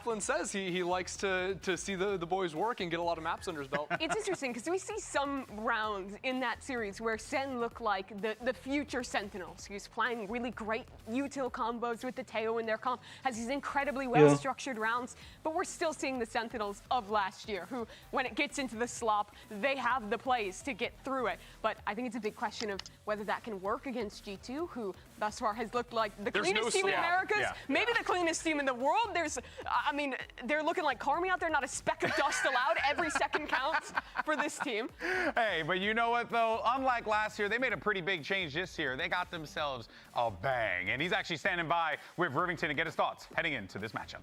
Flynn says he likes to see the boys work and get a lot of maps under his belt. It's interesting because we see some rounds in that series where Sen looked like the future Sentinels. He's playing really great util combos with the Teo in their comp, has these incredibly well-structured rounds, but we're still seeing the Sentinels of last year who, when it gets into the slop, they have the plays to get through it. But I think it's a big question of whether that can work against G2, who thus far has looked like the cleanest team in Americas, maybe the cleanest team in the world. I mean, they're looking like Carmi out there, not a speck of dust allowed. Every second counts for this team. Hey, but you know what, though? Unlike last year, they made a pretty big change this year. They got themselves a Bang. And he's actually standing by with Rivington to get his thoughts heading into this matchup.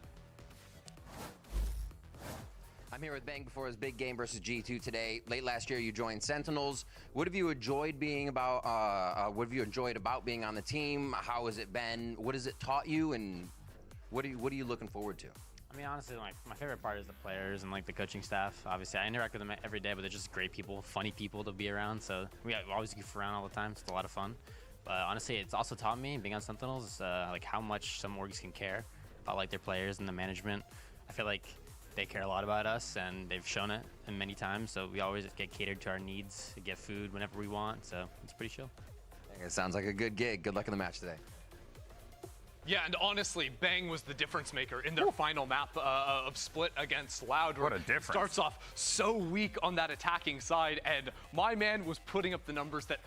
I'm here with Bang before his big game versus G2 today. Late last year, you joined Sentinels. What have you enjoyed being about? What have you enjoyed about being on the team? How has it been? What has it taught you? And what are you looking forward to? I mean, honestly, like, my favorite part is the players and, like, the coaching staff. Obviously, I interact with them every day, but they're just great people, funny people to be around. So we always goof around all the time. So it's a lot of fun. But honestly, it's also taught me, being on Sentinels, like, how much some orgs can care about, like, their players and the management. I feel like they care a lot about us, and they've shown it many times. So we always get catered to our needs, to get food whenever we want. So it's pretty chill. It sounds like a good gig. Good luck in the match today. Yeah, and honestly, Bang was the difference maker in their final map of Split against Loud. What a difference. Starts off so weak on that attacking side, and my man was putting up the numbers that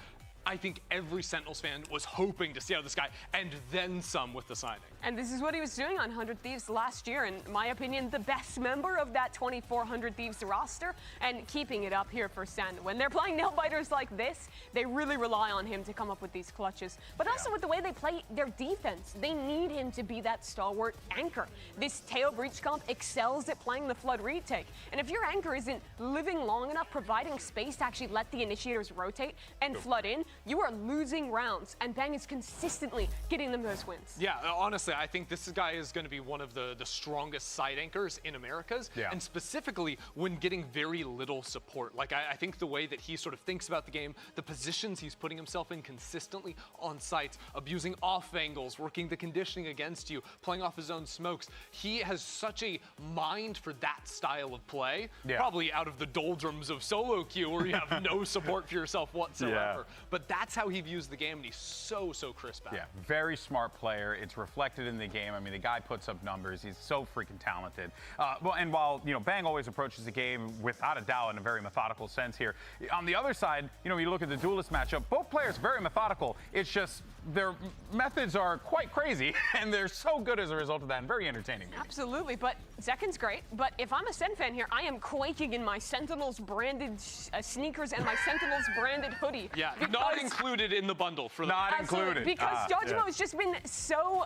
I think every Sentinels fan was hoping to see out of this guy, and then some with the signing. And this is what he was doing on 100 Thieves last year. In my opinion, the best member of that 2400 Thieves roster, and keeping it up here for Sen. When they're playing nail-biters like this, they really rely on him to come up with these clutches. But also with the way they play their defense, they need him to be that stalwart anchor. This Teo Breach comp excels at playing the Flood retake. And if your anchor isn't living long enough, providing space to actually let the initiators rotate and flood in, you are losing rounds, and Bang is consistently getting them those wins. Yeah, honestly, I think this guy is going to be one of the strongest side anchors in Americas, and specifically when getting very little support. Like, I think the way that he sort of thinks about the game, the positions he's putting himself in consistently on sites, abusing off angles, working the conditioning against you, playing off his own smokes. He has such a mind for that style of play, probably out of the doldrums of solo queue where you have no support for yourself whatsoever. But that's how he views the game, and he's so crisp at it. Yeah, very smart player. It's reflected in the game. I mean, the guy puts up numbers. He's so freaking talented. Well, and while, you know, Bang always approaches the game without a doubt in a very methodical sense here, on the other side, you know, you look at the duelist matchup, both players very methodical. It's just their methods are quite crazy, and they're so good as a result of that, and very entertaining. Absolutely, but Zekin's great. But if I'm a Sen fan here, I am quaking in my Sentinels branded sneakers and my Sentinels branded hoodie. Yeah, not included in the bundle for the Not included. Because Jojimo has just been so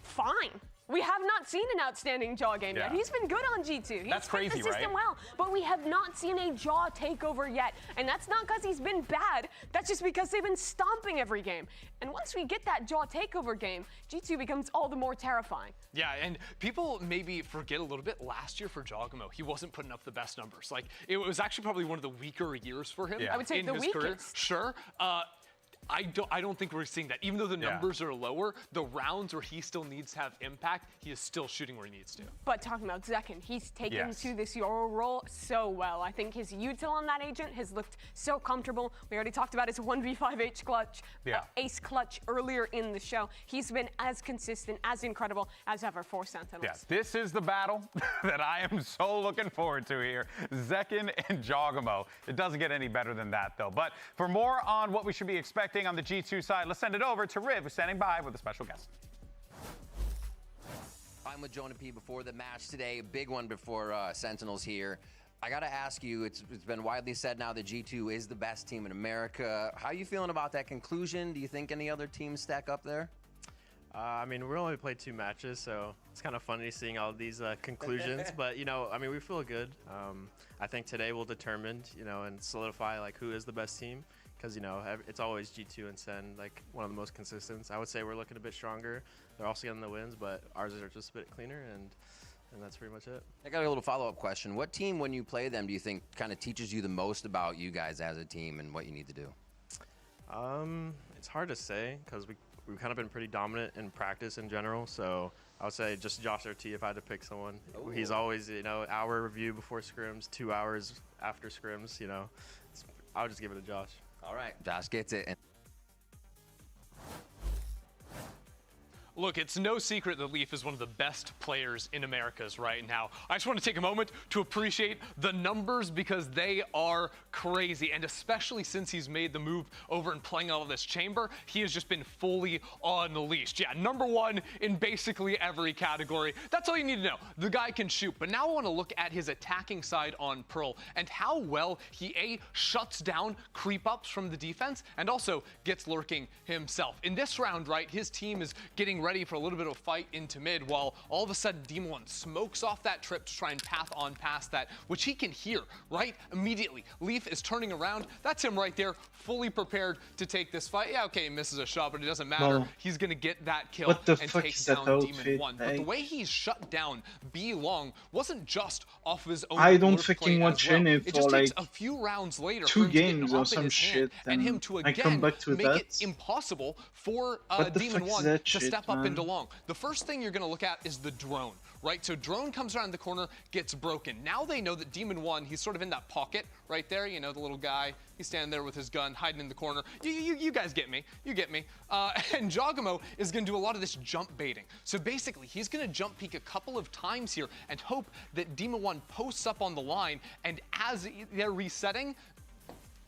fine. We have not seen an outstanding Jaw game yet. He's been good on G2. He's That's crazy, played the system well, but we have not seen a Jaw takeover yet. And that's not because he's been bad. That's just because they've been stomping every game. And once we get that Jaw takeover game, G2 becomes all the more terrifying. Yeah, and people maybe forget a little bit last year for Jogamo. He wasn't putting up the best numbers. Like, it was actually probably one of the weaker years for him I would say in the his weakest. career. Sure. I don't think we're seeing that. Even though the numbers are lower, the rounds where he still needs to have impact, he is still shooting where he needs to. But talking about Zekin, he's taken to this Euro role so well. I think his util on that agent has looked so comfortable. We already talked about his 1v5 ace clutch earlier in the show. He's been as consistent, as incredible as ever for Sentinels. Yeah, this is the battle that I am so looking forward to here. Zekin and Jogamo. It doesn't get any better than that, though. But for more on what we should be expecting on the G2 side, let's send it over to Riv, who's standing by with a special guest. I'm with Jonah P before the match today, a big one before Sentinels here. I got to ask you, it's been widely said now that G2 is the best team in America. How are you feeling about that conclusion? Do you think any other teams stack up there? I mean, we only played 2 matches, so it's kind of funny seeing all these conclusions. But, you know, I mean, we feel good. I think today will determine, you know, and solidify, like, who is the best team. Because, you know, it's always G2 and Sen, like, one of the most consistent. I would say we're looking a bit stronger. They're also getting the wins, but ours are just a bit cleaner, and that's pretty much it. I got a little follow-up question. What team, when you play them, do you think kind of teaches you the most about you guys as a team and what you need to do? It's hard to say because we've kind of been pretty dominant in practice in general. So I would say just Josh RT if I had to pick someone. Ooh. He's always, hour review before scrims, 2 hours after scrims, I would just give it to Josh. All right, Josh gets it. Look, it's no secret that Leaf is one of the best players in Americas right now. I just want to take a moment to appreciate the numbers because they are crazy. And especially since he's made the move over and playing out of this chamber, he has just been fully unleashed. Yeah, #1 in basically every category. That's all you need to know. The guy can shoot. But now I want to look at his attacking side on Pearl and how well he shuts down creep ups from the defense and also gets lurking himself. In this round, right, his team is getting ready for a little bit of a fight into mid while all of a sudden Demon One smokes off that trip to try and path on past that, which he can hear, right? Immediately. Leaf is turning around. That's him right there, fully prepared to take this fight. Yeah, okay, he misses a shot, but it doesn't matter. No. He's going to get that kill What the and fuck take is that down Demon outfit, One. But the way he's shut down B Long wasn't just off of his own I don't lurk play fucking watch as well. any It for just takes like a few rounds later 2 for him to get games up or in some his shit, hand and him to I come again back to make that. it impossible for What the Demon fuck is One that to shit, step up man? into Long. The first thing you're going to look at is the drone, right? So drone comes around the corner, gets broken. Now they know that Demon One, he's sort of in that pocket right there, the little guy. He's standing there with his gun, hiding in the corner. You guys get me. You get me. And Jogamo is going to do a lot of this jump baiting. So basically, he's going to jump peek a couple of times here and hope that Demon One posts up on the line. And as they're resetting,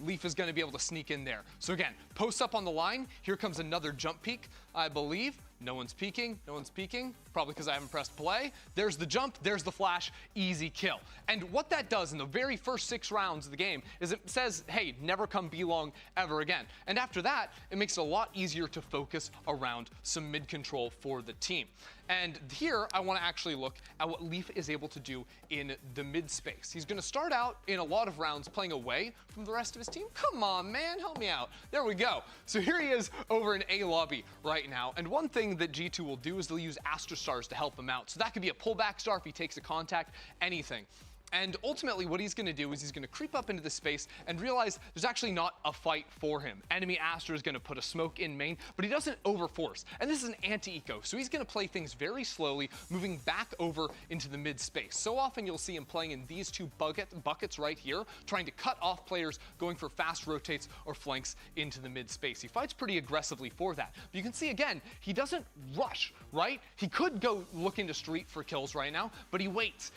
Leaf is going to be able to sneak in there. So again, post up on the line. Here comes another jump peek, I believe. No one's peeking. No one's peeking. Probably because I haven't pressed play. There's the jump. There's the flash. Easy kill. And what that does in the very first 6 rounds of the game is it says, hey, never come be long ever again. And after that, it makes it a lot easier to focus around some mid control for the team. And here, I want to actually look at what Leaf is able to do in the mid space. He's going to start out in a lot of rounds playing away from the rest of his team. Come on, man, help me out. There we go. So here he is over in A lobby right now. And one thing that G2 will do is they'll use Astra Stars to help him out. So that could be a pullback star if he takes a contact, anything. And ultimately, what he's going to do is he's going to creep up into the space and realize there's actually not a fight for him. Enemy Astra is going to put a smoke in main, but he doesn't overforce. And this is an anti-eco, so he's going to play things very slowly, moving back over into the mid space. So often you'll see him playing in these 2 buckets right here, trying to cut off players going for fast rotates or flanks into the mid space. He fights pretty aggressively for that. But you can see, again, he doesn't rush, right? He could go look into street for kills right now, but he waits,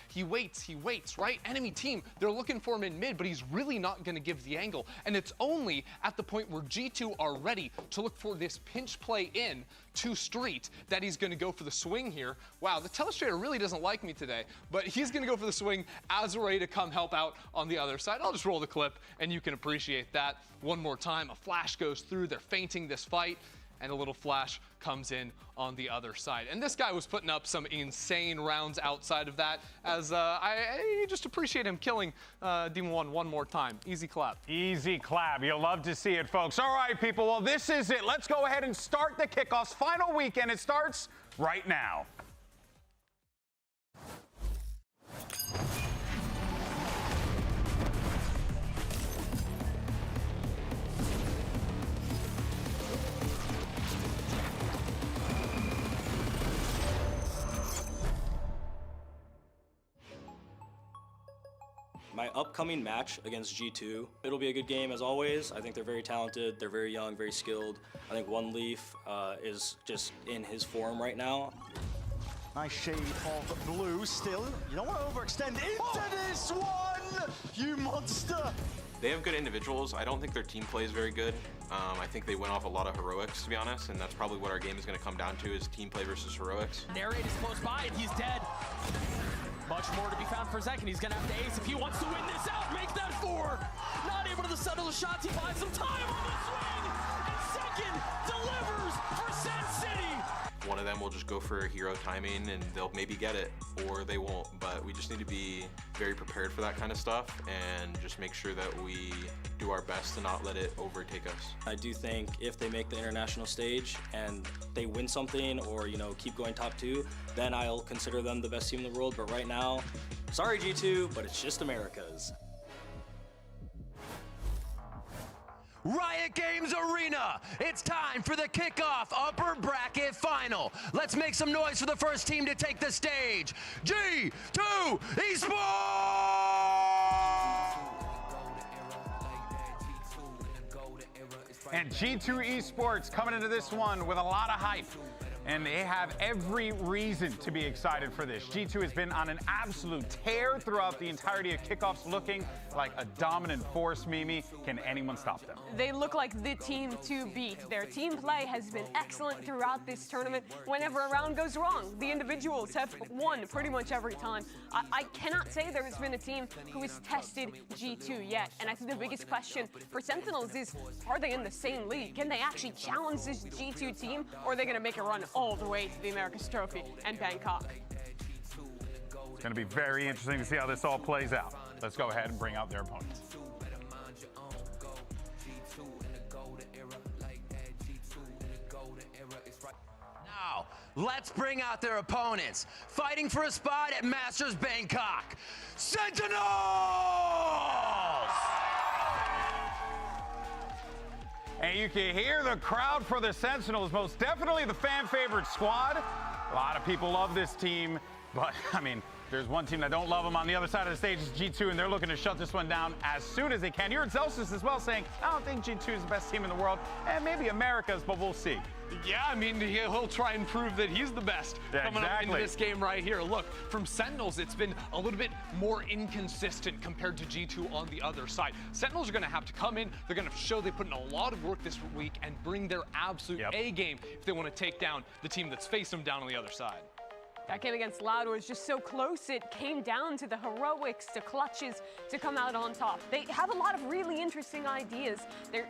right? Enemy team, they're looking for him in mid, but he's really not going to give the angle. And it's only at the point where G2 are ready to look for this pinch play in to street that he's going to go for the swing here. Wow, the Telestrator really doesn't like me today, but he's going to go for the swing as we're ready to come help out on the other side. I'll just roll the clip and you can appreciate that. One more time, a flash goes through, they're feinting this fight, and a little flash comes in on the other side. And this guy was putting up some insane rounds outside of that, as I just appreciate him killing Demon One more time. Easy clap. Easy clap. You'll love to see it, folks. All right, people. Well, this is it. Let's go ahead and start the kickoff's final weekend. It starts right now. My upcoming match against G2, it'll be a good game as always. I think they're very talented, they're very young, very skilled. I think One Leaf is just in his form right now. Nice shade of blue still. You don't want to overextend into this one, you monster! They have good individuals. I don't think their team play is very good. I think they went off a lot of heroics, to be honest, and that's probably what our game is going to come down to, is team play versus heroics. Narrate is close by and he's dead. Much more to be found for Zek, and he's gonna have to ace if he wants to win this out. Make that 4. Not able to settle the shots. He buys some time on the swing, and second delivers for Sen City. One of them will just go for hero timing and they'll maybe get it, or they won't. But we just need to be very prepared for that kind of stuff and just make sure that we do our best to not let it overtake us. I do think if they make the international stage and they win something, or keep going top 2, then I'll consider them the best team in the world. But right now, sorry G2, but it's just Americas. Riot Games Arena. It's time for the kickoff upper bracket final. Let's make some noise for the first team to take the stage. G2 Esports! And G2 Esports coming into this one with a lot of hype. And they have every reason to be excited for this. G2 has been on an absolute tear throughout the entirety of kickoffs, looking like a dominant force, Mimi. Can anyone stop them? They look like the team to beat. Their team play has been excellent throughout this tournament. Whenever a round goes wrong, the individuals have won pretty much every time. I cannot say there has been a team who has tested G2 yet. And I think the biggest question for Sentinels is, are they in the same league? Can they actually challenge this G2 team, or are they going to make a run all the way to the Americas Trophy and Bangkok? It's going to be very interesting to see how this all plays out. Let's go ahead and bring out their opponents. Now, let's bring out their opponents. Fighting for a spot at Masters Bangkok, Sentinels! And you can hear the crowd for the Sentinels, most definitely the fan favorite squad. A lot of people love this team, but I mean, there's one team that don't love them on the other side of the stage is G2, and they're looking to shut this one down as soon as they can. You heard Celsius as well saying, I don't think G2 is the best team in the world, and maybe America's, but we'll see. Yeah, I mean, he'll try and prove that he's the best coming up into this game right here. Look, from Sentinels, it's been a little bit more inconsistent compared to G2 on the other side. Sentinels are going to have to come in. They're going to show they put in a lot of work this week and bring their absolute A game if they want to take down the team that's facing them down on the other side. That game against Loud was just so close. It came down to the heroics, the clutches to come out on top. They have a lot of really interesting ideas. They're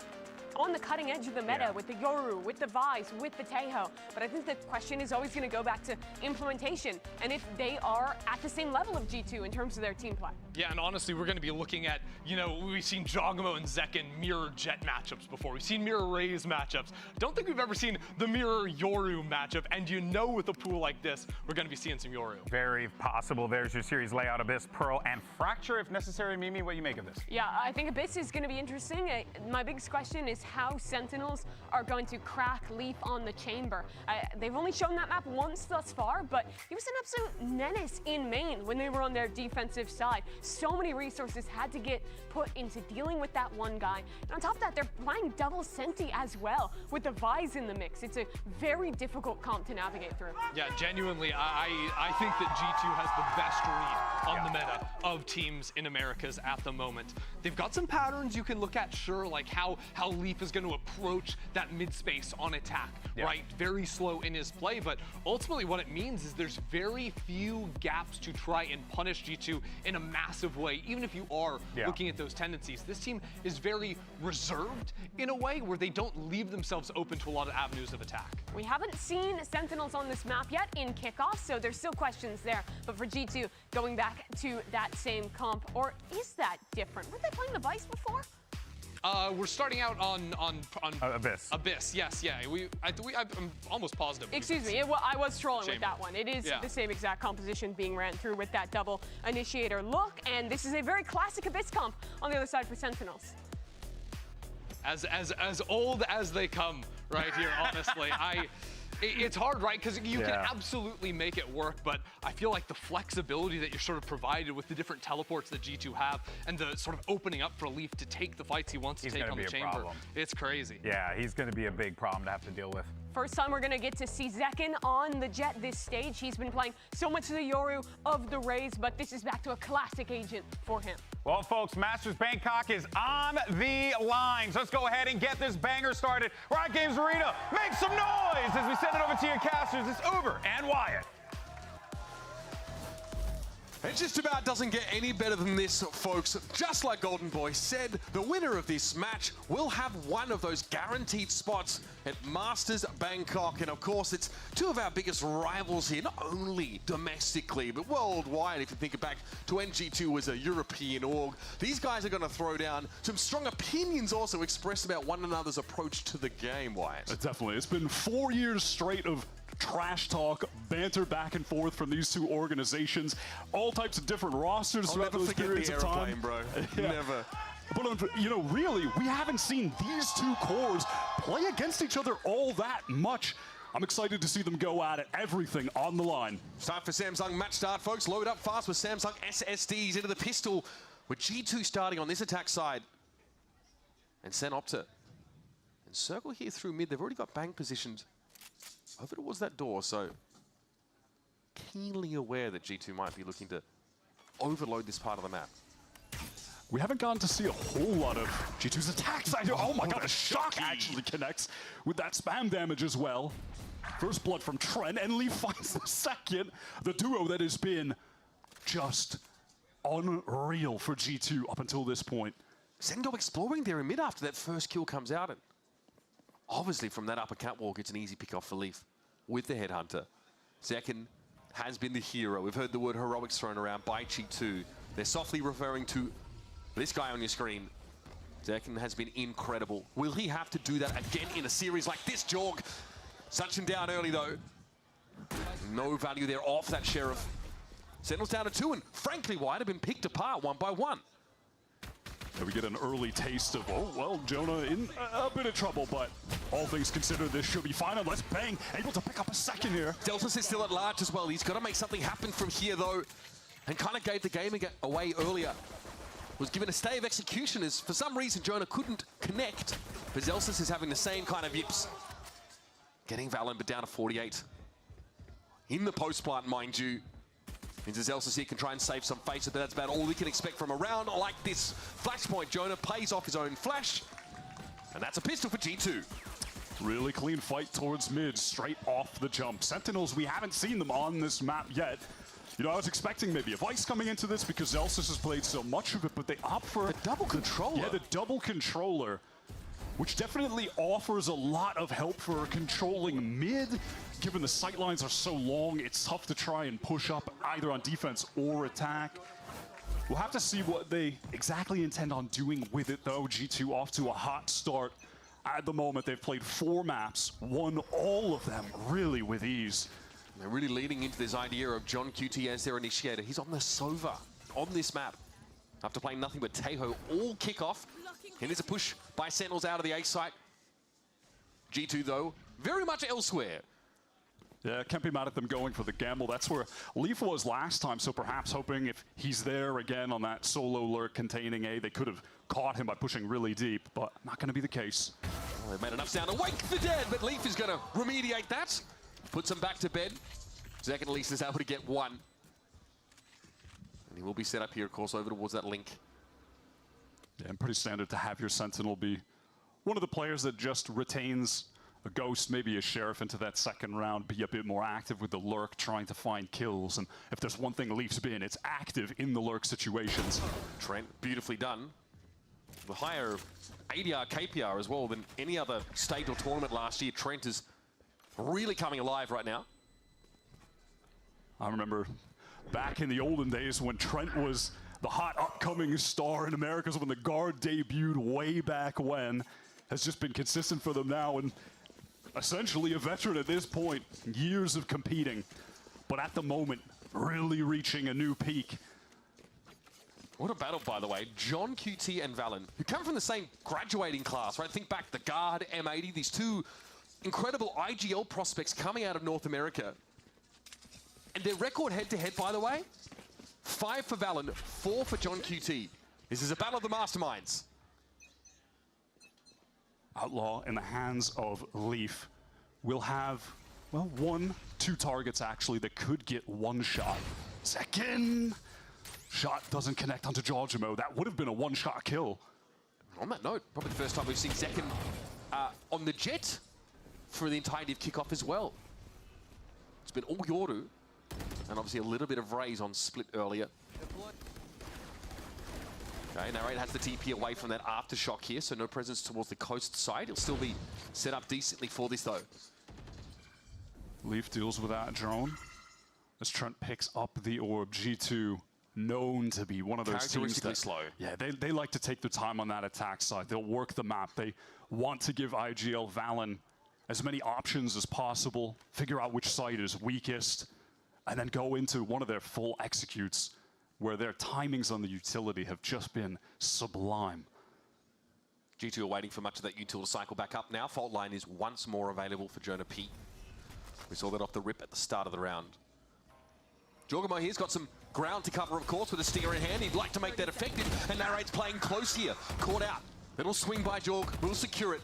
on the cutting edge of the meta with the Yoru, with the Vise, with the Tejo. But I think the question is always going to go back to implementation and if they are at the same level of G2 in terms of their team play. Yeah, and honestly, we're going to be looking at, you know, we've seen Jogamo and Zekken mirror Jet matchups before. We've seen mirror Raze matchups. Don't think we've ever seen the mirror Yoru matchup. And you know, with a pool like this, we're going to be seeing some Yoru. Very possible. There's your series layout: Abyss, Pearl, and Fracture if necessary. Mimi, what do you make of this? Yeah, I think Abyss is going to be interesting. My biggest question is how Sentinels are going to crack Leaf on the chamber. They've only shown that map once thus far, but he was an absolute menace in main when they were on their defensive side. So many resources had to get put into dealing with that one guy. And on top of that, they're playing double Senti as well with the Vise in the mix. It's a very difficult comp to navigate through. Yeah, genuinely, I think that G2 has the best read on the meta of teams in Americas at the moment. They've got some patterns you can look at, sure, like how Leaf is going to approach that mid space on attack, right? Very slow in his play, but ultimately what it means is there's very few gaps to try and punish G2 in a massive way, even if you are looking at those tendencies. This team is very reserved in a way where they don't leave themselves open to a lot of avenues of attack. We haven't seen Sentinels on this map yet in kickoff, so there's still questions there. But for G2, going back to that same comp, or is that different? Were they playing the Vice before? We're starting out on Abyss. Abyss, yes, yeah. I'm almost positive. Excuse me, I was trolling with that one. It is the same exact composition being ran through with that double initiator look, and this is a very classic Abyss comp on the other side for Sentinels. As old as they come right here, honestly. It's hard, right? Because you can absolutely make it work, but I feel like the flexibility that you're sort of provided with the different teleports that G2 have and the sort of opening up for Leaf to take the fights he wants to take on the chamber, it's crazy. Yeah, he's going to be a big problem to have to deal with. First time we're going to get to see Zekken on the Jet this stage. He's been playing so much of the Yoru, of the Raze, but this is back to a classic agent for him. Well, folks, Masters Bangkok is on the line. So let's go ahead and get this banger started. Riot Games Arena, make some noise as we send it over to your casters. It's Uber and Wyatt. It just about doesn't get any better than this, folks. Just like Golden Boy said, the winner of this match will have one of those guaranteed spots at Masters Bangkok. And of course, it's two of our biggest rivals here, not only domestically, but worldwide. If you think back to when G2 was a European org, these guys are going to throw down some strong opinions also expressed about one another's approach to the game, Wyatt. Definitely. It's been 4 years straight of trash talk, banter back and forth from these two organizations, all types of different rosters throughout those periods of time. Bro. Never. But, really, we haven't seen these two cores play against each other all that much. I'm excited to see them go at it. Everything on the line. It's time for Samsung match start, folks. Load up fast with Samsung SSDs into the pistol with G2 starting on this attack side. And Sen Opta. And Circle here through mid. They've already got Bang positioned over towards that door, so keenly aware that G2 might be looking to overload this part of the map. We haven't gotten to see a whole lot of G2's attacks. Oh my god, a shock actually connects with that spam damage as well. First blood from Trent, and Leaf finds the second. The duo that has been just unreal for G2 up until this point. Sen go exploring there in mid after that first kill comes out. And obviously from that upper catwalk, it's an easy pick off for Leaf with the Headhunter. Second has been the hero. We've heard the word heroics thrown around by G2. They're softly referring to this guy on your screen. Zekin has been incredible. Will he have to do that again in a series like this, Jorg? Such him down early, though. No value there off that Sheriff. Settles down to 2, and frankly, White have been picked apart one by one. And we get an early taste of, oh, well, Jonah in a bit of trouble, but all things considered, this should be fine unless Bang able to pick up a second here. Deltas is still at large as well. He's got to make something happen from here, though, and kind of gave the game away earlier. Was given a stay of execution as, for some reason, Jonah couldn't connect. But Zelsis is having the same kind of yips. Getting Valen, but down to 48. In the post plant, mind you. Means Zelsis here can try and save some face, but that's about all we can expect from a round like this. Flashpoint, Jonah plays off his own flash. And that's a pistol for G2. Really clean fight towards mid, straight off the jump. Sentinels, we haven't seen them on this map yet. I was expecting maybe a Vice coming into this because Zelsis has played so much of it, but they opt for the double controller. Yeah, the double controller, which definitely offers a lot of help for controlling mid. Given the sightlines are so long, it's tough to try and push up either on defense or attack. We'll have to see what they exactly intend on doing with it, though. G2 off to a hot start. At the moment, they've played 4 maps, won all of them really with ease. They're really leading into this idea of John QT as their initiator. He's on the Sova on this map. After playing nothing but Teho all kickoff. And there's a push by Sentinels out of the A site. G2, though, very much elsewhere. Yeah, can't be mad at them going for the gamble. That's where Leaf was last time, so perhaps hoping if he's there again on that solo lurk containing A, they could have caught him by pushing really deep, but not going to be the case. Well, they've made enough sound to wake the dead, but Leaf is going to remediate that. Puts him back to bed. Zek at least is able to get 1. And he will be set up here, of course, over towards that link. Yeah, and pretty standard to have your Sentinel be one of the players that just retains a Ghost, maybe a Sheriff into that second round, be a bit more active with the lurk, trying to find kills. And if there's one thing Leaf's been, it's active in the lurk situations. Trent, beautifully done. The higher ADR, KPR as well than any other state or tournament last year. Trent is really coming alive right now. I remember back in the olden days when Trent was the hot upcoming star in Americas when the guard debuted way back when. Has just been consistent for them now and essentially a veteran at this point. Years of competing, but at the moment, really reaching a new peak. What a battle, by the way. John QT and Valen, who come from the same graduating class, right? Think back, the guard, M80, these two incredible IGL prospects coming out of North America. And their record head-to-head, by the way, 5 for Valen, 4 for John QT. This is a battle of the masterminds. Outlaw in the hands of Leaf will have, well, 2 targets actually that could get 1 shot. Second shot doesn't connect onto Georgimo. That would have been a 1-shot kill. On that note, probably the first time we've seen Zekin on the jet for the entirety of kickoff as well. It's been all Yoru, and obviously a little bit of Raze on split earlier. Okay, Narrate has the TP away from that aftershock here, so no presence towards the coast side. He'll still be set up decently for this, though. Leaf deals with that drone as Trent picks up the orb. G2 known to be one of those teams that, slow. Yeah, they like to take their time on that attack side. They'll work the map. They want to give IGL Valen as many options as possible, figure out which side is weakest, and then go into one of their full executes where their timings on the utility have just been sublime. G2 are waiting for much of that util to cycle back up now. Fault line is once more available for Jonah P. We saw that off the rip at the start of the round. Jorgamo here's got some ground to cover, of course, with a stinger in hand. He'd like to make that effective, and Narrate's playing close here. Caught out. It'll swing by Jorg, will secure it.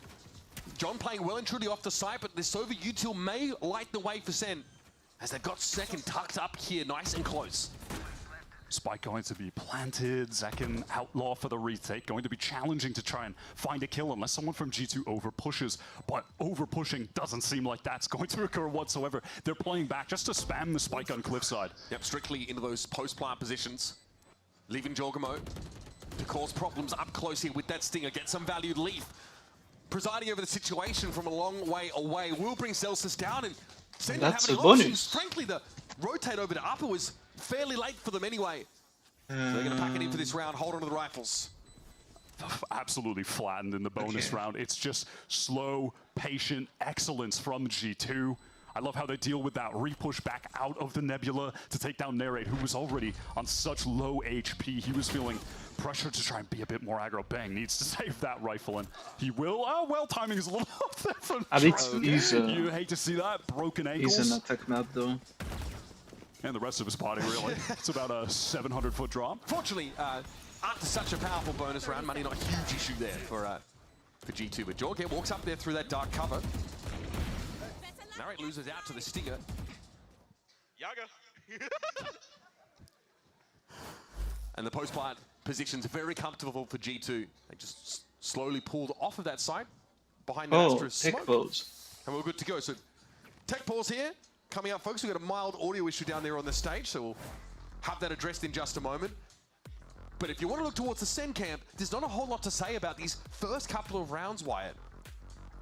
John playing well and truly off the side, but this over util may light the way for Sen, as they've got second tucked up here, nice and close. Spike going to be planted, Zekin outlaw for the retake, going to be challenging to try and find a kill unless someone from G2 over pushes, but over pushing doesn't seem like that's going to occur whatsoever. They're playing back just to spam the spike on cliffside. Yep, strictly into those post-plant positions, leaving Jorgamo to cause problems up close here with that stinger, get some valued Leaf. Presiding over the situation from a long way away will bring Celsius down, and Sen don't have any options. Frankly, the rotate over to upper was fairly late for them anyway. So they're going to pack it in for this round, hold on to the rifles. Absolutely flattened in the bonus round. It's just slow, patient excellence from G2. I love how they deal with that repush back out of the Nebula to take down Narrate, who was already on such low HP. He was feeling pressure to try and be a bit more aggro. Bang needs to save that rifle, and he will. Oh, well, timing is a little off there from You hate to see that. Broken ankles. He's an attack map, though. And the rest of his body, really. It's about a 700-foot drop. Fortunately, after such a powerful bonus round, money not a huge issue there for G2. But Jorge walks up there through that dark cover. Narrate loses out to the stinger. Yaga. And the post-plant position's very comfortable for G2. They just slowly pulled off of that site behind the Astra's tech smoke. pause. And we're good to go. So tech pause here. Coming up, folks, we've got a mild audio issue down there on the stage, so we'll have that addressed in just a moment. But if you want to look towards the Sen camp, there's not a whole lot to say about these first couple of rounds, Wyatt.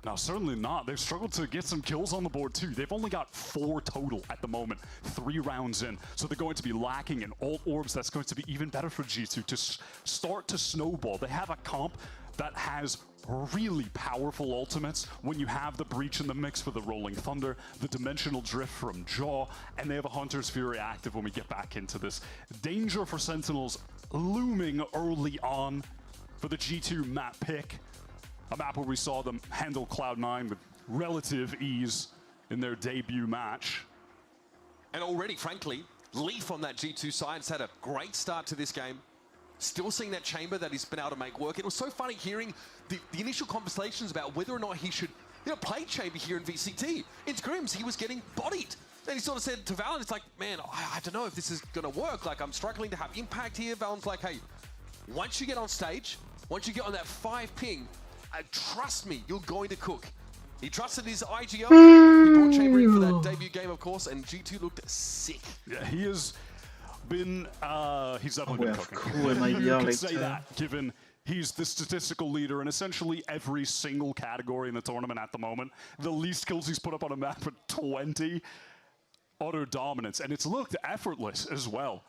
No, certainly not. They've struggled to get some kills on the board too. They've only got 4 total at the moment, 3 rounds in. So they're going to be lacking in alt orbs. That's going to be even better for G2 to start to snowball. They have a comp that has really powerful ultimates when you have the Breach in the mix for the Rolling Thunder, the Dimensional Drift from Jaw, and they have a Hunter's Fury active when we get back into this. Danger for Sentinels looming early on for the G2 map pick. A map where we saw them handle Cloud9 with relative ease in their debut match. And already, frankly, Leaf on that G2 side has had a great start to this game. Still seeing that chamber that he's been able to make work. It was so funny hearing the initial conversations about whether or not he should play chamber here in VCT. In scrims, he was getting bodied. And he sort of said to Valen, it's like, man, I don't know if this is going to work. Like, I'm struggling to have impact here. Valen's like, hey, once you get on stage, once you get on that 5 ping, trust me, you're going to cook. He trusted his IGL. He brought Chamber in for that debut game, of course, and G2 looked sick. Yeah, he has been, he's definitely been cooking. Cool, You could say that, given he's the statistical leader in essentially every single category in the tournament at the moment. The least kills he's put up on a map at 20. Utter dominance, and it's looked effortless as well.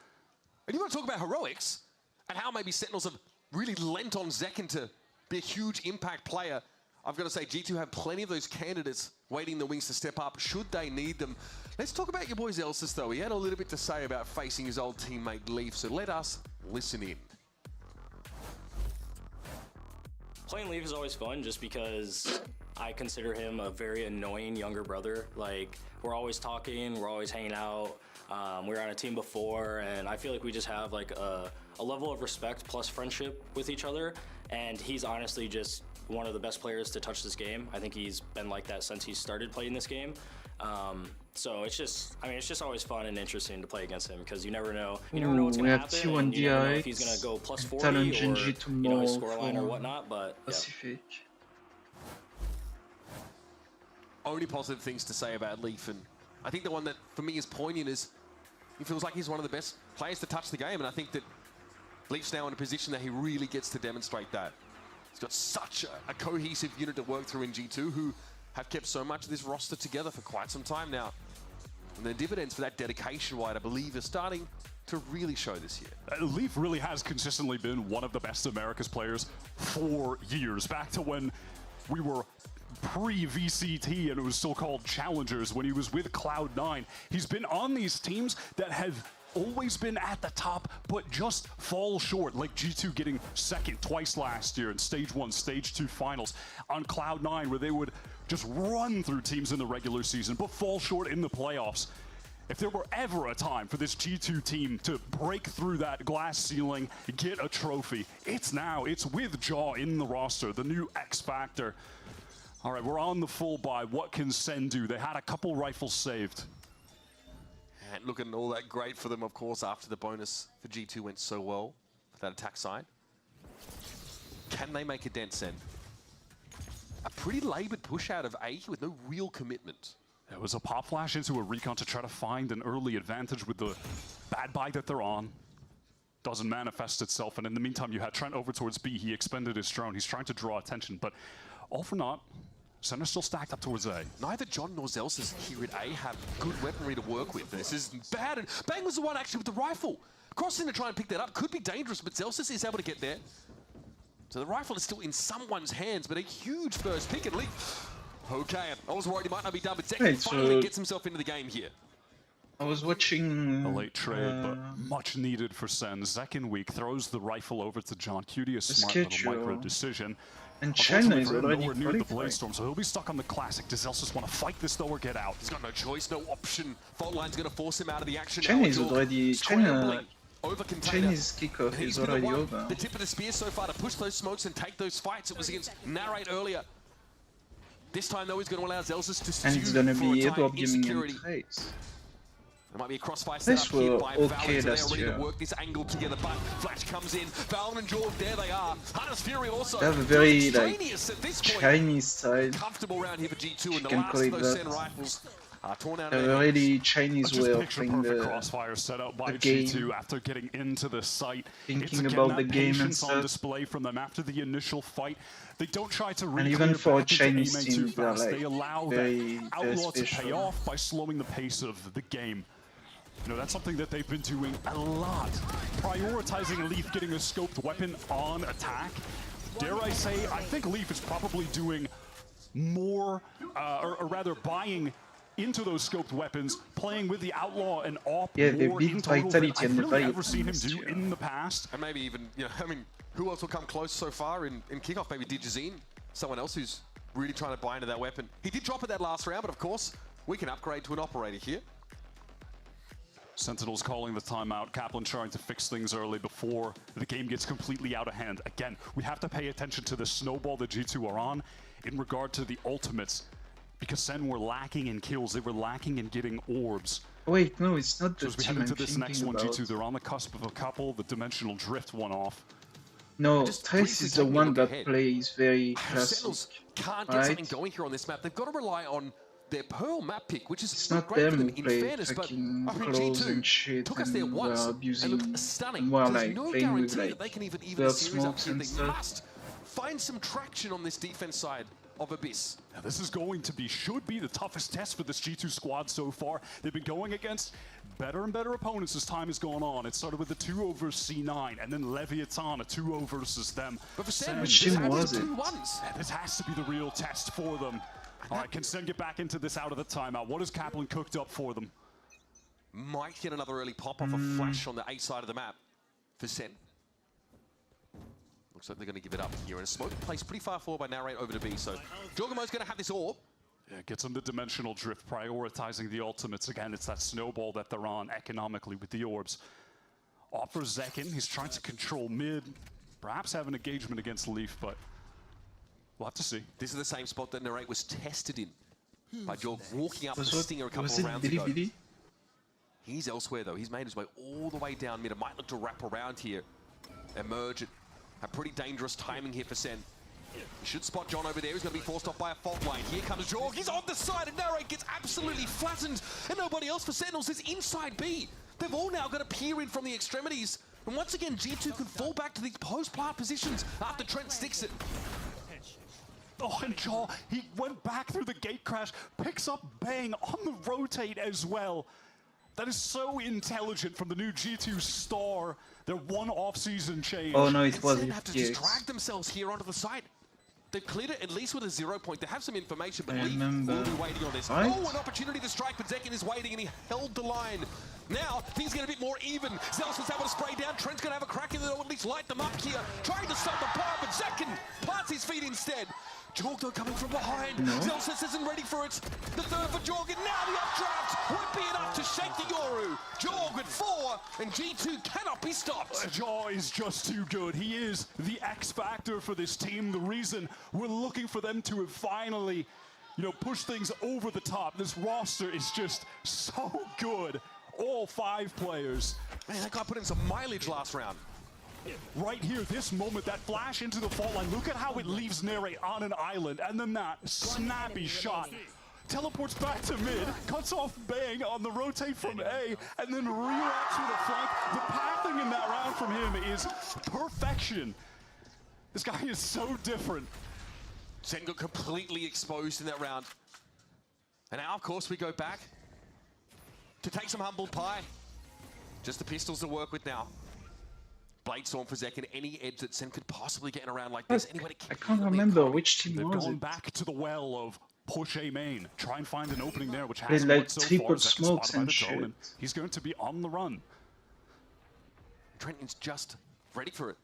And you want to talk about heroics, and how maybe Sentinels have really lent on Zekin to be a huge impact player. I've got to say, G2 have plenty of those candidates waiting in the wings to step up should they need them. Let's talk about your boy Zelsis, though. He had a little bit to say about facing his old teammate Leaf, so let us listen in. Playing Leaf is always fun just because I consider him a very annoying younger brother. Like, we're always talking, we're always hanging out. We were on a team before, and I feel like we just have like a level of respect plus friendship with each other. And he's honestly just one of the best players to touch this game. I think he's been like that since he started playing this game. So it's just, I mean, it's just always fun and interesting to play against him because you never know what's going to happen. And you never know if he's going to go plus 40 or, you know, his scoreline or whatnot, but yeah. Only positive things to say about Leaf, and I think the one that for me is poignant is he feels like he's one of the best players to touch the game, and I think that Leaf's now in a position that he really gets to demonstrate that. He's got such a cohesive unit to work through in G2 who have kept so much of this roster together for quite some time now. And the dividends for that dedication, White, I believe, are starting to really show this year. Leaf really has consistently been one of the best Americas players for years. Back to when we were pre-VCT and it was still called Challengers, when he was with Cloud9. He's been on these teams that have always been at the top, but just fall short, like G2 getting second twice last year in Stage 1, Stage 2 finals on Cloud9, where they would just run through teams in the regular season, but fall short in the playoffs. If there were ever a time for this G2 team to break through that glass ceiling, get a trophy, it's now. It's with Jaw in the roster, the new X Factor. All right, we're on the full buy. What can Sen do? They had a couple rifles saved. And looking all that great for them, of course, after the bonus for G2 went so well for that attack side. Can they make a dent, Sen? A pretty laboured push out of A with no real commitment. It was a pop flash into a recon to try to find an early advantage with the bad buy that they're on. Doesn't manifest itself, and in the meantime, you had Trent over towards B. He expended his drone. He's trying to draw attention, but all for naught. Center still stacked up towards A. Neither John nor Zelsis here at A have good weaponry to work with. This is bad, and Bang was the one actually with the rifle. Crossing to try and pick that up could be dangerous, but Zelsis is able to get there. So the rifle is still in someone's hands, but a huge first pick and leave. Okay, I was worried he might not be done, but Zek finally gets himself into the game here. I was watching... A late trade, but much needed for Sen. Zekin weak, throws the rifle over to John. Cutie, a smart little micro decision. And China is already nowhere near the Bladestorm, so he'll be stuck on the Classic. Does Zelsis want to fight this though or get out? He's got no choice, no option. Fault line's going to force him out of the action. China is already... Chinese kickoff is already over. The tip of the spear so far to push those smokes and take those fights. It was against Narrate earlier. This time, though, he's going to allow Zelsis to stew. And it's going to be Edward giving him trades. There might be a crossfire set up here by Valorant. They're ready to work this angle together, but Flash comes in. Valorant and Jorg, there they are. Hunter's Fury also. They have a very Chinese style. Comfortable round here for G2, and the last of those Sen rifles are torn out of a really Chinese way of playing the crossfire set up by game. G2 after getting into the site. Thinking about the game and stuff. On display from them after the initial fight. They don't try to and even for a Chinese team, they are like they allow very, that outlaw to pay off by slowing the pace of the game. You know, that's something that they've been doing a lot. Prioritizing Leaf getting a scoped weapon on attack. Dare I say, I think Leaf is probably doing more, or rather buying into those scoped weapons, playing with the Outlaw and Op they beat Vitality I've really never seen him do in the past. And maybe even, you know, I mean, who else will come close so far in Kickoff? Maybe Digizine, someone else who's really trying to buy into that weapon. He did drop it that last round, but of course, we can upgrade to an operator here. Sentinels calling the timeout. Kaplan trying to fix things early before the game gets completely out of hand. Again, we have to pay attention to the snowball that G2 are on in regard to the ultimates. Because Sen were lacking in kills, they were lacking in getting orbs. Wait, no, it's not the so as we head into this next one, G2, they're on the cusp of a couple. The Dimensional Drift one off. No, Trace is the one that plays very classic. Sentinels can't get something going here on this map. They've got to rely on their Pearl map pick, which is it's not great for them who in play fairness, but close and shit took us there once and looked stunning. More There's like no playing with guarantee that they can even a series up here. They must find some traction on this defense side of Abyss. Now this is going to be, should be the toughest test for this G2 squad so far. They've been going against better and better opponents as time has gone on. It started with the 2-0 versus C9, and then Leviathan, a 2-0 versus them. But for Sen, which team was it? This has to be the real test for them. All right, can Sen get back into this out of the timeout? What has Kaplan cooked up for them? Might get another early pop-off, a flash on the A side of the map for Sen. Looks like they're going to give it up here. And a smoke placed pretty far forward by Narrate over to B. So Jorgamo's going to have this orb. Yeah, gets them the Dimensional Drift, prioritizing the ultimates. Again, it's that snowball that they're on economically with the orbs. Offers Zekin. He's trying to control mid. Perhaps have an engagement against Leaf, but we'll have to see. This is the same spot that Narrate was tested in by Jorg walking up the Stinger a couple of rounds ago. He's elsewhere, though. He's made his way all the way down mid. It might look to wrap around here. Emerge at a pretty dangerous timing here for Sen. He should spot John over there. He's going to be forced off by a fault line. Here comes Jorg. He's on the side, and Narrate gets absolutely flattened. And nobody else for Sentinels is inside B. They've all now got to peer in from the extremities. And once again, G2 can fall back to these post-plant positions after Trent sticks it. Oh, and Jaw, he went back through the gate crash, picks up Bang on the rotate as well. That is so intelligent from the new G2 star. Their one off-season change. Oh no, it wasn't. Have to just drag themselves here onto the site. They've cleared it at least with a 0 point. They have some information, but I Leaf remember. will be waiting on this. Right? Oh, an opportunity to strike, but Zekin is waiting, and he held the line. Now, things get a bit more even. Zeus was able to spray down. Trent's going to have a crack in it, or at least light them up here. Trying to stop the power, but Zekin plants his feet instead. Jorg, though, coming from behind. No. Zelsis isn't ready for it. The third for Jorg, and now the updraft won't be enough to shake the Yoru. Jorg with 4, and G2 cannot be stopped. Jaw is just too good. He is the X factor for this team. The reason we're looking for them to have finally, push things over the top. This roster is just so good. All 5 players. Man, that guy put in some mileage last round. Right here, this moment, that flash into the fault line. Look at how it leaves Nere on an island, and then that snappy shot. Teleports back to mid, cuts off Bang on the rotate from A, and then reacts with a flank. The pathing in that round from him is perfection. This guy is so different. Zen got completely exposed in that round. And now, of course, we go back to take some humble pie. Just the pistols to work with now. Blade Storm for Zekin, any edge that Sen could possibly get in a round like this. I can't remember which team They've was gone it. back to the well of push A main. Try and find an opening there, which has like worked so triple far. Zekin's smokes spotted by and the drone, shit. and he's going to be on the run. Trenton's just ready for it.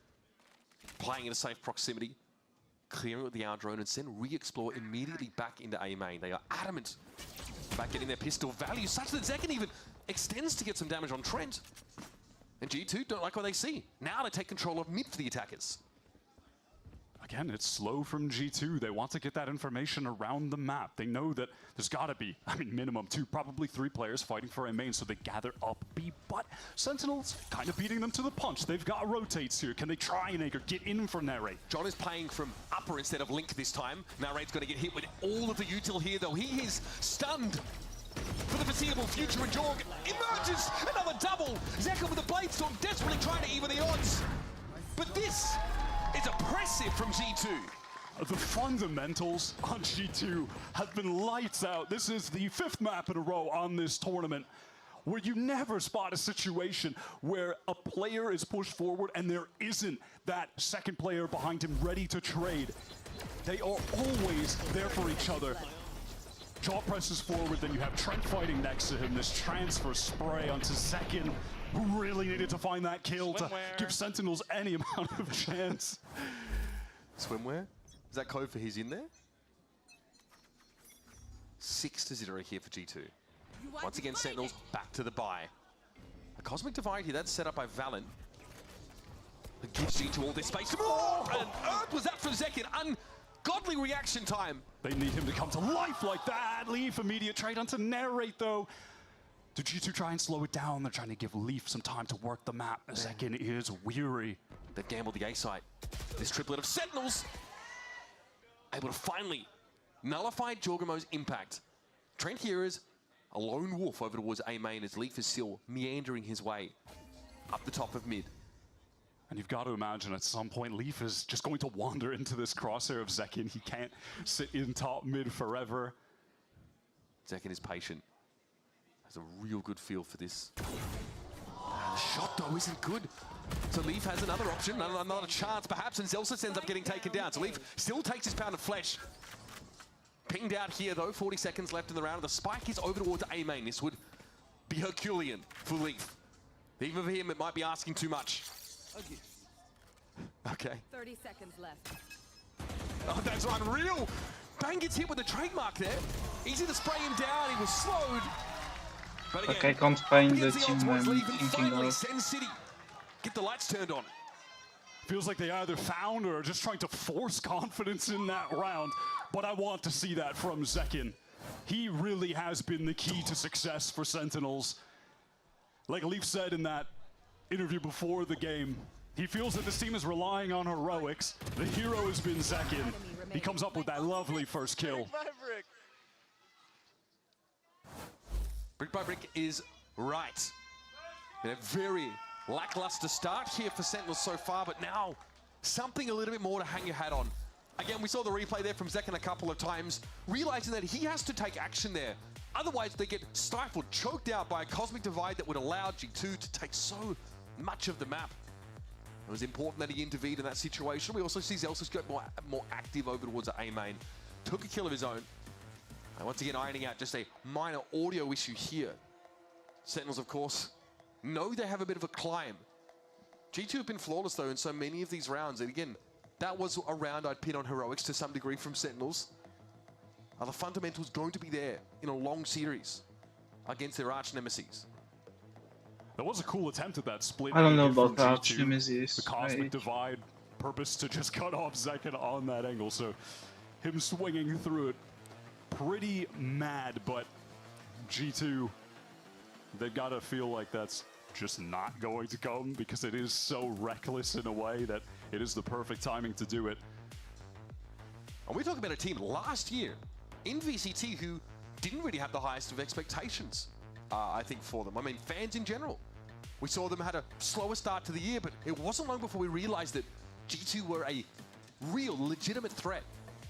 Playing in a safe proximity. Clearing with the hour drone, and Sen re-explore immediately back into A main. They are adamant about getting their pistol value, such that Zekin even extends to get some damage on Trent. And G2 don't like what they see. Now they take control of mid for the attackers. Again, it's slow from G2. They want to get that information around the map. They know that there's got to be, minimum 2, probably 3 players fighting for a main, so they gather up B. But Sentinels kind of beating them to the punch. They've got rotates here. Can they try and get in for Nere? John is playing from upper instead of Link this time. Nare's going to get hit with all of the util here, though. He is stunned for the foreseeable future, and Jorg emerges. Another double. Zekin with the Blade Storm, desperately trying to even the odds. But this is oppressive from G2. The fundamentals on G2 have been lights out. This is the 5th map in a row on this tournament where you never spot a situation where a player is pushed forward and there isn't that second player behind him ready to trade. They are always there for each other. Jaw presses forward, then you have Trent fighting next to him. This transfer spray onto Zekin, who really needed to find that kill to give Sentinels any amount of chance. Swimwear? Is that code for he's in there? 6-0 here for G2. Once again, Sentinels back to the buy. A Cosmic Divide here, that's set up by Valen. It gives G2 all this space. Oh, and Earth was that from Zekin. Ungodly reaction time. They need him to come to life like that. Leaf, immediate trade onto Narrate, though. Do G2 try and slow it down? They're trying to give Leaf some time to work the map. Zekin is weary. They've gambled the A site. This triplet of Sentinels able to finally nullify Jorgamo's impact. Trent here is a lone wolf over towards A main as Leaf is still meandering his way up the top of mid. And you've got to imagine at some point Leaf is just going to wander into this crosshair of Zekin. He can't sit in top mid forever. Zekin is patient. Has a real good feel for this. The shot though isn't good. So Leaf has another option, another chance perhaps, and Zelsis ends up getting taken down. So Leaf still takes his pound of flesh. Pinged out here though, 40 seconds left in the round. The spike is over towards A main. This would be Herculean for Leaf. Even for him, it might be asking too much. Okay. 30 seconds left. Oh, that's unreal. Bang gets hit with a trademark there. Easy to spray him down. He was slowed. But again, Okay, I can't find the gets team odds towards I'm Leaf and thinking finally of. Sen City get the lights turned on. Feels like they either found or are just trying to force confidence in that round. But I want to see that from Zekin. He really has been the key to success for Sentinels. Like Leaf said in that interview before the game, he feels that this team is relying on heroics. The hero has been Zekin. He comes up with that lovely first kill. Brick by Brick is right. And a very lackluster start here for Sentinels so far, but now something a little bit more to hang your hat on. Again, we saw the replay there from Zekin a couple of times, realizing that he has to take action there. Otherwise, they get stifled, choked out by a Cosmic Divide that would allow G2 to take so much of the map. It was important that he intervened in that situation. We also see Zelsis get more active over towards the A main. Took a kill of his own. And once again, ironing out just a minor audio issue here. Sentinels, of course, know they have a bit of a climb. G2 have been flawless, though, in so many of these rounds. And again, that was a round I'd pin on Heroics to some degree from Sentinels. Are the fundamentals going to be there in a long series against their arch nemesis? There was a cool attempt at that split. I don't know about the arch nemesis. The Cosmic Divide purpose to just cut off Zekken on that angle. So him swinging through it, pretty mad, but G2, they've got to feel like that's just not going to come because it is so reckless in a way that it is the perfect timing to do it. And we're talking about a team last year in VCT who didn't really have the highest of expectations, I think, for them. I mean, fans in general. We saw them had a slower start to the year, but it wasn't long before we realized that G2 were a real, legitimate threat.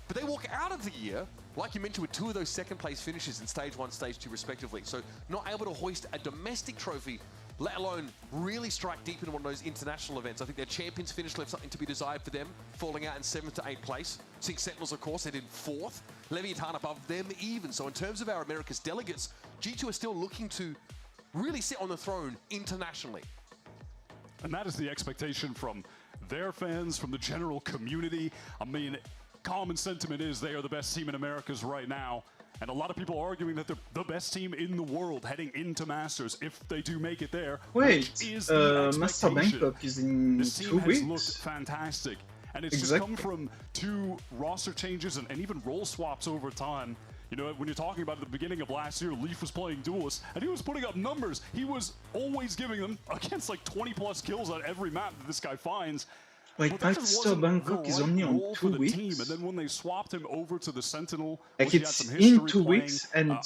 But they walk out of the year, like you mentioned, with 2 of those second place finishes in Stage 1, Stage 2 respectively. So not able to hoist a domestic trophy, let alone really strike deep into one of those international events. I think their champions finish left something to be desired for them, falling out in 7th to 8th place. Seeing Sentinels, of course, they're in 4th. Leviathan above them even. So in terms of our Americas delegates, G2 are still looking to really sit on the throne internationally. And that is the expectation from their fans, from the general community. I mean, common sentiment is they are the best team in Americas right now. And a lot of people are arguing that they're the best team in the world heading into Masters if they do make it there. Wait, Master Bangkok is in this 2 team has weeks? looked fantastic. And it's just come from 2 roster changes and even role swaps over time. You know, when you're talking about at the beginning of last year, Leaf was playing Duelist, and he was putting up numbers. He was always giving them against like 20+ kills on every map that this guy finds. Wait, Master Bangkok is only on 2 weeks? Team. And then when they swapped him over to the Sentinel, like it's in 2 weeks and like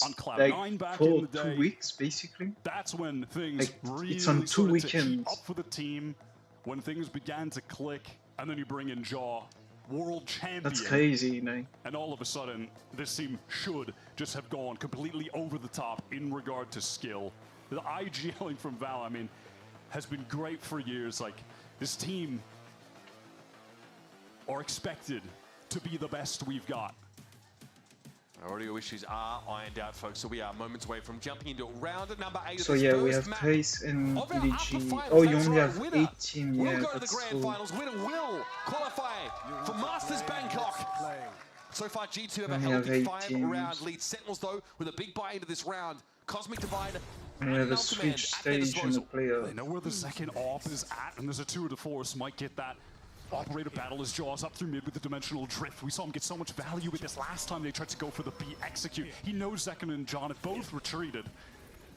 for 2 weeks basically. That's when things like, really it's on 2 weekends. Up for the team, when things began to click, and then you bring in Jaw, world champion. That's crazy, man. And all of a sudden, this team should just have gone completely over the top in regard to skill. The IGLing from Val, I mean, has been great for years. Like, this team are expected to be the best we've got. Audio issues are ironed out, folks, so we are moments away from jumping into round number 8 so of this yeah, we have match Trace and of our EDG. finals. Oh, you That's only right, have winner 8 teams, will yeah, go to the that's grand cool. finals. Winner will qualify for Masters Bangkok. So far, G2 have a We have healthy 8 5-round teams. lead. Sentinels, though, with a big buy into this round. Cosmic Divide. We have a switch stage in the playoff. They know where the second op is at, and there's a tour de force. Might get that operator battle as Jaws up through mid with the dimensional drift. We saw him get so much value with this last time they tried to go for the B execute. He knows Zekken and John have both retreated.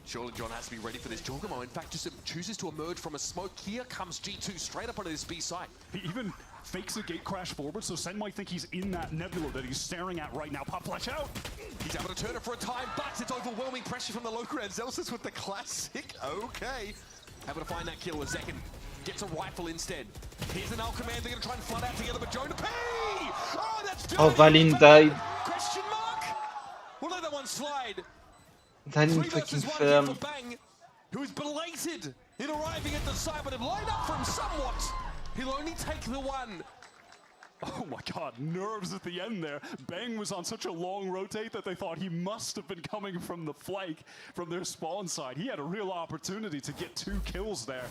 Surely John has to be ready for this. Jorgamo, in fact, just chooses to emerge from a smoke. Here comes G2 straight up onto this B site. He even fakes a gate crash forward, so Sen might think he's in that nebula that he's staring at right now. Pop flash out! He's able to turn it for a time, but it's overwhelming pressure from the low ground. Zelsis with the classic. Okay. Able to find that kill as Zekken gets a rifle instead. Here's an Alchemander. They're going to try and flood out together, but Jonah P! Oh, that's dirty. Oh, Valin died. Question mark? We'll let that one slide. Valin 3 fucking versus 1 here for firm. Bang, who is belated in arriving at the site, but it lined up for him somewhat. He'll only take the one. Oh my god, nerves at the end there. Bang was on such a long rotate that they thought he must have been coming from the flank, from their spawn side. He had a real opportunity to get 2 kills there.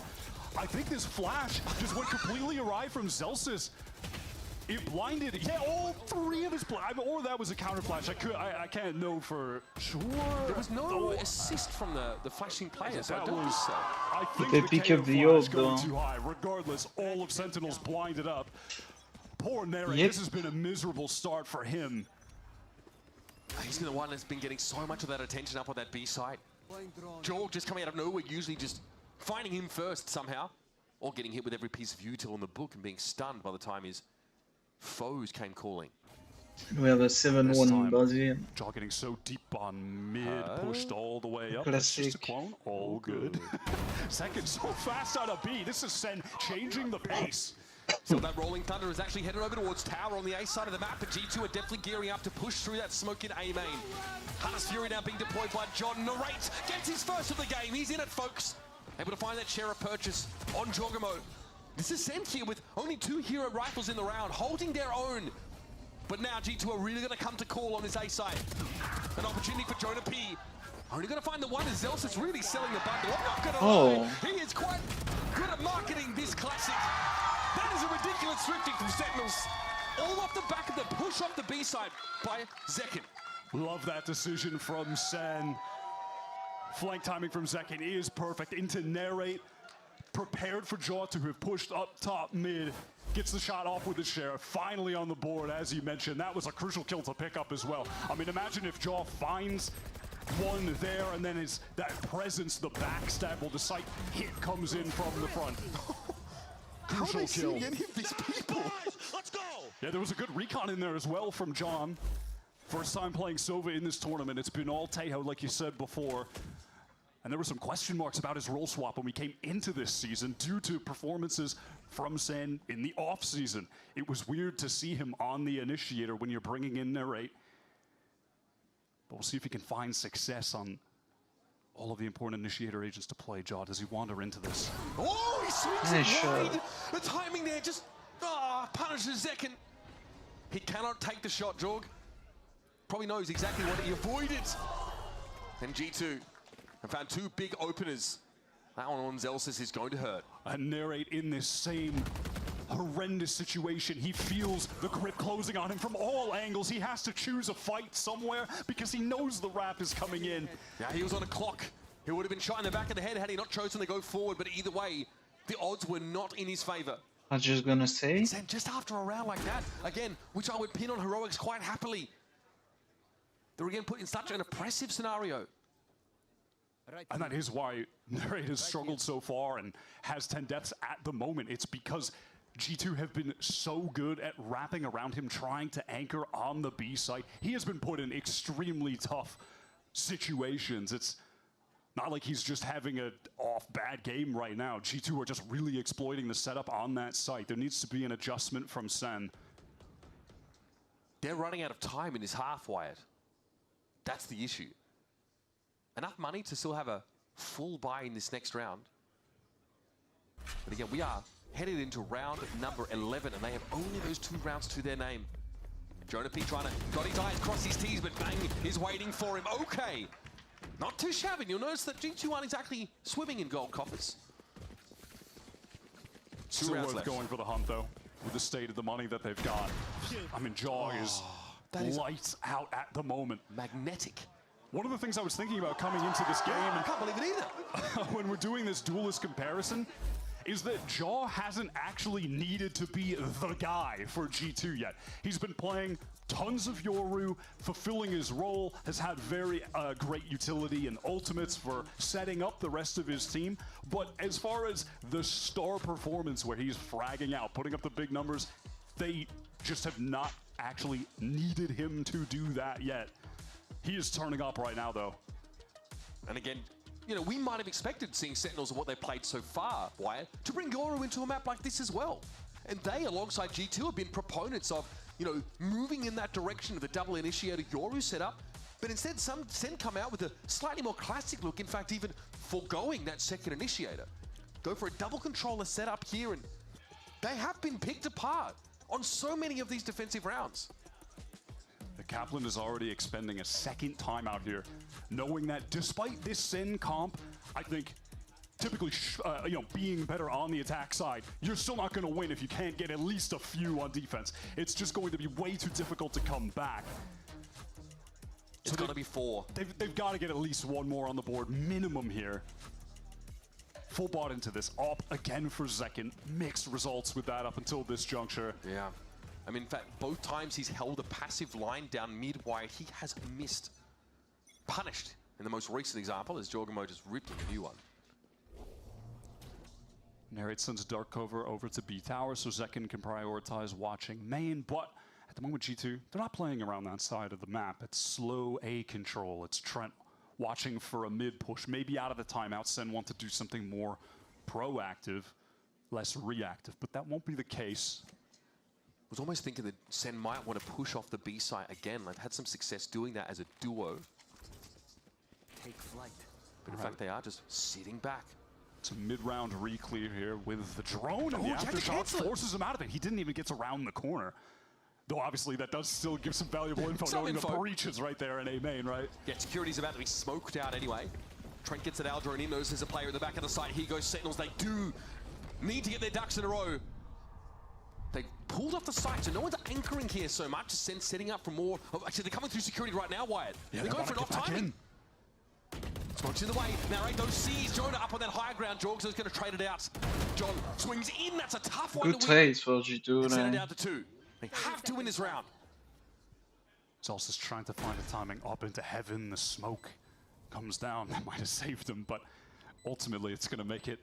I think this flash just went completely awry from Zelsis. It blinded, yeah, all 3 of his or that was a counter flash. I can't know for sure. There was no assist from the flashing players. That I don't was, think so. I think They the pick KO up the flash orb, going though. too high. Regardless, all of Sentinels blinded up. Poor Neri, Yep. this has been a miserable start for him. He's been the one that's been getting so much of that attention up on that B site. Jorg just coming out of nowhere, usually just finding him first somehow, or getting hit with every piece of util in the book and being stunned by the time his foes came calling. We have a 7-1 Brazil. Jaw getting so deep on mid, pushed all the way up. Classic. That's just a clone. All good. Second, so fast out of B. This is Sen changing the pace. So that Rolling Thunder is actually headed over towards Tower on the A side of the map, but G2 are definitely gearing up to push through that smoke in A main. Hunter's Fury now being deployed by John. Narrate gets his first of the game. He's in it, folks. Able to find that share of purchase on Jorgamo. This is Sent here with only 2 hero rifles in the round, holding their own. But now G2 are really going to come to call on this A side. An opportunity for Jonah P. Only going to find the one as Zels is really selling the bundle. I'm not going to lie. He is quite good at marketing this classic. That is a ridiculous thrifting from Sentinels. All off the back of the push off the B side by Zekin. Love that decision from Sen. Flank timing from Zekin is perfect. Into Narrate. Prepared for Jaw to have pushed up top mid. Gets the shot off with the share. Finally on the board, as you mentioned. That was a crucial kill to pick up as well. I mean, imagine if Jaw finds one there and then is that presence, the backstab, while the sight hit comes in from the front. How are they seeing any of these people? Let's go! Yeah, there was a good recon in there as well from John. First time playing Sova in this tournament. It's been all Tejo, like you said before. And there were some question marks about his role swap when we came into this season due to performances from Sen in the off season. It was weird to see him on the initiator when you're bringing in Narrate. But we'll see if he can find success on all of the important initiator agents to play. Jaw, does he wander into this? Oh, he swings it wide. The timing there just punishes Zekin. He cannot take the shot, Jorg. Probably knows exactly what he avoided. Then G2 and found 2 big openers. That one on Zelsis is going to hurt. And Narrate in this same horrendous situation. He feels the grip closing on him from all angles. He has to choose a fight somewhere because he knows the wrap is coming in. Yeah, he was on a clock. He would have been shot in the back of the head had he not chosen to go forward, but either way, the odds were not in his favor. I was just gonna say. And just after a round like that, again, which I would pin on Heroics quite happily. They're again put in such an oppressive scenario. And that is why Narrate has struggled so far and has 10 deaths at the moment. It's because G2 have been so good at wrapping around him, trying to anchor on the B site. He has been put in extremely tough situations. It's not like he's just having an bad game right now. G2 are just really exploiting the setup on that site. There needs to be an adjustment from Sen. They're running out of time in this half, Wyatt. That's the issue. Enough money to still have a full buy in this next round. But again, we are headed into round number 11, and they have only those 2 rounds to their name. Jonah P trying to dot his I's, cross his T's, but Bang is waiting for him. Okay. Not too shabby. You'll notice that G2 aren't exactly swimming in gold coffers. 2 Still rounds worth left. going for the hunt, though, with the state of the money that they've got. I mean, Jaw is lights out at the moment. Magnetic. One of the things I was thinking about coming into this game, I can't believe it either. when we're doing this duelist comparison, is that Jaw hasn't actually needed to be the guy for G2 yet. He's been playing tons of Yoru, fulfilling his role, has had very great utility and ultimates for setting up the rest of his team. But as far as the star performance where he's fragging out, putting up the big numbers, they just have not actually needed him to do that yet. He is turning up right now, though. And again, you know, we might have expected seeing Sentinels of what they've played so far, Wyatt, to bring Yoru into a map like this as well. And they, alongside G2, have been proponents of, you know, moving in that direction of the double initiator Yoru setup. But instead, some Sen come out with a slightly more classic look, in fact, even foregoing that second initiator. Go for a double controller setup here, and they have been picked apart on so many of these defensive rounds. The Kaplan is already expending a second time out here, knowing that despite this Sen comp, I think typically, you know, being better on the attack side, you're still not going to win if you can't get at least a few on defense. It's just going to be way too difficult to come back. It's got to be 4. They've got to get at least 1 more on the board, minimum here. Full bought into this. Op again for Zekin. Mixed results with that up until this juncture. Yeah. I mean, in fact, both times he's held a passive line down mid-wide, he has missed. Punished in the most recent example as Jorgamo just ripped him a new one. Narrate sends Dark Cover over to B Tower so Zekin can prioritize watching main, but at the moment G2, they're not playing around that side of the map. It's slow A control. It's Trent watching for a mid push, maybe out of the timeout. Sen want to do something more proactive, less reactive, but that won't be the case. I was almost thinking that Sen might want to push off the B site again. They've had some success doing that as a duo. Take flight. But in fact, they are just sitting back. It's a mid-round re-clear here with the drone, and the aftershock forces him out of it. He didn't even get around the corner. Though obviously that does still give some valuable info, knowing the breach is right there in A main, right? Yeah, security's about to be smoked out anyway. Trent gets it Aldro, and he knows there's a player at the back of the site. Here goes Sentinels. They do need to get their ducks in a row. They pulled off the site, so no one's anchoring here so much. Sen's setting up for more. Oh, actually, they're coming through security right now, Wyatt. Yeah, they're going for it off timing. Smoke's in the way. Narrate those C's. Jonah up on that higher ground. Jorgs is going to trade it out. John swings in. That's a tough one Good to trades for G2 Send it now. down to 2. They have to win this round. Zelsa's trying to find the timing up into heaven. The smoke comes down. That might have saved him, but ultimately it's going to make it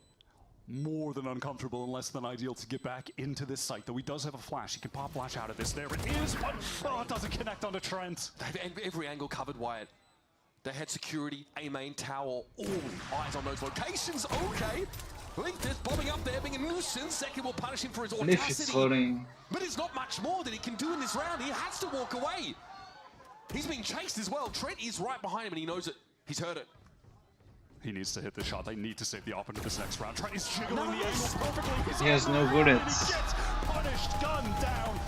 more than uncomfortable and less than ideal to get back into this site. Though he does have a flash. He can pop flash out of this. There it is, but oh, it doesn't connect onto Trent. They have every angle covered, Wyatt. They had security, A main, tower, all eyes on those locations. Okay. Leaf just bombing up there, being a nuisance. Second will punish him for his audacity. But there's not much more that he can do in this round. He has to walk away. He's being chased as well. Trent is right behind him and he knows it. He's heard it. He needs to hit the shot. They need to save the op into this next round. Trent is jiggling the angles perfectly. He has no bullets. He gets punished, gun down.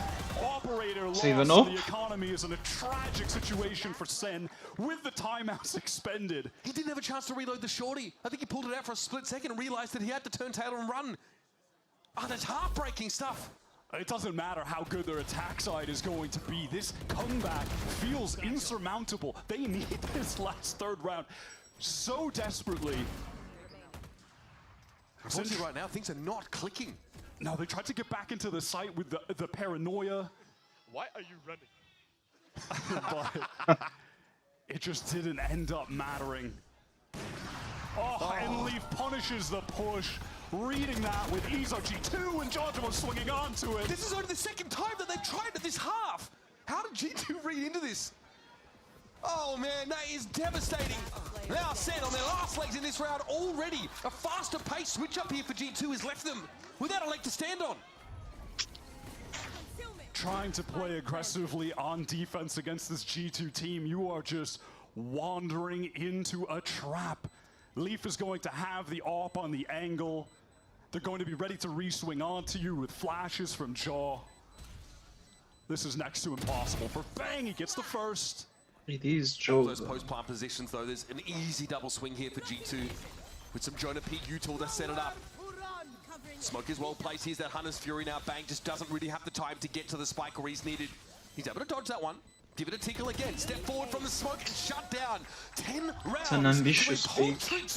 Operator lost. Even up. The economy is in a tragic situation for Sen with the timeouts expended. He didn't have a chance to reload the shorty. I think he pulled it out for a split second and realized that he had to turn tail and run. Oh, that's heartbreaking stuff. It doesn't matter how good their attack side is going to be. This comeback feels insurmountable. They need this last third round so desperately. Unfortunately, right now, things are not clicking. No, they tried to get back into the site with the paranoia. Why are you running? But it just didn't end up mattering. Oh, and Leaf punishes the push. Reading that with Ezo G2 and Giorgio swinging onto it. This is only the second time that they've tried it this half. How did G2 read into this? Oh man, that is devastating. Now Sen on their last legs in this round already. A faster pace switch up here for G2 has left them without a leg to stand on. Trying to play aggressively on defense against this G2 team, you are just wandering into a trap. Leaf is going to have the AWP on the angle. They're going to be ready to re-swing onto you with flashes from Jaw. This is next to impossible for Bang. He gets the first. It is All Joe. those post-plant positions though, there's an easy double swing here for G2 with some Jonah Peak U-tool to set it up. Smoke is well placed. Here's that Hunter's Fury now. Bang just doesn't really have the time to get to the spike where he's needed. He's able to dodge that one. Give it a tickle again. Step forward from the smoke and shut down. 10 rounds. It's an ambitious with peak.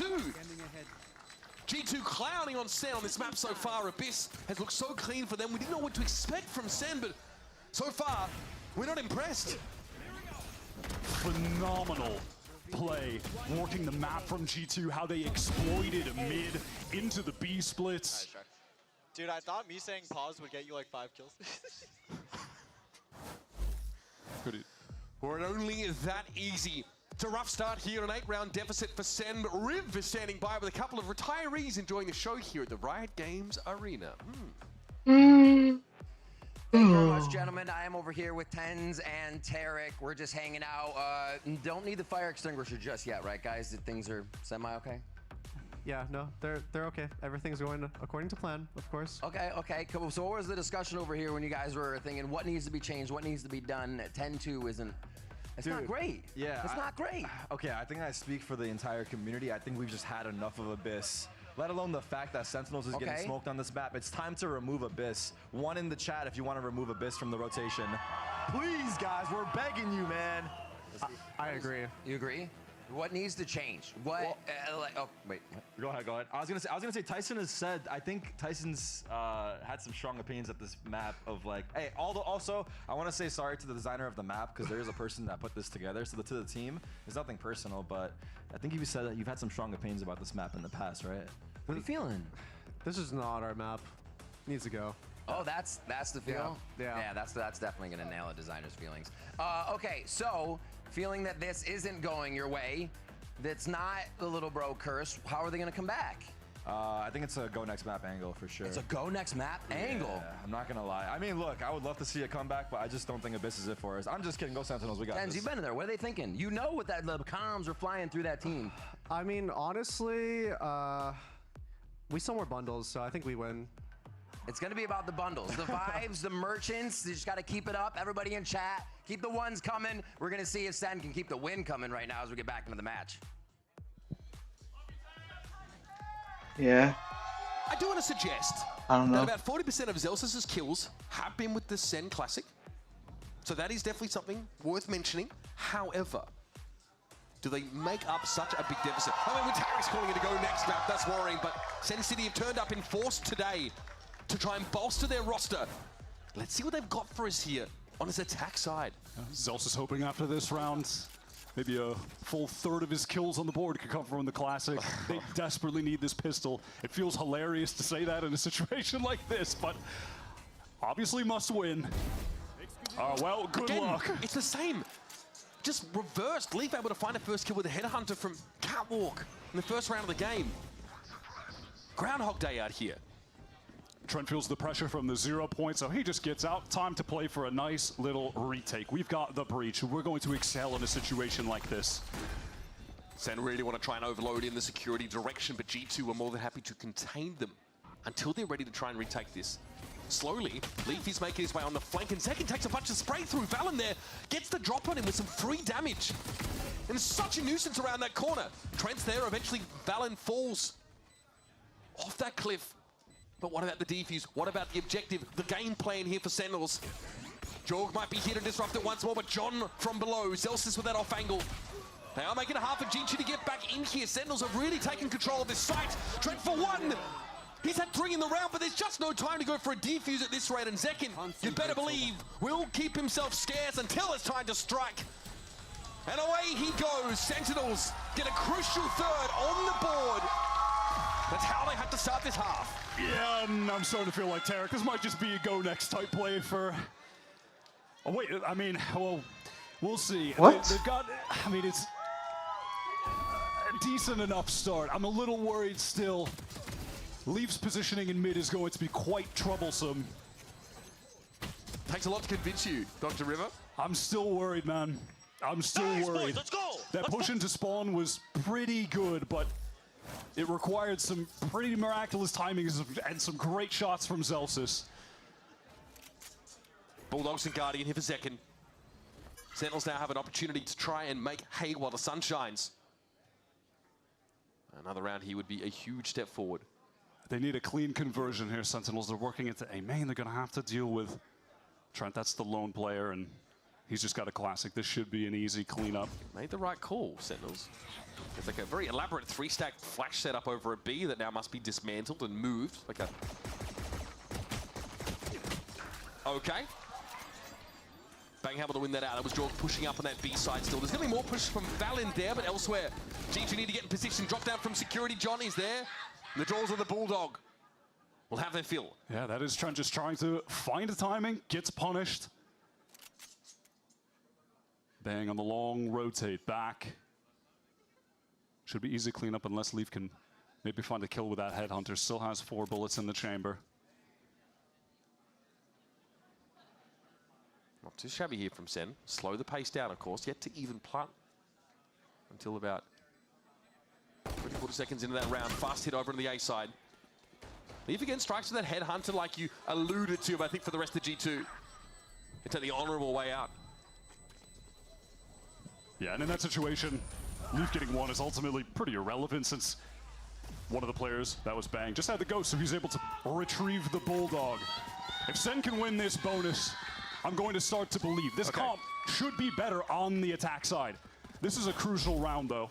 G2 clowning on Sen on this map so far. Abyss has looked so clean for them. We didn't know what to expect from Sen, but so far, we're not impressed. Phenomenal play, working the map from G2, how they exploited a mid into the B splits. Dude, I thought me saying pause would get you like 5 kills. Were it only that easy. It's a rough start here, an 8-round deficit for Sen, but Riv is standing by with a couple of retirees enjoying the show here at the Riot Games Arena. Thank you very much, gentlemen. I am over here with Tens and Tarek. We're just hanging out. Don't need the fire extinguisher just yet, right, guys? Things are semi-okay? Yeah, no, they're okay. Everything's going according to plan, of course. Okay, okay, cool. So what was the discussion over here when you guys were thinking what needs to be changed, what needs to be done? 10-2 isn't... It's not great. Yeah. It's not great. Okay, I think I speak for the entire community. I think we've just had enough of Abyss. Let alone the fact that Sentinels is getting smoked on this map. It's time to remove Abyss. One in the chat if you want to remove Abyss from the rotation. Please, guys, we're begging you, man. I agree. You agree? What needs to change? What? Oh, wait. Go ahead. Go ahead. I was gonna say Tyson has said. I think Tyson's had some strong opinions at this map of like. Hey, also I want to say sorry to the designer of the map because there is a person that put this together. So to the team, it's nothing personal, but I think you said that you've had some strong opinions about this map in the past, right? What are you feeling? This is not our map. Needs to go. Oh, that's the feel? Yeah, that's definitely gonna nail a designer's feelings. Okay, so feeling that this isn't going your way, that's not the little bro curse, how are they gonna come back? I think it's a go next map angle for sure. It's a go next map angle? I'm not gonna lie. I mean, look, I would love to see a comeback, but I just don't think Abyss is it for us. I'm just kidding. Go Sentinels. We got Tens, you've been in there. What are they thinking? You know what the comms are flying through that team. I mean, honestly, We sell more bundles, so I think we win. It's going to be about the bundles, the vibes, the merchants. You just got to keep it up. Everybody in chat, keep the ones coming. We're going to see if Sen can keep the win coming right now as we get back into the match. Yeah. I do want to suggest I don't know. that about 40% of Zels's kills have been with the Sen Classic. So that is definitely something worth mentioning. However, do they make up such a big deficit? I mean, when Tarek's calling it to go next map, that's worrying, but Sen City have turned up in force today to try and bolster their roster. Let's see what they've got for us here on his attack side. Zels is hoping after this round, maybe a full third of his kills on the board could come from the Classic. They desperately need this pistol. It feels hilarious to say that in a situation like this, but obviously must win. Well, good luck. It's the same. Just reversed. Leaf able to find a first kill with a headhunter from Catwalk in the first round of the game. Groundhog Day out here. Trent feels the pressure from the 0 point, so he just gets out. Time to play for a nice little retake. We've got the breach. We're going to excel in a situation like this. Sen really want to try and overload in the security direction, but G2 are more than happy to contain them until they're ready to try and retake this. Slowly, Leaf is making his way on the flank, and Zekin takes a bunch of spray through. Valen there gets the drop on him with some free damage. And it's such a nuisance around that corner. Trent's there, eventually Valen falls off that cliff. But what about the defuse? What about the objective? The game plan here for Sentinels. Jorg might be here to disrupt it once more, but John from below. Zelsis with that off angle. They are making it hard for G2 to get back in here. Sentinels have really taken control of this site. Trent for one. He's had 3 in the round, but there's just no time to go for a defuse at this rate. And Zekin, you better believe, will keep himself scarce until it's time to strike. And away he goes. Sentinels get a crucial third on the board. That's how they had to start this half. Yeah, and I'm starting to feel like Tarek. This might just be a go next type play for... Oh, wait, I mean, well, we'll see. What? They've got, I mean, it's a decent enough start. I'm a little worried still. Leaf's positioning in mid is going to be quite troublesome. Takes a lot to convince you, Dr. River. I'm still worried, man. I'm still worried. Boys, let's go. That push into spawn was pretty good, but it required some pretty miraculous timings and some great shots from Zelsis. Bulldogs and Guardian here for Zekin. Sentinels now have an opportunity to try and make hay while the sun shines. Another round here would be a huge step forward. They need a clean conversion here, Sentinels. They're working into a main. They're going to have to deal with Trent. That's the lone player, and he's just got a classic. This should be an easy cleanup. Made the right call, Sentinels. It's like a very elaborate 3-stack flash setup over a B that now must be dismantled and moved. Like a... Okay. Bang able to win that out. That was Jorg pushing up on that B side still. There's going to be more push from Valen there, but elsewhere. G2 need to get in position. Drop down from security. Johnny's there. And the jaws of the Bulldog will have their fill. Yeah, that is Trent just trying to find the timing. Gets punished. Bang on the long rotate back. Should be easy cleanup unless Leaf can maybe find a kill with that headhunter. Still has 4 bullets in the chamber. Not too shabby here from Sen. Slow the pace down, of course. Yet to even plant until about 40 seconds into that round. Fast hit over to the A side. Leaf again strikes with that headhunter like you alluded to, but I think for the rest of G2, they take the honorable way out. Yeah, and in that situation, Leaf getting 1 is ultimately pretty irrelevant since one of the players, that was Bang, just had the ghost, so he's able to retrieve the Bulldog. If Sen can win this bonus, I'm going to start to believe. This comp should be better on the attack side. This is a crucial round, though.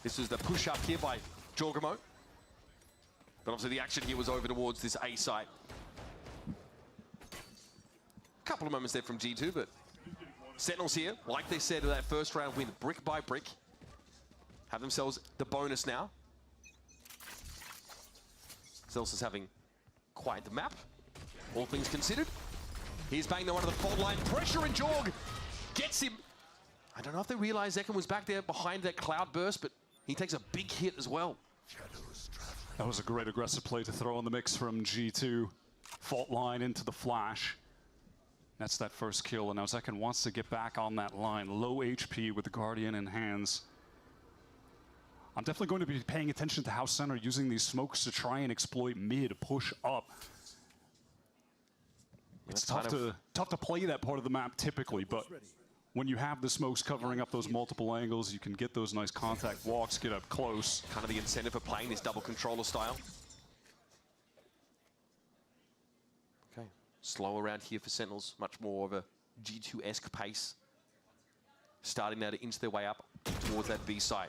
This is the push-up here by Jorgamo. But obviously the action here was over towards this A site. Couple of moments there from G2, but Sentinels here, like they said in that first round win, brick by brick, have themselves the bonus now. Zels is having quite the map, all things considered. Here's Bang, the one of the fault line. Pressure, and Jorg gets him. I don't know if they realized Zekin was back there behind that cloud burst, but he takes a big hit as well. That was a great aggressive play to throw in the mix from G2. Fault line into the flash. That's that first kill, and now Zekin wants to get back on that line. Low HP with the Guardian in hands. I'm definitely going to be paying attention to how Sen are using these smokes to try and exploit mid, push up. It's tough to play that part of the map typically, but when you have the smokes covering up those multiple angles, you can get those nice contact walks, get up close. Kind of the incentive for playing this double controller style. Okay, slow around here for Sentinels, much more of a G2-esque pace. Starting now to inch their way up towards that B site.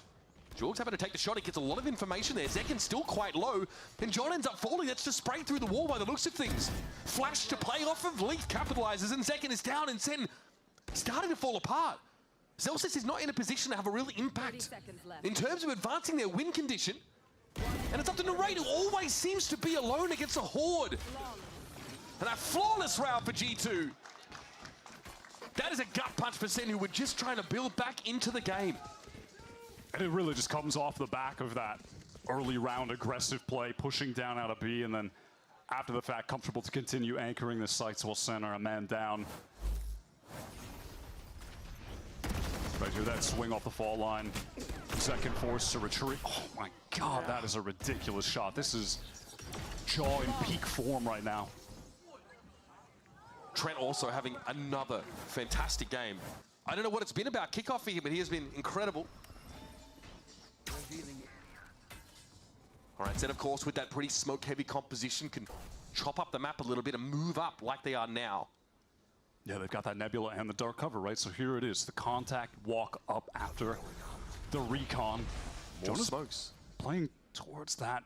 Jorg's having to take the shot. He gets a lot of information there. Zekin's still quite low, and John ends up falling. That's just sprayed through the wall by the looks of things. Flash to play off of Leaf capitalizes, and Zekin is down, and Sen starting to fall apart. Zelsis is not in a position to have a real impact in terms of advancing their win condition. And it's up to Narrate, who always seems to be alone against a horde. And a flawless round for G2. That is a gut punch for Sen, who were just trying to build back into the game. And it really just comes off the back of that early round aggressive play, pushing down out of B, and then after the fact, comfortable to continue anchoring the sites while Sen are a man down. Right here, that swing off the fall line. Second forced to retreat. Oh my God, that is a ridiculous shot. This is Jaw in peak form right now. Trent also having another fantastic game. I don't know what it's been about Kickoff for him, but he has been incredible. All right, Sen, of course, with that pretty smoke-heavy composition, can chop up the map a little bit and move up like they are now. Yeah, they've got that Nebula and the dark cover, right? So here it is, the contact walk up after the recon. More smokes. Playing towards that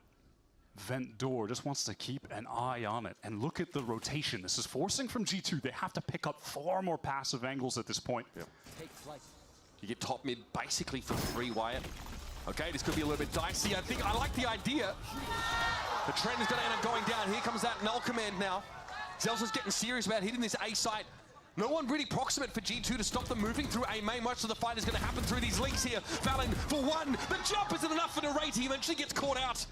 vent door, just wants to keep an eye on it. And look at the rotation. This is forcing from G2. They have to pick up far more passive angles at this point. Yep. You get top mid basically for free, Wyatt. Okay, this could be a little bit dicey. I like the idea. The trend is going to end up going down. Here comes that null command now. Zelsa's getting serious about hitting this A site. No one really proximate for G2 to stop them moving through A main. Much of the fight is going to happen through these links here. Valen for one. The jump isn't enough for Narrate. He eventually gets caught out.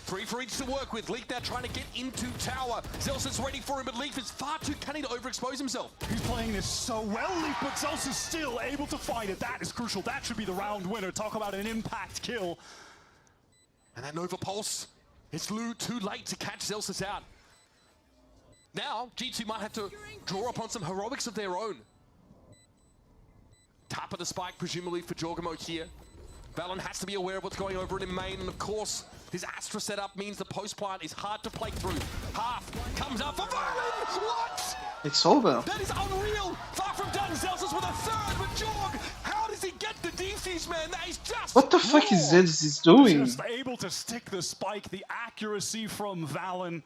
3 for each to work with. Leaf now trying to get into tower. Zelsa's ready for him, but Leaf is far too cunning to overexpose himself. He's playing this so well, Leaf, but Zelsa's still able to fight it. That is crucial. That should be the round winner. Talk about an impact kill. And that Nova Pulse, it's too late to catch Zelsis out. Now, G2 might have to draw upon some heroics of their own. Tap of the spike, presumably for Jorgamo here. Valen has to be aware of what's going over in main, and of course, his Astra setup means the post plant is hard to play through. Half comes up for Valen! What? It's over. That is unreal! Far from done, Zelsis with a third, but Jorg, how does he get the defuse, man? That is just what the fuck is Zelsis doing? Just able to stick the spike, the accuracy from Valen.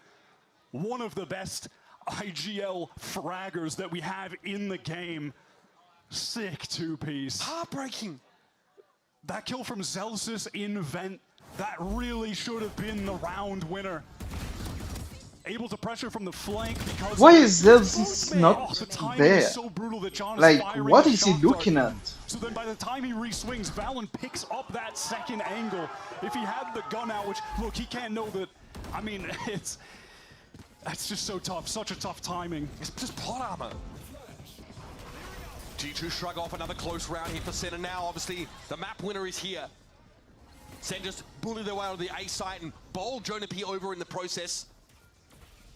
One of the best IGL fraggers that we have in the game. Sick two-piece. Heartbreaking. That kill from Zelsis in Vent, that really should have been the round winner. Able to pressure from the flank because... Why is Zelsis not there? So brutal that John like, is what is he looking at? So then by the time he re-swings, Valen picks up that second angle. If he had the gun out, which, look, he can't know that... I mean, that's just so tough, such a tough timing. It's just plot armor. G2 shrug off another close round here for Sen, and now obviously the map winner is here. Sen just bullied their way out of the A site and bowled Jonah P over in the process.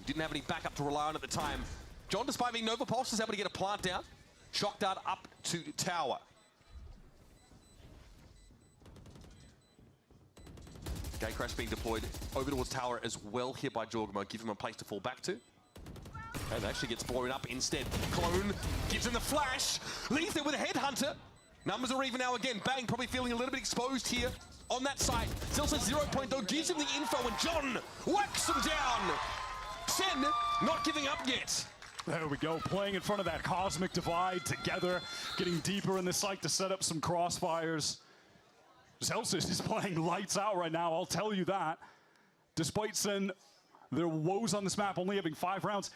Didn't have any backup to rely on at the time. John, despite being Nova Pulse, is able to get a plant down. Shock dart up to tower. Gatecrash being deployed over towards tower as well here by Jorgamo. Give him a place to fall back to. And actually gets blown up instead. Clone gives him the flash. Leaves it with a headhunter. Numbers are even now again. Bang probably feeling a little bit exposed here on that side. Zelsa 0 point though gives him the info, and John whacks him down. Sen not giving up yet. There we go, playing in front of that cosmic divide together, getting deeper in the site to set up some crossfires. Zelsis is playing lights out right now, I'll tell you that. Despite Sen, their woes on this map only having 5 rounds,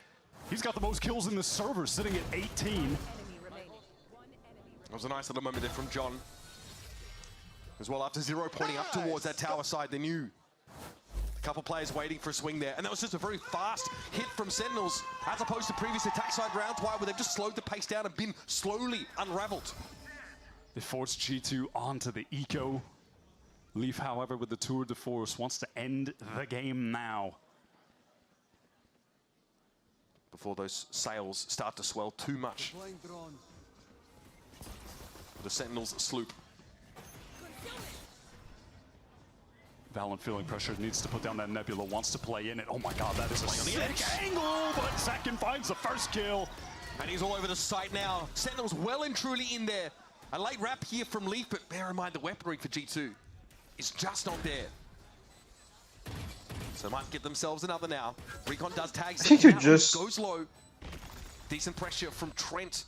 he's got the most kills in the server, sitting at 18. That was a nice little moment there from John. As well, after 0 pointing up towards that tower side, they knew. A couple players waiting for a swing there, and that was just a very fast hit from Sentinels, as opposed to previous attack side rounds, where they've just slowed the pace down and been slowly unraveled. They forced G2 onto the eco. Leaf, however, with the tour de force, wants to end the game now. Before those sails start to swell too much. The Sentinels sloop. Valen feeling pressure, needs to put down that Nebula, wants to play in it. Oh my god, that is a sick angle, but Second finds the first kill. And he's all over the site now. Sentinels well and truly in there. A late wrap here from Leaf, but bear in mind the weaponry for G2 is just not there. So might get themselves another now. Recon does tag. I think you just... Goes low. Decent pressure from Trent.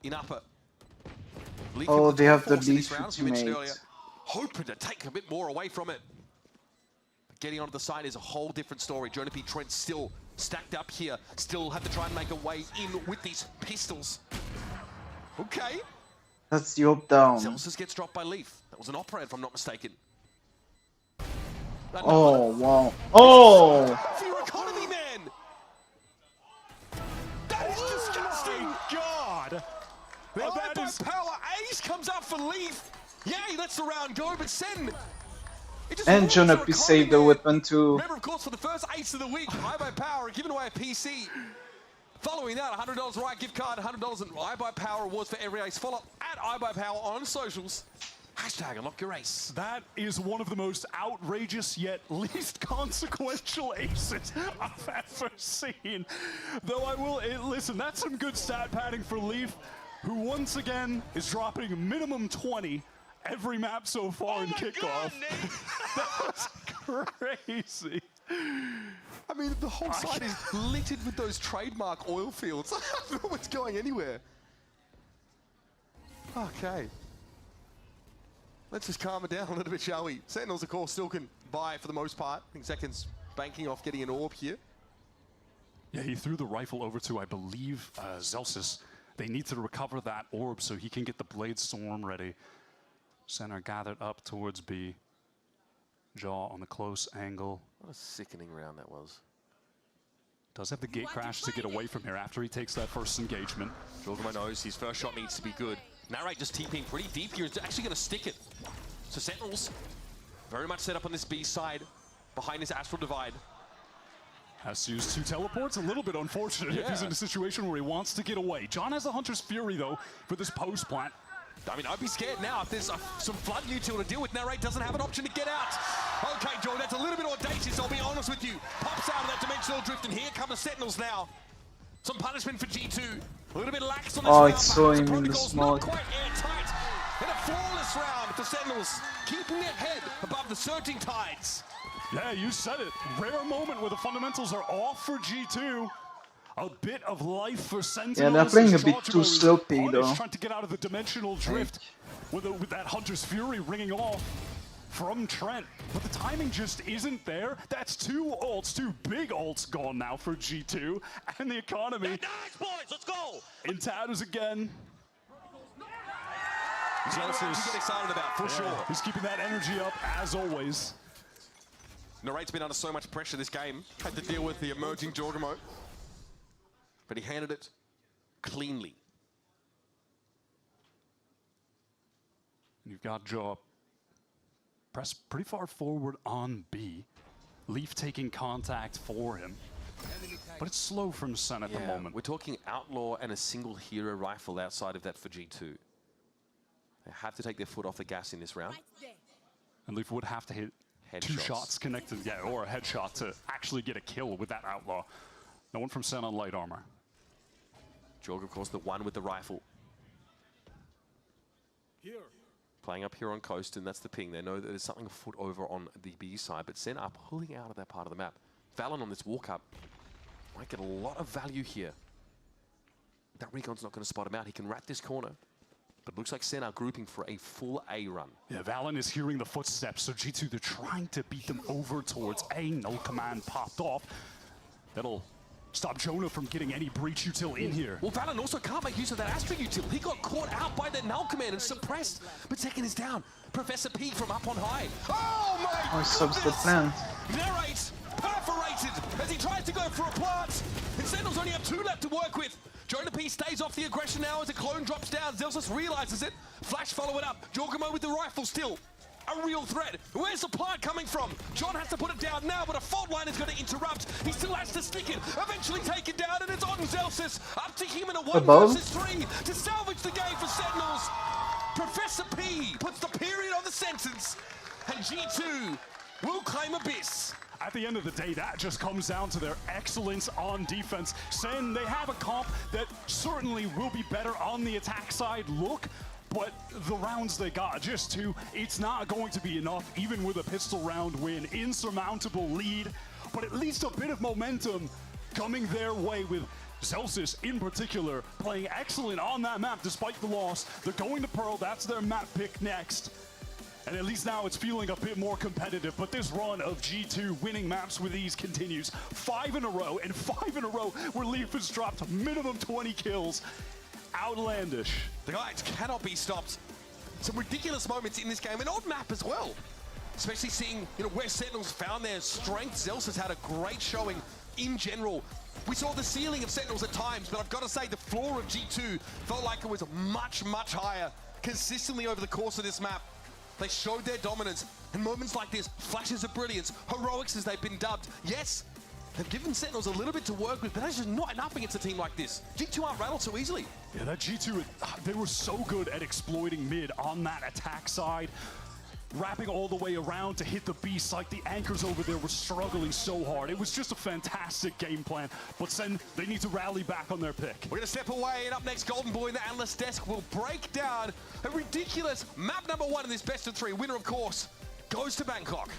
In upper. Leaf Oh, they have the lead lead you mentioned earlier. Hoping to take a bit more away from it. But getting onto the side is a whole different story. Jonah P. Trent still stacked up here. Still have to try and make a way in with these pistols. Okay. That's the up down. Celsius gets dropped by Leaf. That was an operator, if I'm not mistaken. Oh, wow. Oh! For your economy, man! That is disgusting! God! That is power. Ace comes up for Leaf. Yay, lets the round go, but Sen. And Jonah P saved the weapon too. Remember, of course, for the first ace of the week, iBuyPower giving away a PC. Following that, $100 Riot gift card, $100 in iBuyPower awards for every ace. Follow at iBuyPower on socials. Hashtag unlock your ace. That is one of the most outrageous yet least consequential aces I've ever seen. Though I will, listen, that's some good stat padding for Leaf, who once again is dropping minimum 20 every map so far in Kickoff. That was crazy. I mean, the whole site is littered with those trademark oil fields. I don't know what's going anywhere. Okay. Let's just calm it down a little bit, shall we? Sentinels, of course, still can buy for the most part. I think Zekin's banking off getting an orb here. Yeah, he threw the rifle over to, I believe, Zelsis. They need to recover that orb so he can get the Blade Storm ready. Center gathered up towards B. Jaw on the close angle. What a sickening round that was. Does have the gate crash to get away from here after he takes that first engagement. Jorgamo knows his first shot needs to be good. Narrate just TPing pretty deep here. He's actually going to stick it. So Sentinels very much set up on this B side behind this Astral Divide. Has to use 2 teleports. A little bit unfortunate if he's in a situation where he wants to get away. John has the Hunter's Fury, though, for this post plant. I mean, I'd be scared now if there's some flood util to deal with. Narrate doesn't have an option to get out. Okay, Jordan, that's a little bit audacious, I'll be honest with you. Pops out of that dimensional drift, and here come the Sentinels now. Some punishment for G2. A little bit lax on this round. It's so him in the smoke. Not quite airtight. And a flawless round for Sentinels, keeping their head above the surging tides. Yeah, you said it. Rare moment where the fundamentals are off for G2. A bit of life for Sentinels. Yeah, they're playing a bit too sloppy, though. Trying to get out of the dimensional drift with that Hunter's Fury ringing off from Trent. But the timing just isn't there. That's 2 ults, 2 big ults gone now for G2. And the economy. Nice, boys, let's go! In tatters again. Zelsis to get excited about, for sure. He's keeping that energy up, as always. Narrate's been under so much pressure this game. Had to deal with the emerging Jorgamo. But he handled it cleanly. You've got Jaw pressed pretty far forward on B. Leaf taking contact for him. But it's slow from Sen at the moment. We're talking Outlaw and a single hero rifle outside of that for G2. They have to take their foot off the gas in this round. And Leaf would have to hit Headshots. 2 shots connected, or a headshot to actually get a kill with that Outlaw. No one from Sen on light armor. Jorg, of course, the one with the rifle. Playing up here on coast, and that's the ping. They know that there's something afoot over on the B side, but Sen are pulling out of that part of the map. Valen on this walk up might get a lot of value here. That Recon's not going to spot him out. He can wrap this corner. But looks like Sen are grouping for a full A run. Yeah, Valen is hearing the footsteps, so G2, they're trying to beat them over towards A. Null command popped off. That'll stop Jonah from getting any breach util in here. Well, Valen also can't make use of that Astra util. He got caught out by that Null command and suppressed. But second is down. Professor P from up on high. Oh my he subs the plant. Narrate perforated as he tries to go for a plant. And Sentinels only have 2 left to work with. Jonah P stays off the aggression now as a clone drops down. Zelsis realizes it. Flash follow it up. Jorgamo with the rifle still. a real threat. Where's the plant coming from? John has to put it down now, but a fault line is going to interrupt. He still has to stick it. Eventually taken down, and it's on Zelsis. Up to him in a 1 versus 3 to salvage the game for Sentinels. Professor P puts the period on the sentence, and G2 will claim Abyss. At the end of the day, that just comes down to their excellence on defense. Sen, they have a comp that certainly will be better on the attack side look, but the rounds they got, just 2, it's not going to be enough, even with a pistol round win. Insurmountable lead, but at least a bit of momentum coming their way with Zelsis in particular playing excellent on that map despite the loss. They're going to Pearl, that's their map pick next. And at least now it's feeling a bit more competitive, but this run of G2 winning maps with ease continues. 5 in a row, and 5 in a row where Leaf has dropped minimum 20 kills. Outlandish. The guys cannot be stopped. Some ridiculous moments in this game, an odd map as well. Especially seeing where Sentinels found their strength. Zelsis had a great showing in general. We saw the ceiling of Sentinels at times, but I've got to say the floor of G2 felt like it was much, much higher consistently over the course of this map. They showed their dominance, and moments like this, flashes of brilliance, heroics as they've been dubbed. Yes, they've given Sentinels a little bit to work with, but that's just not enough against a team like this. G2 aren't rattled so easily. Yeah, that G2, they were so good at exploiting mid on that attack side. Wrapping all the way around to hit the beast, like the anchors over there were struggling so hard. It was just a fantastic game plan, but then they need to rally back on their pick. We're gonna step away, and up next, Golden Boy in the analyst desk will break down a ridiculous map number 1 in this best of 3. Winner, of course, goes to Bangkok.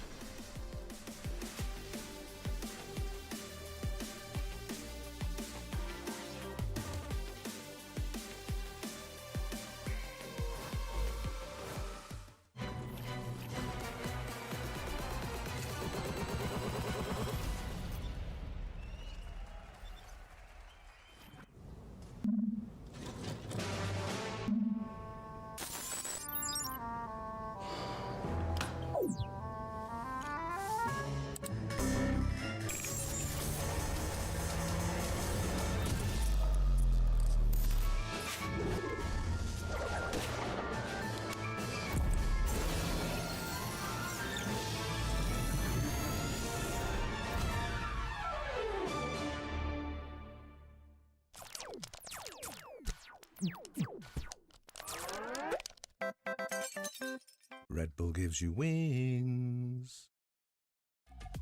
Red Bull gives you wings.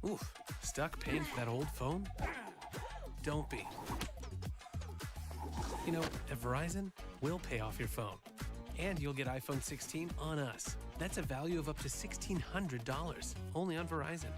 Oof, stuck paying for that old phone? Don't be. You know, at Verizon, we'll pay off your phone. And you'll get iPhone 16 on us. That's a value of up to $1,600, only on Verizon.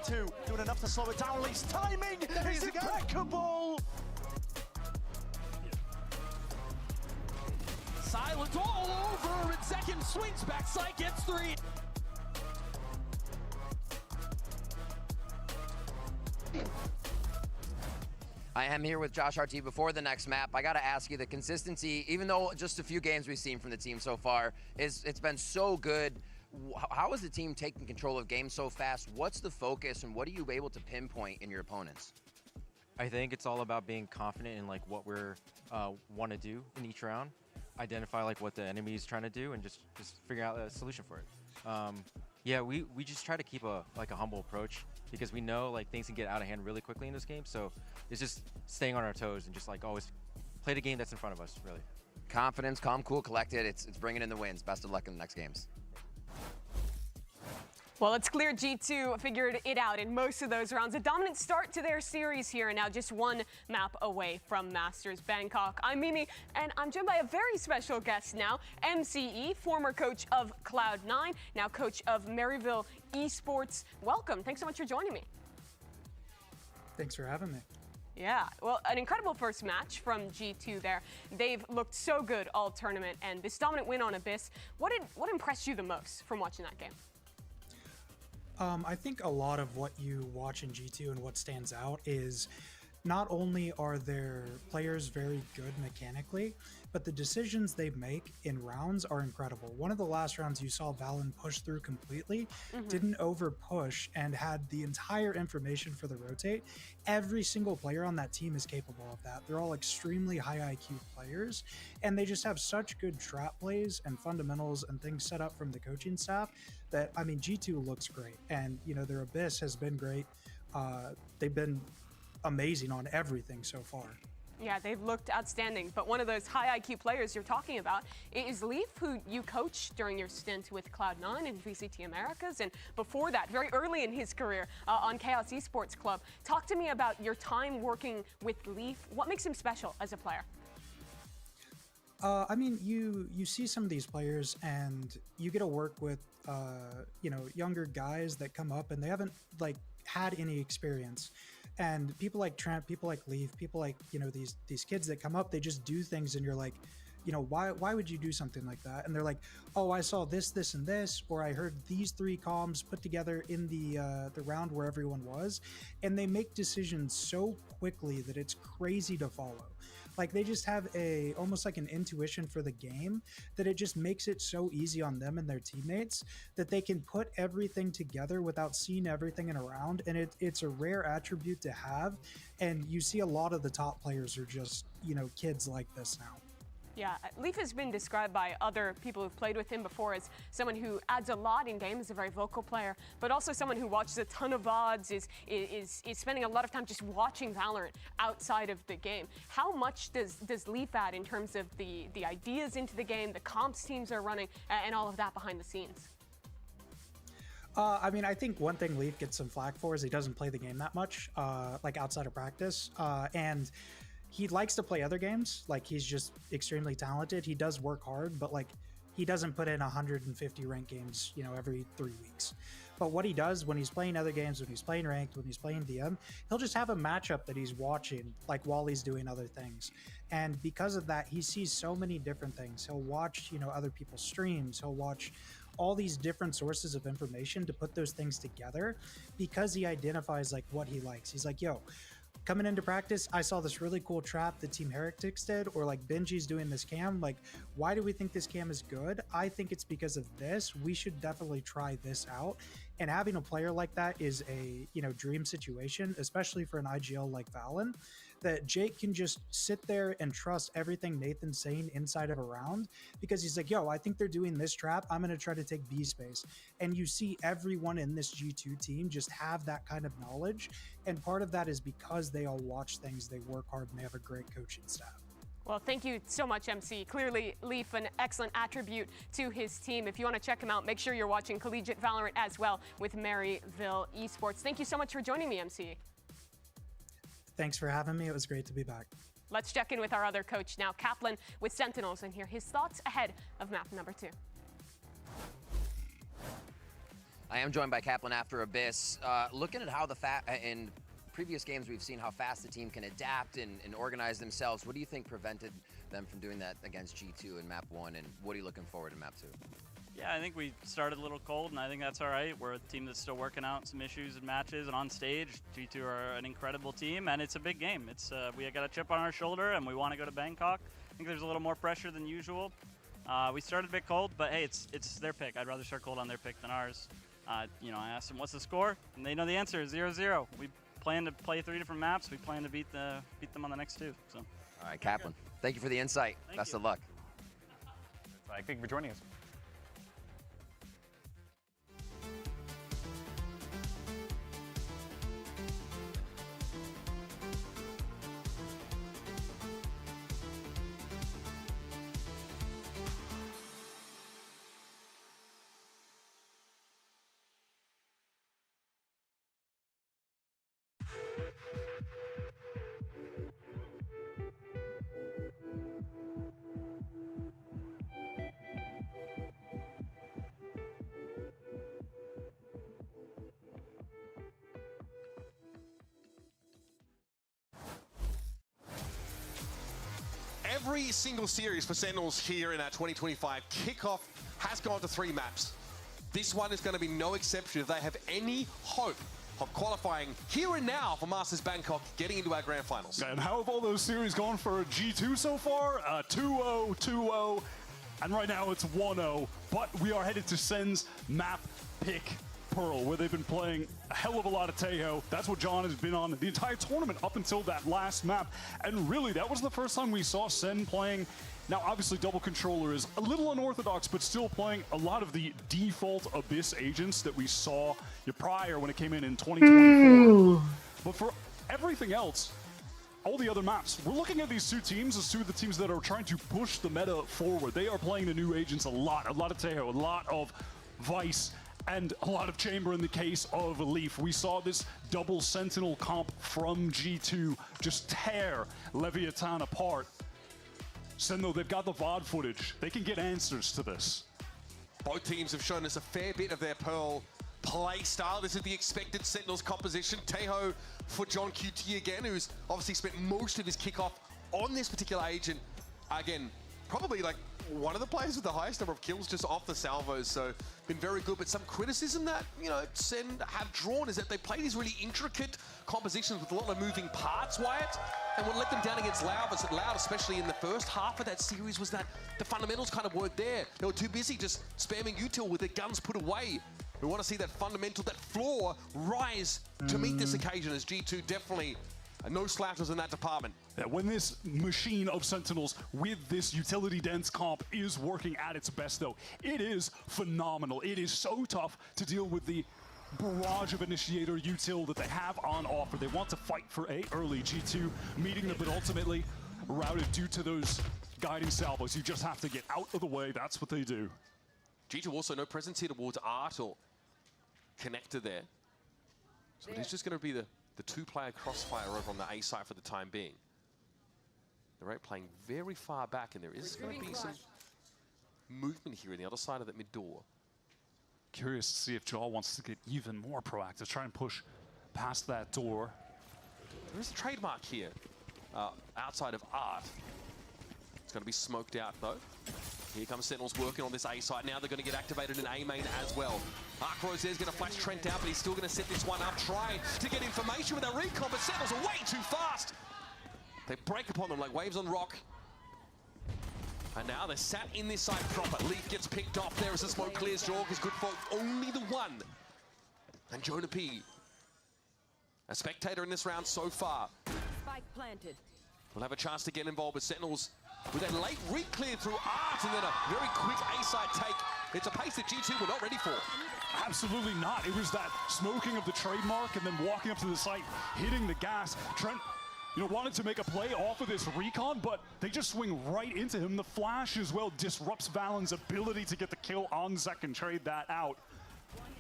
G2 doing enough to slow it down. Leaf's timing is impeccable. Silent all over, and second swings back, side gets 3. I am here with Josh RT before the next map. I got to ask you, the consistency, even though just a few games we've seen from the team so far, it's been so good. How is the team taking control of games so fast? What's the focus, and what are you able to pinpoint in your opponents? I think it's all about being confident in like what we're want to do in each round, identify like what the enemy is trying to do, and just figure out a solution for it. Yeah, we just try to keep a humble approach, because we know like things can get out of hand really quickly in this game. So it's just staying on our toes and just like always play the game that's in front of us, really. Confidence, calm, cool, collected. It's bringing in the wins. Best of luck in the next games. Well, it's clear G2 figured it out in most of those rounds. A dominant start to their series here, and now just one map away from Masters Bangkok. I'm Mimi, and I'm joined by a very special guest now, MCE, former coach of Cloud9, now coach of Maryville Esports. Welcome. Thanks so much for joining me. Thanks for having me. Yeah, well, an incredible first match from G2 there. They've looked so good all tournament, and this dominant win on Abyss. What impressed you the most from watching that game? I think a lot of what you watch in G2 and what stands out is not only are their players very good mechanically, but the decisions they make in rounds are incredible. One of the last rounds you saw Valen push through completely, didn't over push, and had the entire information for the rotate. Every single player on that team is capable of that. They're all extremely high IQ players, and they just have such good trap plays and fundamentals and things set up from the coaching staff that, I mean, G2 looks great. And, you know, their Abyss has been great. They've been amazing on everything so far. Yeah, they've looked outstanding. But one of those high IQ players you're talking about is Leaf, who you coached during your stint with Cloud9 and VCT Americas, and before that, very early in his career on Chaos Esports Club. Talk to me about your time working with Leaf. What makes him special as a player? I mean, you see some of these players and you get to work with, you know, younger guys that come up and they haven't like had any experience. And people like Trent, people like Leaf, people like, you know, these kids that come up, they just do things and you're like, you know, why would you do something like that? And they're like, oh, I saw this, this, and this, or I heard these 3 comms put together in the round where everyone was. And they make decisions so quickly that it's crazy to follow. Like they just have almost like an intuition for the game that it just makes it so easy on them and their teammates that they can put everything together without seeing everything in a round. And it's a rare attribute to have. And you see a lot of the top players are just, you know, kids like this now. Yeah, Leaf has been described by other people who've played with him before as someone who adds a lot in game, is a very vocal player, but also someone who watches a ton of VODs, is spending a lot of time just watching Valorant outside of the game. How much does Leaf add in terms of the ideas into the game, the comps teams are running, and all of that behind the scenes? I mean, I think one thing Leaf gets some flack for is he doesn't play the game that much, like outside of practice, and he likes to play other games. Like he's just extremely talented. He does work hard, but like he doesn't put in 150 ranked games, you know, every 3 weeks. But what he does when he's playing other games, when he's playing ranked, when he's playing DM, he'll just have a matchup that he's watching like while he's doing other things. And because of that, he sees so many different things. He'll watch, you know, other people's streams. He'll watch all these different sources of information to put those things together because he identifies like what he likes. He's like, yo, coming into practice, I saw this really cool trap that Team Heretics did, or like Benji's doing this cam. Like, why do we think this cam is good? I think it's because of this. We should definitely try this out. And having a player like that is a, you know, dream situation, especially for an IGL like Valen, that Jake can just sit there and trust everything Nathan's saying inside of a round because he's like, yo, I think they're doing this trap. I'm going to try to take B space. And you see everyone in this G2 team just have that kind of knowledge. And part of that is because they all watch things, they work hard, and they have a great coaching staff. Well, thank you so much, MC. Clearly, Leaf, an excellent attribute to his team. If you want to check him out, make sure you're watching Collegiate Valorant as well with Maryville Esports. Thank you so much for joining me, MC. Thanks for having me. It was great to be back. Let's check in with our other coach now, Kaplan with Sentinels, and hear his thoughts ahead of map number 2. I am joined by Kaplan after Abyss. Looking at how in previous games we've seen how fast the team can adapt and organize themselves. What do you think prevented them from doing that against G2 in map 1, and what are you looking forward to map 2? Yeah, I think we started a little cold, and I think that's all right. We're a team that's still working out some issues in matches and on stage. G2 are an incredible team, and it's a big game. It's we got a chip on our shoulder, and we want to go to Bangkok. I think there's a little more pressure than usual. We started a bit cold, but hey, it's their pick. I'd rather start cold on their pick than ours. You know, I asked them what's the score, and they know the answer is 0-0. We plan to play 3 different maps. We plan to beat them on the next 2. So. All right, Kaplan. Thank you for the insight. Best of luck. Thank you for joining us. Every single series for Sentinels here in our 2025 kickoff has gone to 3 maps. This one is going to be no exception if they have any hope of qualifying here and now for Masters Bangkok, getting into our grand finals. And how have all those series gone for G2 so far? 2-0, 2-0, and right now it's 1-0. But we are headed to Sen's map pick Pearl, where they've been playing a hell of a lot of Taeho. That's what John has been on the entire tournament up until that last map. And really, that was the first time we saw Sen playing. Now, obviously, double controller is a little unorthodox, but still playing a lot of the default Abyss agents that we saw prior when it came in 2024. But for everything else, all the other maps, we're looking at these 2 teams as 2 of the teams that are trying to push the meta forward. They are playing the new agents a lot of Taeho, a lot of Vice, and a lot of Chamber in the case of Leaf. We saw this double Sentinel comp from G2 just tear Leviathan apart. Sen, though, they've got the VOD footage. They can get answers to this. Both teams have shown us a fair bit of their Pearl play style. This is the expected Sentinels composition. Taeho for John QT again, who's obviously spent most of his kickoff on this particular agent. Again, probably like one of the players with the highest number of kills just off the salvos, so been very good. But some criticism that, you know, Sen have drawn is that they play these really intricate compositions with a lot of moving parts, Wyatt. And what let them down against Loud, especially in the first half of that series, was that the fundamentals kind of weren't there. They were too busy just spamming util with their guns put away. We want to see that fundamental, that floor rise to meet this occasion, as G2 definitely no slouches in that department. Yeah, when this machine of Sentinels with this utility dense comp is working at its best, though, it is phenomenal. It is so tough to deal with the barrage of initiator util that they have on offer. They want to fight for A early, G2 meeting them, but ultimately routed due to those guiding salvos. You just have to get out of the way. That's what they do. G2 also no presence here towards Art or Connector there. So it is just going to be the 2-player crossfire over on the A side for the time being. The rate playing very far back, and there is going to be some movement here in the other side of that mid door. Curious to see if Jaw wants to get even more proactive, try and push past that door. There is a trademark here outside of Art. It's going to be smoked out though. Here comes Sentinels working on this A side. Now they're going to get activated in A main as well. Arkrose is going to flash Trent out, but he's still going to set this one up, trying to get information with a recon, but Sentinels are way too fast. They break upon them like waves on rock. And now they're sat in this side proper. Leaf gets picked off there as the smoke clears. Jorg is good for only the one. And Jonah P, a spectator in this round so far. Spike planted. Will have a chance to get involved with Sentinels with a late re-clear through Art and then a very quick A-side take. It's a pace that G2 were not ready for. Absolutely not. It was that smoking of the trademark and then walking up to the site, hitting the gas. Trent, you know, wanted to make a play off of this recon, but they just swing right into him. The flash as well disrupts Valen's ability to get the kill on second, trade that out.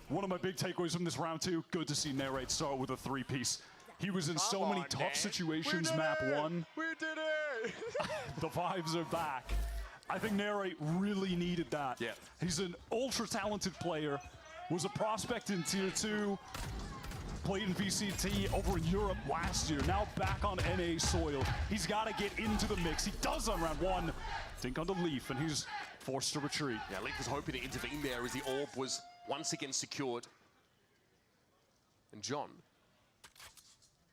One of my big takeaways from this round too, good to see Narrate start with a 3-piece. He was in so many tough situations, map 1. We did it! The vibes are back. I think Narrate really needed that. Yeah. He's an ultra-talented player, was a prospect in Tier 2, played in VCT over in Europe last year, now back on NA soil. He's got to get into the mix. He does on round 1. Dink onto Leaf, and he's forced to retreat. Yeah, Leaf was hoping to intervene there as the orb was once again secured. And John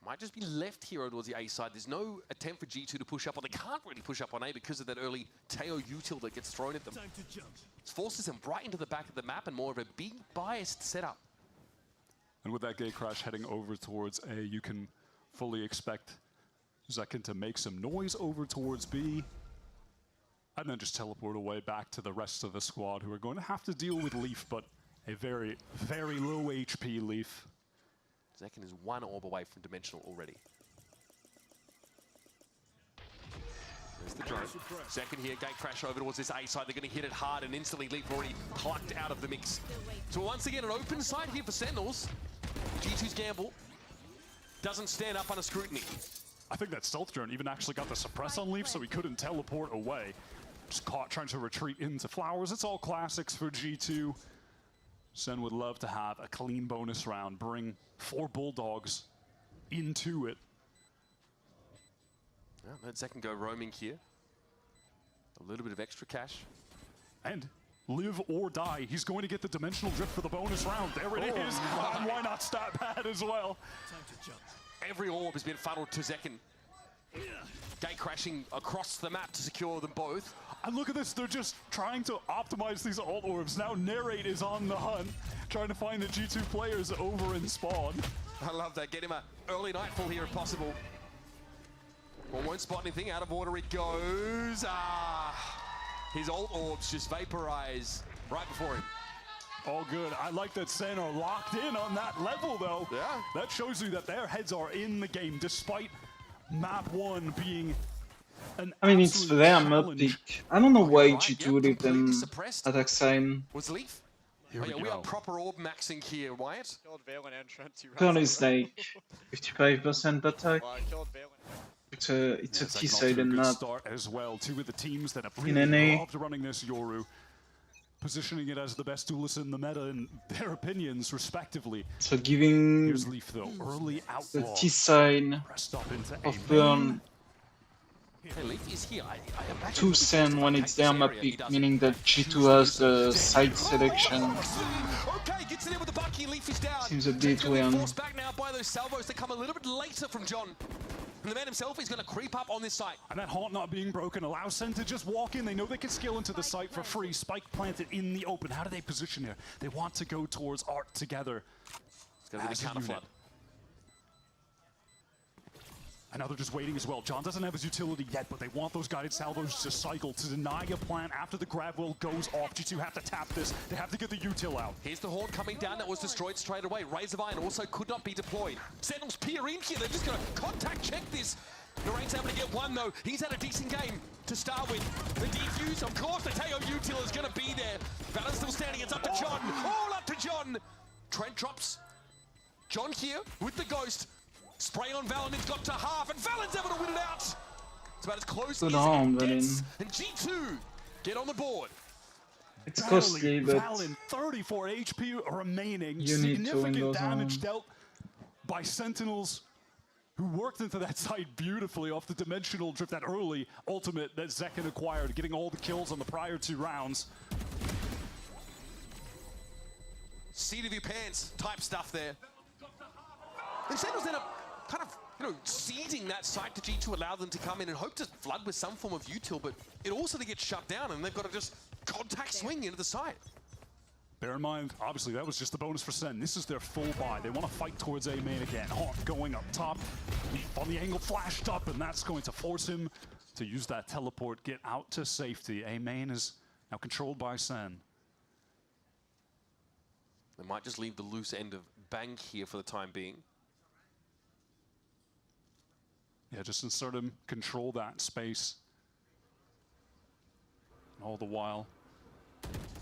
might just be left here towards the A side. There's no attempt for G2 to push up, or they can't really push up on A because of that early Teo util that gets thrown at them. It forces them right into the back of the map and more of a big biased setup. And with that gate crash heading over towards A, you can fully expect Zekin to make some noise over towards B, and then just teleport away back to the rest of the squad, who are going to have to deal with Leaf, but a very, very low HP Leaf. Zekin is 1 orb away from Dimensional already. There's the drone. Zekin here, gate crash over towards this A side. They're going to hit it hard, and instantly Leaf already plucked out of the mix. So once again, an open side here for Sentinels. G2's gamble doesn't stand up under scrutiny. I think that stealth drone even actually got the suppress on Leaf, so he couldn't teleport away. Just caught trying to retreat into Flowers. It's all classics for G2. Sen would love to have a clean bonus round, bring 4 Bulldogs into it. Well, that second go roaming here. A little bit of extra cash. And live or die, he's going to get the dimensional drift for the bonus round. There it is. And why not stat pad as well? Time to jump. Every orb has been funneled to Zekin. Gate crashing across the map to secure them both. And look at this, they're just trying to optimize these alt orbs. Now Narrate is on the hunt, trying to find the G2 players over in spawn. I love that. Get him an early nightfall here if possible. Well, won't spot anything. Out of order it goes. His alt orbs just vaporize right before him. All good. I like that Sen are locked in on that level, though. Yeah. That shows you that their heads are in the game, despite map 1 being an I mean, it's their map pick. I don't know why G2 leave them attack sign. Was Leaf? We are proper orb maxing here, Wyatt. Pearl is like 55% attack. It's a T-sided map. Start as well. 2 of the teams that have In really NA. loved running this Yoru, positioning it as the best duelist in the meta in their opinions, respectively. So giving Here's Leaf, though. Early the outlaw. T-sign Pressed up into of A. Burn Hey, Leaf is here. I imagine to Sen when it's their map pick, meaning that G2 has the side selection. Okay, gets it in with the Bucky. Leaf is down. Seems a bit weird. Forced back now by those salvos that come a little bit later from John. And the man himself is going to creep up on this site. And that haunt not being broken allows Sen to just walk in. They know they can scale into the site for free. Spike planted in the open. How do they position here? They want to go towards Art together. It's going to be the counter flood. And now they're just waiting as well. John doesn't have his utility yet, but they want those guided salvos to cycle to deny a plant after the grab wheel goes off. G2 have to tap this. They have to get the util out. Here's the horn coming down that was destroyed straight away. Rays of Iron also could not be deployed. Sentinels peer in here. They're just going to contact check this. Narain's able to get 1 though. He's had a decent game to start with. The defuse, of course, the Teo util is going to be there. Valor's still standing. It's up to John. All up to John. Trent drops. John here with the ghost. Spray on Valen, it's got to half, and Valen's able to win it out. It's about as close as it gets. And G2 get on the board. It's costly, but Valen, 34 HP remaining. You need to win Significant those damage on. dealt by Sentinels, who worked into that side beautifully off the dimensional drift, that early ultimate that Zekin acquired, getting all the kills on the prior 2 rounds. Seat of your pants type stuff there. And Sentinels end up kind of, seeding that site to G2, allow them to come in and hope to flood with some form of util, but it also to get shut down, and they've got to just contact swing into the site. Bear in mind, obviously, that was just the bonus for Sen. This is their full buy. They want to fight towards A main again. Haunt going up top. Leaf on the angle flashed up, and that's going to force him to use that teleport, get out to safety. A main is now controlled by Sen. They might just leave the loose end of Bang here for the time being. Yeah, just insert him, control that space. All the while,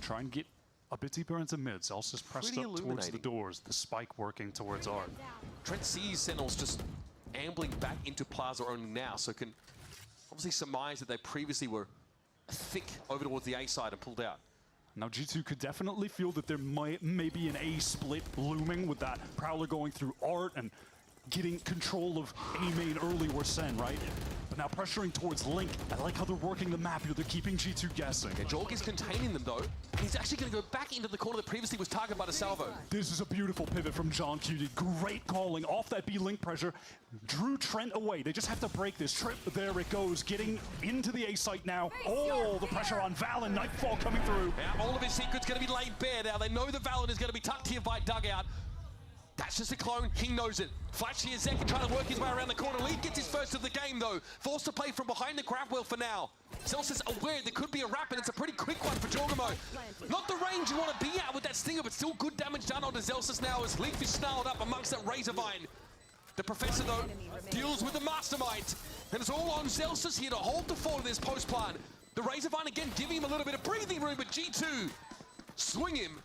try and get a bit deeper into mid. Zelsa's pressed up towards the doors, the spike working towards Art. Trent sees Sentinels just ambling back into Plaza only now, so can obviously surmise that they previously were thick over towards the A side and pulled out. Now G2 could definitely feel that there may be an A split looming with that Prowler going through Art and getting control of A main early where Sen, right? But now pressuring towards Link. I like how they're working the map here. They're keeping G2 guessing. Yeah, Jorg is containing them though. He's actually going to go back into the corner that previously was targeted by the salvo. This is a beautiful pivot from John QD. Great calling off that B Link pressure. Drew Trent away. They just have to break this trip. There it goes. Getting into the A site now. Oh, the pressure on Valen. Nightfall coming through. Now all of his secrets going to be laid bare now. They know the Valen is going to be tucked here by Dugout. That's just a clone, he knows it. Flash here, Zek trying to work his way around the corner. Lead gets his first of the game though. Forced to play from behind the grab wheel for now. Celsius aware there could be a wrap and it's a pretty quick one for Jorgamo. Not the range you want to be at with that Stinger, but still good damage done onto Celsius now as Leaf is snarled up amongst that Razorvine. The Professor though deals with the Mastermind. And it's all on Celsius here to hold the fort of this post plant. The Razorvine again giving him a little bit of breathing room, but G2 swing him.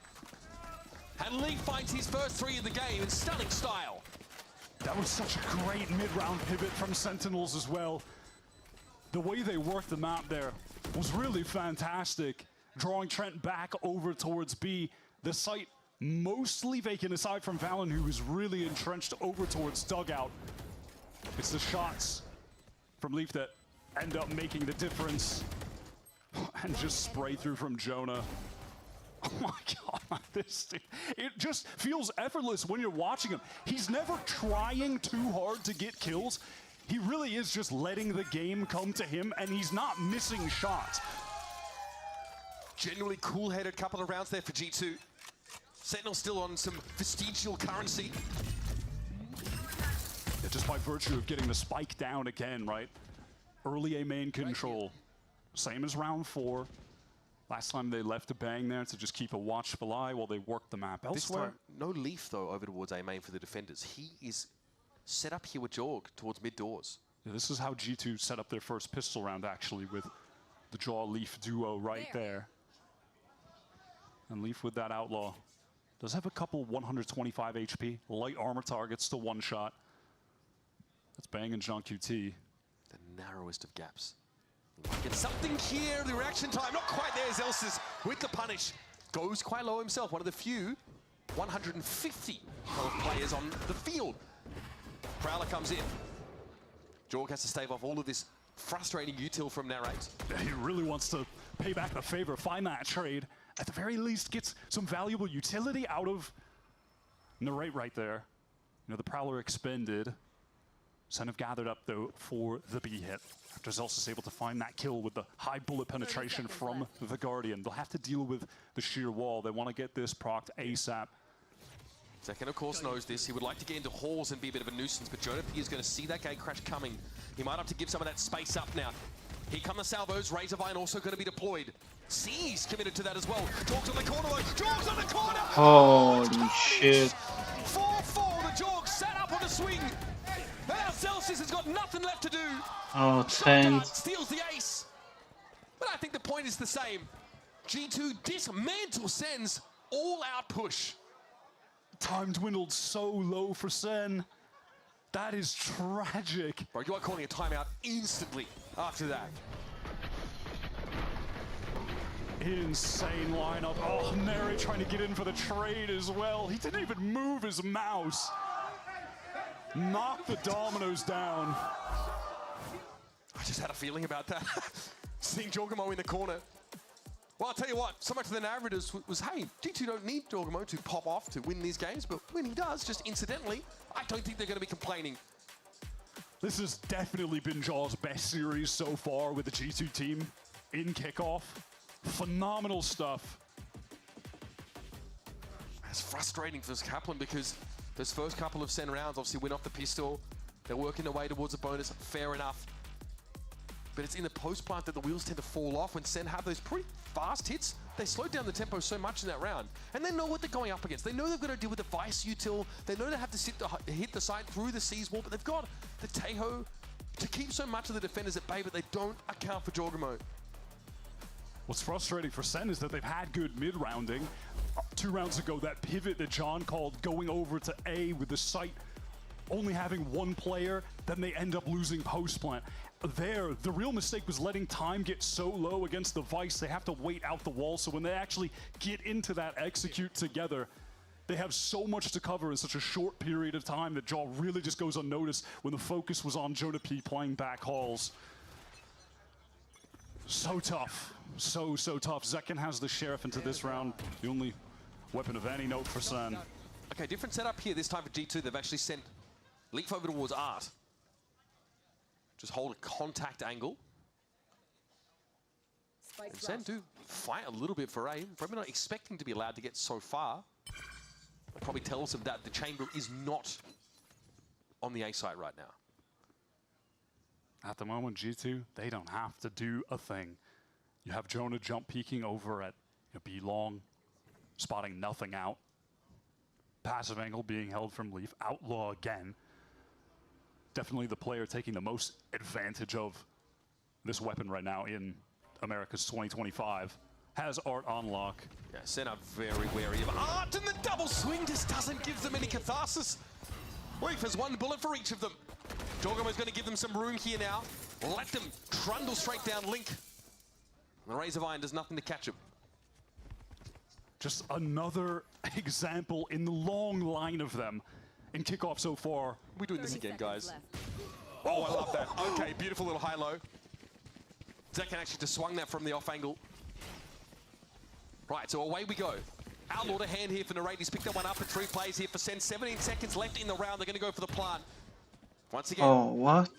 And Lee finds his first 3 of the game in stunning style. That was such a great mid-round pivot from Sentinels as well. The way they worked the map there was really fantastic. Drawing Trent back over towards B. The site mostly vacant aside from Valen, who was really entrenched over towards Dugout. It's the shots from Leaf that end up making the difference. And just spray through from Jonah. Oh my God, it just feels effortless when you're watching him. He's never trying too hard to get kills. He really is just letting the game come to him, and he's not missing shots. Genuinely cool-headed couple of rounds there for G2. Sentinel still on some vestigial currency. Yeah, just by virtue of getting the spike down again, right? Early A main control. Same as round 4. Last time they left a bang there to just keep a watchful eye while they work the map elsewhere. This time, no Leaf though over towards A main for the defenders. He is set up here with Jorg towards mid doors. Yeah, this is how G2 set up their first pistol round actually, with the Jaw Leaf duo right there. And Leaf with that Outlaw does have a couple 125 HP, light armor targets to one shot. That's Bang and Jean QT. The narrowest of gaps. Get something here, the reaction time, not quite there. Zelsis with the punish. Goes quite low himself, one of the few 150 players on the field. Prowler comes in. Jorg has to stave off all of this frustrating util from Narrate. He really wants to pay back the favor, find that trade. At the very least, gets some valuable utility out of Narrate right there. You know, the Prowler expended. Sen have gathered up, though, for the B hit. After Zelsis is able to find that kill with the high bullet penetration from the Guardian. They'll have to deal with the sheer wall. They want to get this procced ASAP. Zekin, of course, knows this. He would like to get into halls and be a bit of a nuisance, but Jonah P is going to see that gate crash coming. He might have to give some of that space up now. Here come the salvos. Razorvine also going to be deployed. C's committed to that as well. Jorg's on the corner, though. Jorg's on the corner! Holy shit. 4-4, the Jorg set up on the swing. Now Celsius has got nothing left to do. Oh, Trent. Steals the ace. But I think the point is the same. G2 dismantle Sen's all-out push. Time dwindled so low for Sen. That is tragic. Bro, you are calling a timeout instantly after that. Insane lineup. Oh, Neri trying to get in for the trade as well. He didn't even move his mouse. Knock the dominoes down. I just had a feeling about that. Seeing Jorgamo in the corner. Well, I'll tell you what, so much of the narratives was, hey, G2 don't need Jorgamo to pop off to win these games, but when he does, just incidentally, I don't think they're going to be complaining. This has definitely been Jaw's best series so far with the G2 team in kickoff. Phenomenal stuff. It's frustrating for Kaplan because those first couple of Sen rounds obviously went off the pistol. They're working their way towards a bonus, fair enough. But it's in the post plant that the wheels tend to fall off. When Sen have those pretty fast hits, they slow down the tempo so much in that round. And they know what they're going up against. They know they've got to deal with the Vice util. They know they have to hit the side through the Seas wall, but they've got the Tejo to keep so much of the defenders at bay, but they don't account for Jorgamo. What's frustrating for Sen is that they've had good mid-rounding. 2 rounds ago, that pivot that John called going over to A with the sight only having one player, then they end up losing post plant. There, the real mistake was letting time get so low against the Vice, they have to wait out the wall, so when they actually get into that execute together, they have so much to cover in such a short period of time that Jaw really just goes unnoticed when the focus was on Jonah P playing back halls. So tough. So tough. Zekin has the Sheriff into this round, the only weapon of any note for Sen. Okay, different setup here. This time for G2, they've actually sent Leaf over towards Art. Just hold a contact angle. And Sen do fight a little bit for A. Probably not expecting to be allowed to get so far. That probably tells them that the chamber is not on the A site right now. At the moment, G2, they don't have to do a thing. You have Jonah jump peeking over at B long, spotting nothing out. Passive angle being held from Leaf. Outlaw again. Definitely the player taking the most advantage of this weapon right now in Americas 2025. Has Art on lock. Yeah, Sen are very wary of Art, and the double swing just doesn't give them any catharsis. Leaf has one bullet for each of them. Jorgamo's going to give them some room here now. Let them trundle straight down Link. And the Rays of Iron does nothing to catch him. Just another example in the long line of them in Kickoff so far. We're doing this again, guys. Oh, I love that. Okay, beautiful little high-low. Zekin actually just swung that from the off angle. Right, so away we go. Outlaw to hand here for Narrate. He's picked that one up in 3 plays here for Sen. 17 seconds left in the round. They're going to go for the plant. Once again. Oh, what?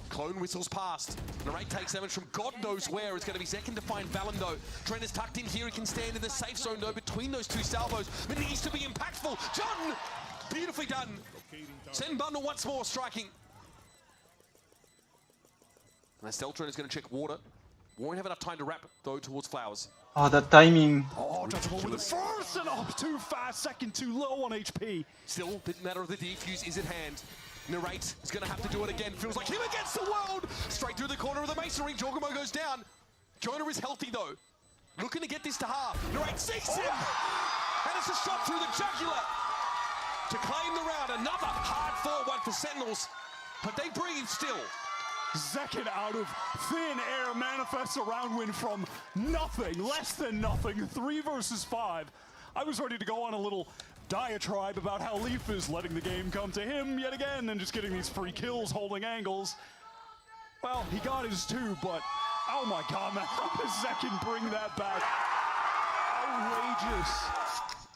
Clone whistles past. Narrate takes damage from God knows where. It's going to be Zekin to find Valen, though. Trent is tucked in here. He can stand in the safe zone, though, between those 2 salvos. But it needs to be impactful. John! Beautifully done. Sen bundle once more, striking. And Steltron is going to check water. Won't have enough time to wrap, though, towards Flowers. Oh, that timing. Oh, Judgeable with the first and up too fast, second too low on HP. Still, the matter of the defuse is at hand. Narrate is going to have to do it again. Feels like him against the world. Straight through the corner of the masonry. Jorgamo goes down. Jonah is healthy, though. Looking to get this to half. Narrate sees him. And it's a shot through the jugular to claim the round. Another hard-fought one for Sentinels. But they breathe still. Zekin out of thin air manifests a round win from nothing, less than nothing, 3 versus 5. I was ready to go on a little diatribe about how Leaf is letting the game come to him yet again and just getting these free kills, holding angles. Well, he got his 2, but oh my god, man, how does Zekin bring that back? Outrageous.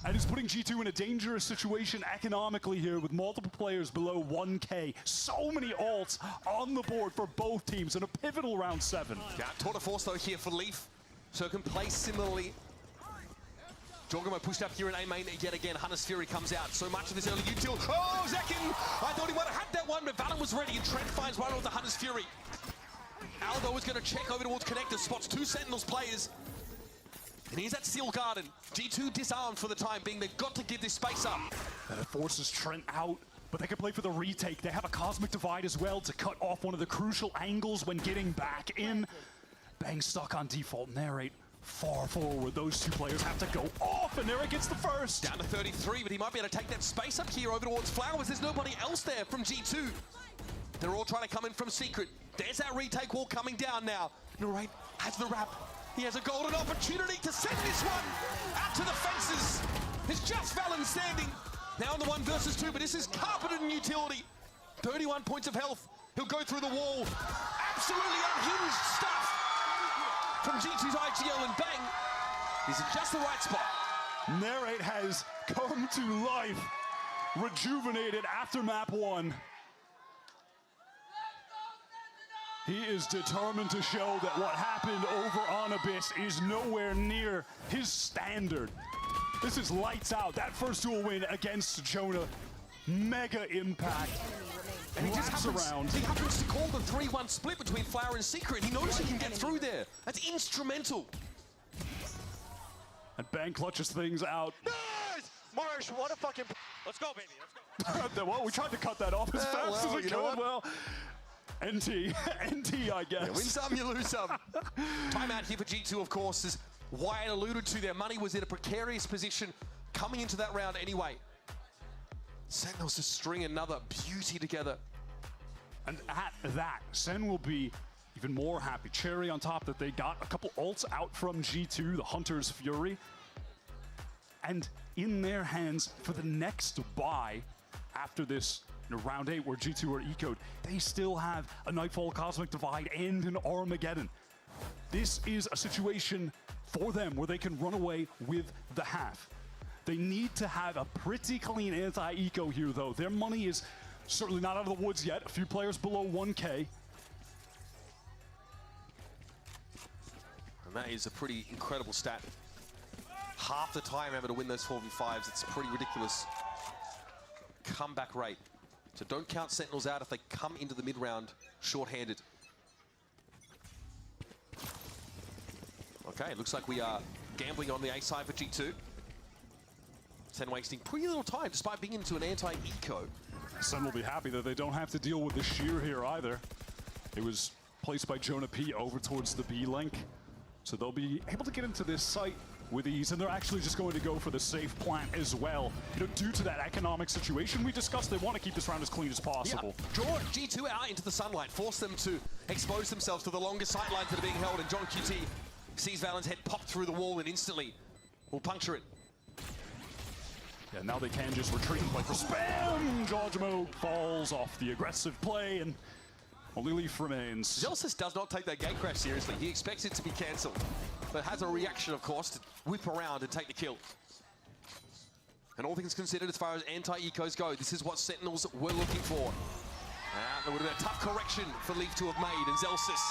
And it's putting G2 in a dangerous situation economically here with multiple players below 1K. So many ults on the board for both teams in a pivotal round 7. Yeah, tour de force though here for Leaf. So can play similarly. Jorgamo pushed up here in A main yet again. Hunter's Fury comes out. So much of this early util. Oh, Zekin! I thought he might have had that one, but Valen was ready and Trent finds one with the Hunter's Fury. Aldo is going to check over towards Connector, spots 2 Sentinels players. And he's at Steel Garden. G2 disarmed for the time being. They've got to give this space up. That forces Trent out, but they can play for the retake. They have a Cosmic Divide as well to cut off one of the crucial angles when getting back in. Bang stuck on default. Narrate far forward. Those 2 players have to go off, and Narrate gets the first. Down to 33, but he might be able to take that space up here over towards Flowers. There's nobody else there from G2. They're all trying to come in from secret. There's that retake wall coming down now. Narrate has the wrap. He has a golden opportunity to send this one out to the fences. It's just Valen standing. Now on the 1 versus 2, but this is carpeted in utility. 31 points of health. He'll go through the wall. Absolutely unhinged stuff from G2's IGL, and bang, he's in just the right spot. Narrate has come to life, rejuvenated after map 1. He is determined to show that what happened over on Abyss is nowhere near his standard. This is lights out. That first duel win against Jonah, mega impact. And he just happens to call the 3-1 split between Flower and Secret. He knows he can get through there. That's instrumental. And Bang clutches things out. Nice! Marsh, what a fucking... Let's go, baby. Let's go. Well, we tried to cut that off as fast as we could. Well, NT, I guess. You win some, you lose some. Timeout here for G2, of course, as Wyatt alluded to. Their money was in a precarious position coming into that round anyway. Sentinels just string another beauty together. And at that, Sen will be even more happy. Cherry on top that they got a couple ults out from G2, the Hunter's Fury. And in their hands for the next buy after this round 8 where G2 are ecoed, they still have a Nightfall Cosmic Divide and an Armageddon. This is a situation for them where they can run away with the half. They need to have a pretty clean anti-eco here though. Their money is certainly not out of the woods yet. A few players below 1K. And that is a pretty incredible stat. Half the time able to win those 4v5s. It's a pretty ridiculous comeback rate. So don't count Sentinels out if they come into the mid-round short-handed. Okay, looks like we are gambling on the A side for G2. Sen wasting pretty little time despite being into an anti-eco. Sen will be happy that they don't have to deal with the shear here either. It was placed by Jonah P over towards the B link. So they'll be able to get into this site with ease, and they're actually just going to go for the safe plant as well. You know, due to that economic situation we discussed, they want to keep this round as clean as possible. Yeah. Draw G2 out into the sunlight, force them to expose themselves to the longer sight lines that are being held, and John QT sees Valen's head pop through the wall and instantly will puncture it. Yeah, now they can just retreat and play for spam. Georgimo falls off the aggressive play, and only Leaf remains. Zelsis does not take that gate crash seriously. He expects it to be cancelled, but has a reaction, of course, to whip around and take the kill. And all things considered, as far as anti-ecos go, this is what Sentinels were looking for. That would have been a tough correction for Leaf to have made, and Zelsis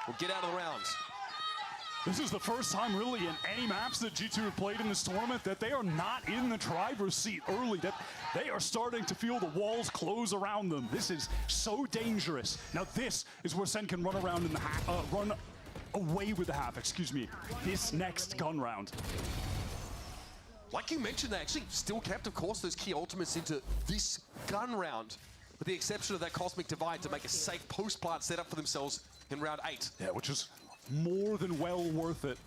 will get out of the rounds. This is the first time really in any maps that G2 have played in this tournament that they are not in the driver's seat early, that they are starting to feel the walls close around them. This is so dangerous. Now this is where Sen can run around in the run away with the half, excuse me, this next gun round. Like you mentioned, they actually still kept, of course, those key ultimates into this gun round, with the exception of that Cosmic Divide to make a safe post-plant setup for themselves in round 8. Yeah, which is more than well worth it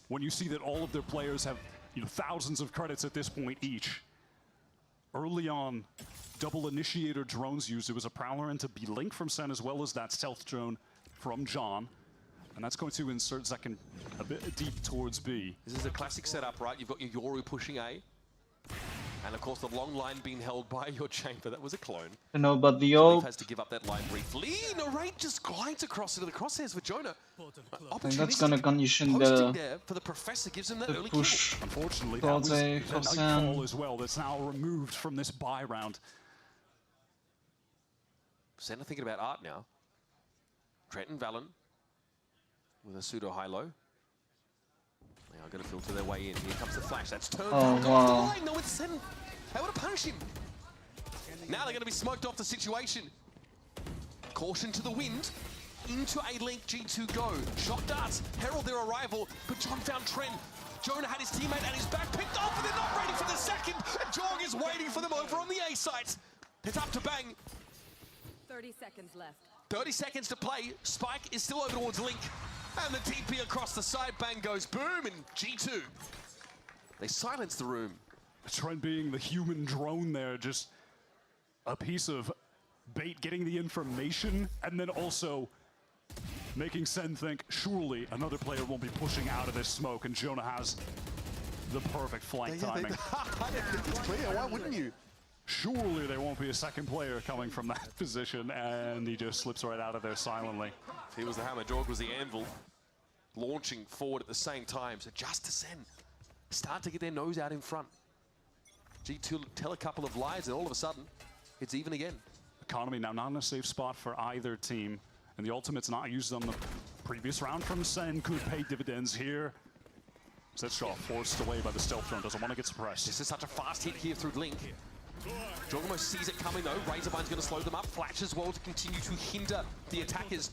when you see that all of their players have, you know, thousands of credits at this point each. Early on, double initiator drones used. It was a Prowler into B-Link from Sen as well as that stealth drone from John. And that's going to insert Zekin a bit deep towards B. This is a classic setup, right? You've got your Yoru pushing A. And of course the long line being held by your chamber. That was a clone. No, but the old has to give up that line briefly. Narrate just glides across into the crosshairs for Jonah. I think that's gonna condition the there for the professor, gives him that early push. kill. Unfortunately, that was a nightfall as well. That's now removed from this buy round. Senna thinking about art now. Trenton Valen with a pseudo high-low. They are going to filter their way in. Here comes the flash. That's turned off the line. No, it's Sen. They want to punish him. Now they're going to be smoked off the situation. Caution to the wind. Into a link, G2 go. Shock darts herald their arrival, but John found Trent. Jonah had his teammate at his back, picked off, and they're not ready for the second. And Jorg is waiting for them over on the A site. It's up to Bang. 30 seconds left. 30 seconds to play. Spike is still over towards Link. And the TP across the side, Bang goes boom, and G2. They silence the room. Trent being the human drone there, just a piece of bait, getting the information, and then also making Sen think, surely another player won't be pushing out of this smoke, and Jonah has the perfect flank timing. I think it's clear, why wouldn't you? Surely there won't be a second player coming from that position, and he just slips right out of there silently. If he was the hammer, Jorg was the anvil, launching forward at the same time. So just to Sen, start to get their nose out in front. G2 tell a couple of lies, and all of a sudden, it's even again. Economy now not in a safe spot for either team, and the ultimate's not used on the previous round from Sen could pay dividends here. Zetshaw forced away by the stealth drone, doesn't want to get suppressed. This is such a fast hit here through Link. Jorg almost sees it coming though. Razorbine's going to slow them up. Flash as well to continue to hinder the attackers.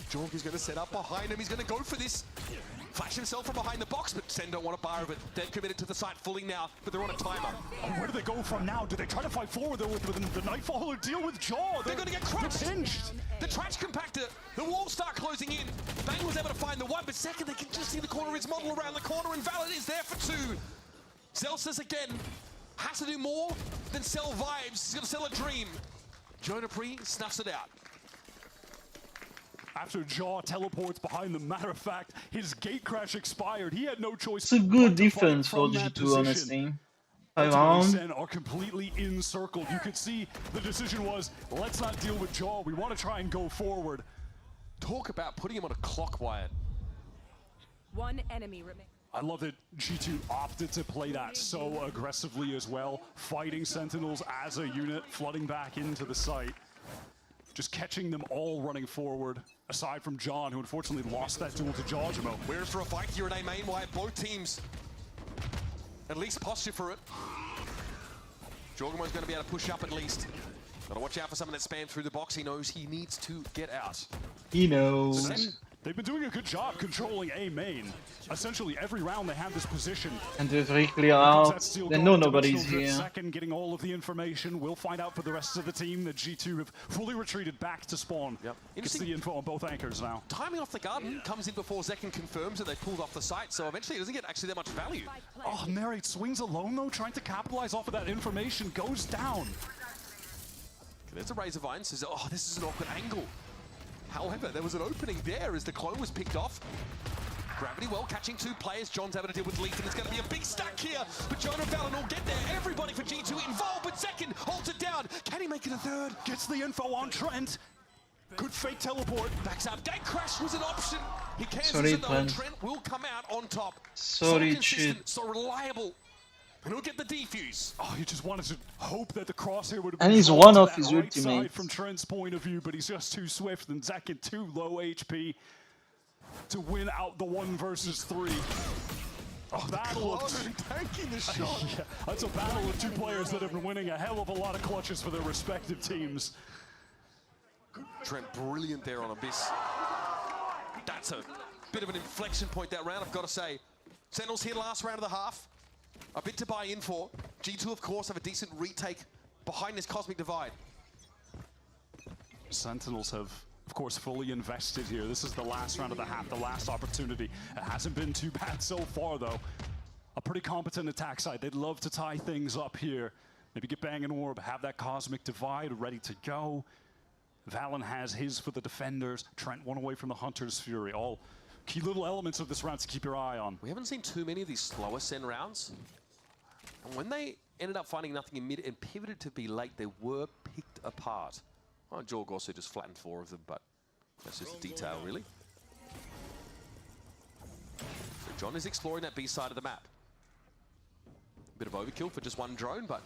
Jorg is going to set up behind him. He's going to go for this. Flash himself from behind the box, but Sen don't want a bar of it. They're committed to the site fully now, but they're on a timer. Oh, where do they go from now? Do they try to fight forward though with the Nightfall or deal with Jaw? They're going to get crushed. The trash compactor, the walls start closing in. Bang was able to find the one, but second they can just see the corner of his model around the corner, and Valid is there for two. Zelsis again. has to do more than sell vibes. He's going to sell a dream. Jonah Pre snuffs it out. After Jaw teleports behind them, matter of fact, his gate crash expired. He had no choice. It's a good defense for G2, honestly. Sen are completely encircled. You could see the decision was, let's not deal with Jaw. We want to try and go forward. Talk about putting him on a clock, Wyatt. One enemy remains. I love that G2 opted to play that so aggressively as well, fighting Sentinels as a unit, flooding back into the site. Just catching them all running forward, aside from John, who unfortunately lost that duel to Jawjimo. Where's for a fight here at A main, Wyatt? Both teams at least posture for it. Jawjimo's going to be able to push up at least. Gotta watch out for someone that spammed through the box. He knows he needs to get out. He knows. They've been doing a good job controlling A main. Essentially, every round they have this position. And they're very clear out. They know nobody's here. Second, getting all of the information. We'll find out for the rest of the team that G2 have fully retreated back to spawn. Yep. Gets the info on both anchors now. Timing off the garden comes in before Zekken confirms that they pulled off the site, so eventually it doesn't get actually that much value. Oh, Narrate swings alone though, trying to capitalize off of that information, goes down. There's a Razor Vine, says, oh, this is an awkward angle. However, there was an opening there as the clone was picked off. Gravity well catching two players. John's able to deal with Leaf, and it's going to be a big stack here. But Jonah and Valen will get there. Everybody for G2 involved, but second holds it down. Can he make it a third? Gets the info on Trent. Good fake teleport. Backs up. Gate crash was an option. He cancels Sorry, it though, and Trent will come out on top. Sorry, so consistent, so reliable. And he'll get the defuse. Oh, he just wanted to hope that the crosshair would have And been he's one of his right ultimates. side from Trent's point of view, but he's just too swift, and Zekken too low HP to win out the 1 versus 3. Oh, battle of tanking the shot. Yeah, that's a battle of two players that have been winning a hell of a lot of clutches for their respective teams. Trent brilliant there on Abyss. That's a bit of an inflection point that round, I've got to say. Sentinels here last round of the half. A bit to buy in for. G2, of course, have a decent retake behind this Cosmic Divide. Sentinels have, of course, fully invested here. This is the last round of the half, the last opportunity. It hasn't been too bad so far, though. A pretty competent attack side. They'd love to tie things up here. Maybe get Bang and Orb, have that Cosmic Divide ready to go. Valen has his for the defenders. Trent one away from the Hunter's Fury. All key little elements of this round to keep your eye on. We haven't seen too many of these slower Sen rounds. And when they ended up finding nothing in mid and pivoted to be late, they were picked apart. Oh, Jorg also just flattened 4 of them, but that's just a detail, really. So John is exploring that B side of the map. A bit of overkill for just one drone, but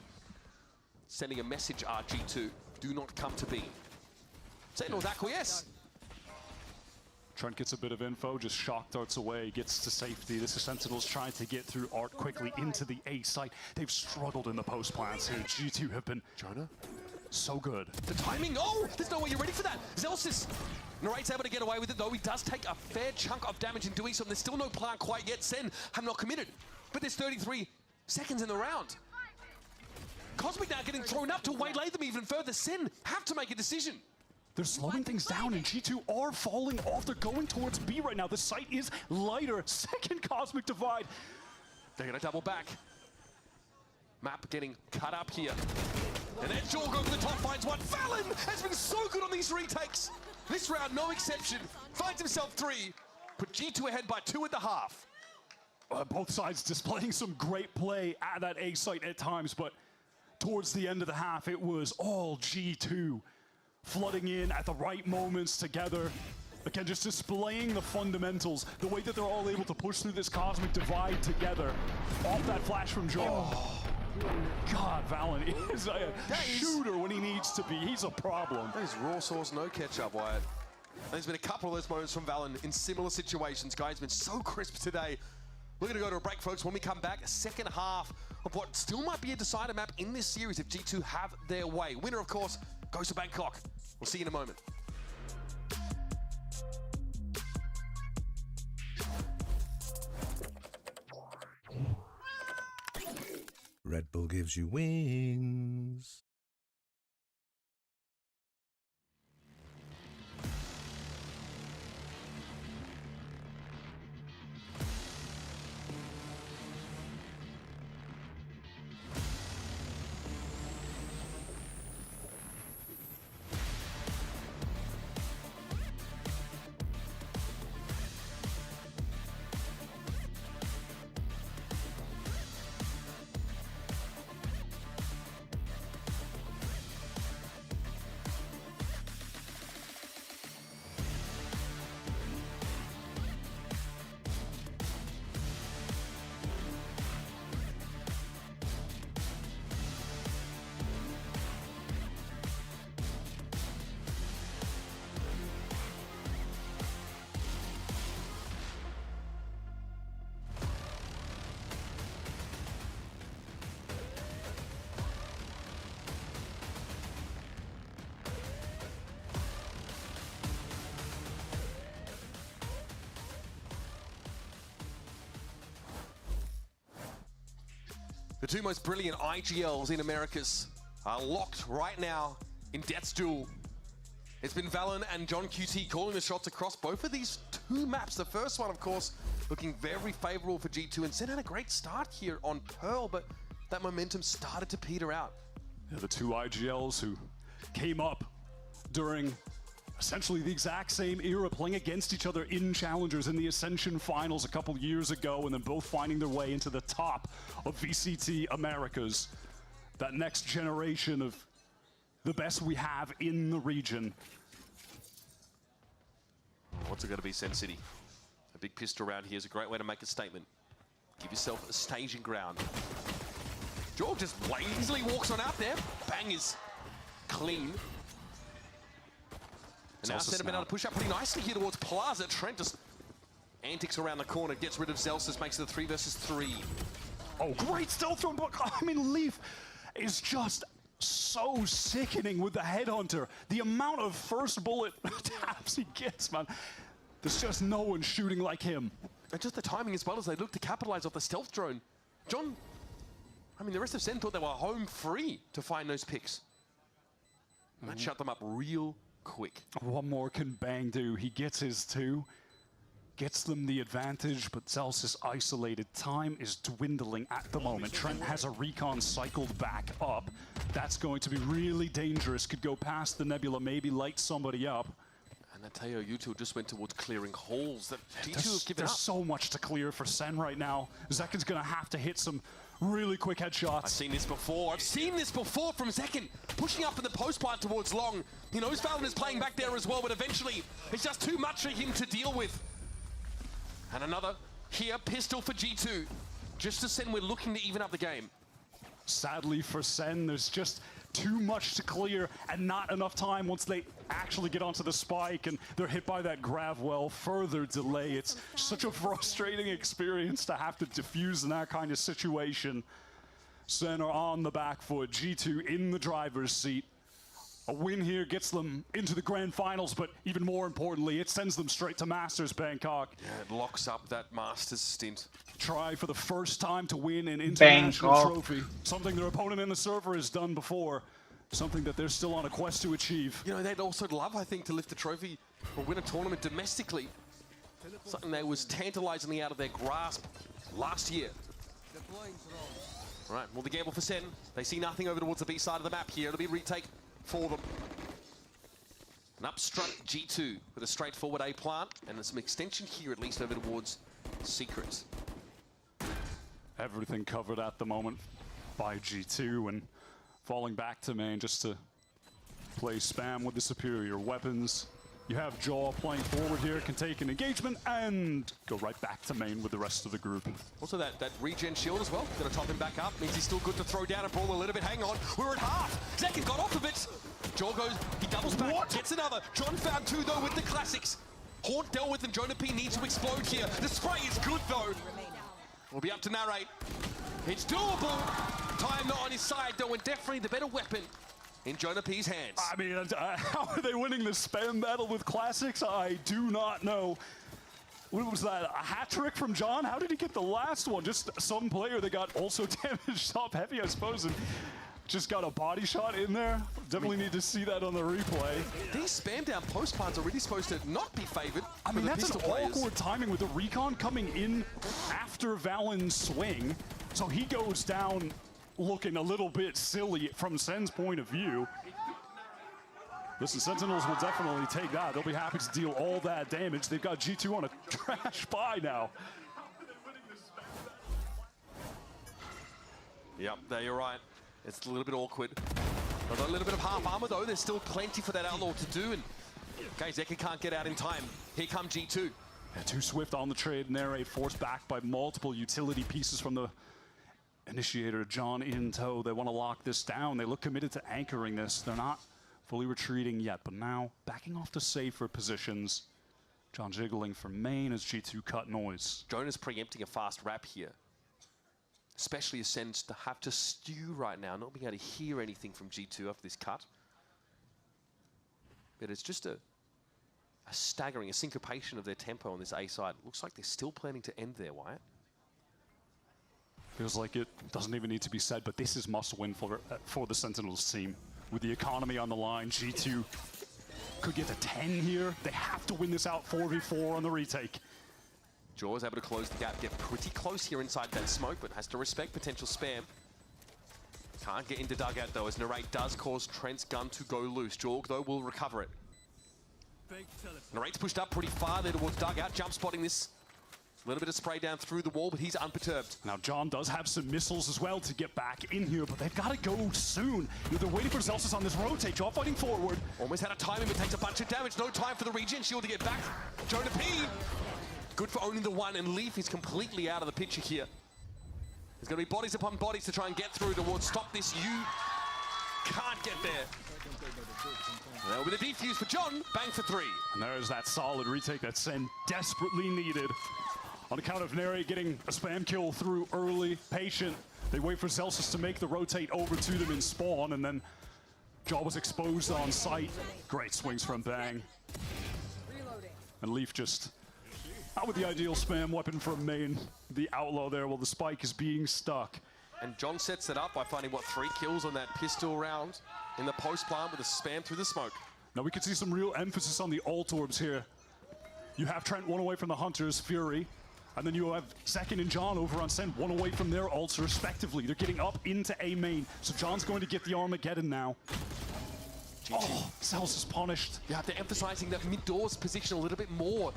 sending a message, RG2, do not come to B. Sentinels acquiesce. Trent gets a bit of info, just shock darts away, gets to safety. This is Sentinels trying to get through Art quickly into the A site. They've struggled in the post plants here. G2 have been so good. The timing, oh, there's no way you're ready for that. Zelsis, Narrate's able to get away with it though. He does take a fair chunk of damage in doing so, and there's still no plant quite yet. Sen have not committed, but there's 33 seconds in the round. Cosmic now getting thrown up to waylay them even further. Sen have to make a decision. They're slowing things down, and G2 are falling off. They're going towards B right now. The site is lighter. Second Cosmic Divide. They're going to double back. Map getting cut up here. And then Jorg over the top finds one. Valen has been so good on these retakes. This round, no exception. Finds himself 3. Put G2 ahead by 2.5. Both sides displaying some great play at that A site at times, but towards the end of the half, it was all G2. Flooding in at the right moments together. Again, just displaying the fundamentals, the way that they're all able to push through this Cosmic Divide together. Off that flash from Joel. Oh. God, Valen is a shooter when he needs to be. He's a problem. That is raw sauce, no ketchup, Wyatt. There's been a couple of those moments from Valen in similar situations. Guys, been so crisp today. We're going to go to a break, folks. When we come back, a second half of what still might be a decider map in this series if G2 have their way. Winner, of course, goes to Bangkok. We'll see you in a moment. Red Bull gives you wings. The two most brilliant IGLs in Americas are locked right now in Death's Duel. It's been Valen and John QT calling the shots across both of these two maps. The first one, of course, looking very favorable for G2, and Sen had a great start here on Pearl, but that momentum started to peter out. Yeah, the two IGLs who came up during essentially the exact same era, playing against each other in Challengers in the Ascension Finals a couple years ago, and then both finding their way into the top of VCT Americas. That next generation of the best we have in the region. What's it going to be, Sen City? A big pistol round here is a great way to make a statement. Give yourself a staging ground. Jorg just lazily walks on out there. Bang is clean. And now Sen have been able to push up pretty nicely here towards Plaza. Trent just antics around the corner, gets rid of Zelsis, makes it a 3 versus 3. Oh, great stealth from, I mean, Leaf is just so sickening with the headhunter. The amount of first bullet taps he gets, man. There's just no one shooting like him. And just the timing as well as they look to capitalize off the stealth drone. John, I mean, the rest of Sen thought they were home free to find those picks. And that shut them up real quick. What more can Bang do? He gets his 2. Gets them the advantage, but Zelsis isolated. Time is dwindling at the moment. Trent has a recon cycled back up. That's going to be really dangerous. Could go past the Nebula, maybe light somebody up. And I tell you, U2 just went towards clearing holes that G2 have given There's up. so much to clear for Sen right now. Zekin's gonna have to hit some really quick headshots. I've seen this before. I've seen this before from Zekin. Pushing up in the post plant towards Long. He knows Valen is playing back there as well, but eventually it's just too much for him to deal with. And another here, pistol for G2. Just as Sen, we're looking to even up the game. Sadly for Sen, there's just too much to clear and not enough time once they actually get onto the spike and they're hit by that grav well. Further delay. It's such a frustrating experience to have to defuse in that kind of situation. Sen are on the back foot. G2 in the driver's seat. A win here gets them into the grand finals, but even more importantly, it sends them straight to Masters Bangkok. Yeah, it locks up that Masters stint. Try for the first time to win an international Bangkok. trophy. Something their opponent in the server has done before. Something that they're still on a quest to achieve. You know, they'd also love, I think, to lift the trophy or win a tournament domestically. Something that was tantalizingly out of their grasp last year. Right, well, the gamble for Sen. They see nothing over towards the B side of the map here. It'll be a retake for them. An upstruck G2 with a straightforward A plant, and there's some extension here, at least over towards Secrets. Everything covered at the moment by G2 and falling back to main just to play spam with the superior weapons. You have Jaw playing forward here, can take an engagement and go right back to main with the rest of the group. Also that regen shield as well, gonna top him back up, means he's still good to throw down and brawl a little bit. Hang on, we're at half. Zekin got off of it. Jaw goes, he doubles back, gets another. John found 2 though with the classics. Haunt dealt with and Jonah P needs to explode here. The spray is good though. We'll be up to narrate. It's doable. Time not on his side though, and definitely the better weapon in Jonah P's hands. I mean, how are they winning the spam battle with classics? I do not know. What was that, a hat trick from John? How did he get the last one? Just some player that got also damaged top heavy, I suppose, and just got a body shot in there. Definitely need to see that on the replay. These spam down post plants are really supposed to not be favored. I mean, that's an awkward timing with the recon coming in after Valen's swing. So he goes down looking a little bit silly from Sen's point of view. Listen, Sentinels will definitely take that. They'll be happy to deal all that damage. They've got G2 on a trash buy now. Yep, there you're right. It's a little bit awkward. But a little bit of half armor though. There's still plenty for that Outlaw to do. And okay, Zeki can't get out in time. Here come G2. Yeah, too swift on the trade. Nere forced back by multiple utility pieces from the initiator, John in tow. They want to lock this down. They look committed to anchoring this. They're not fully retreating yet, but now backing off to safer positions. John jiggling for main as G2 cut noise. Jonah's preempting a fast wrap here. Especially as Sen's to have to stew right now, not being able to hear anything from G2 after this cut. But it's just a staggering, a syncopation of their tempo on this A side. It looks like they're still planning to end there, Wyatt. Feels like it doesn't even need to be said, but this is must-win for the Sentinels team. With the economy on the line, G2 could get to 10 here. They have to win this out 4v4 on the retake. Jaws able to close the gap, get pretty close here inside that smoke, but has to respect potential spam. Can't get into dugout though, as Narrate does cause Trent's gun to go loose. Jorg though will recover it. Narrate's pushed up pretty far there towards dugout, jump spotting this. A little bit of spray down through the wall, but he's unperturbed. Now, John does have some missiles as well to get back in here, but they've got to go soon. They're waiting for Zelsis on this rotate. Jaw fighting forward. Almost had a timing, but takes a bunch of damage. No time for the regen shield to get back. Jonah P. Good for owning the one, and Leaf is completely out of the picture here. There's going to be bodies upon bodies to try and get through towards stop this. You can't get there. Now with a defuse for John, bang for 3. And there's that solid retake that Sen desperately needed. On account of Neri getting a spam kill through early, patient. They wait for Zelsis to make the rotate over to them in spawn, and then Jaw was exposed on sight. Great swings from Bang. And Leaf just out with the ideal spam weapon from main. The outlaw there while the spike is being stuck. And John sets it up by finding, 3 kills on that pistol round in the post plant with a spam through the smoke. Now we can see some real emphasis on the ult orbs here. You have Trent 1 away from the Hunter's Fury. And then you have Second and John over on Sen, 1 away from their ults respectively. They're getting up into A main. So John's going to get the Armageddon now. Oh, Cells is punished. Yeah, they're emphasizing that mid-doors position a little bit more.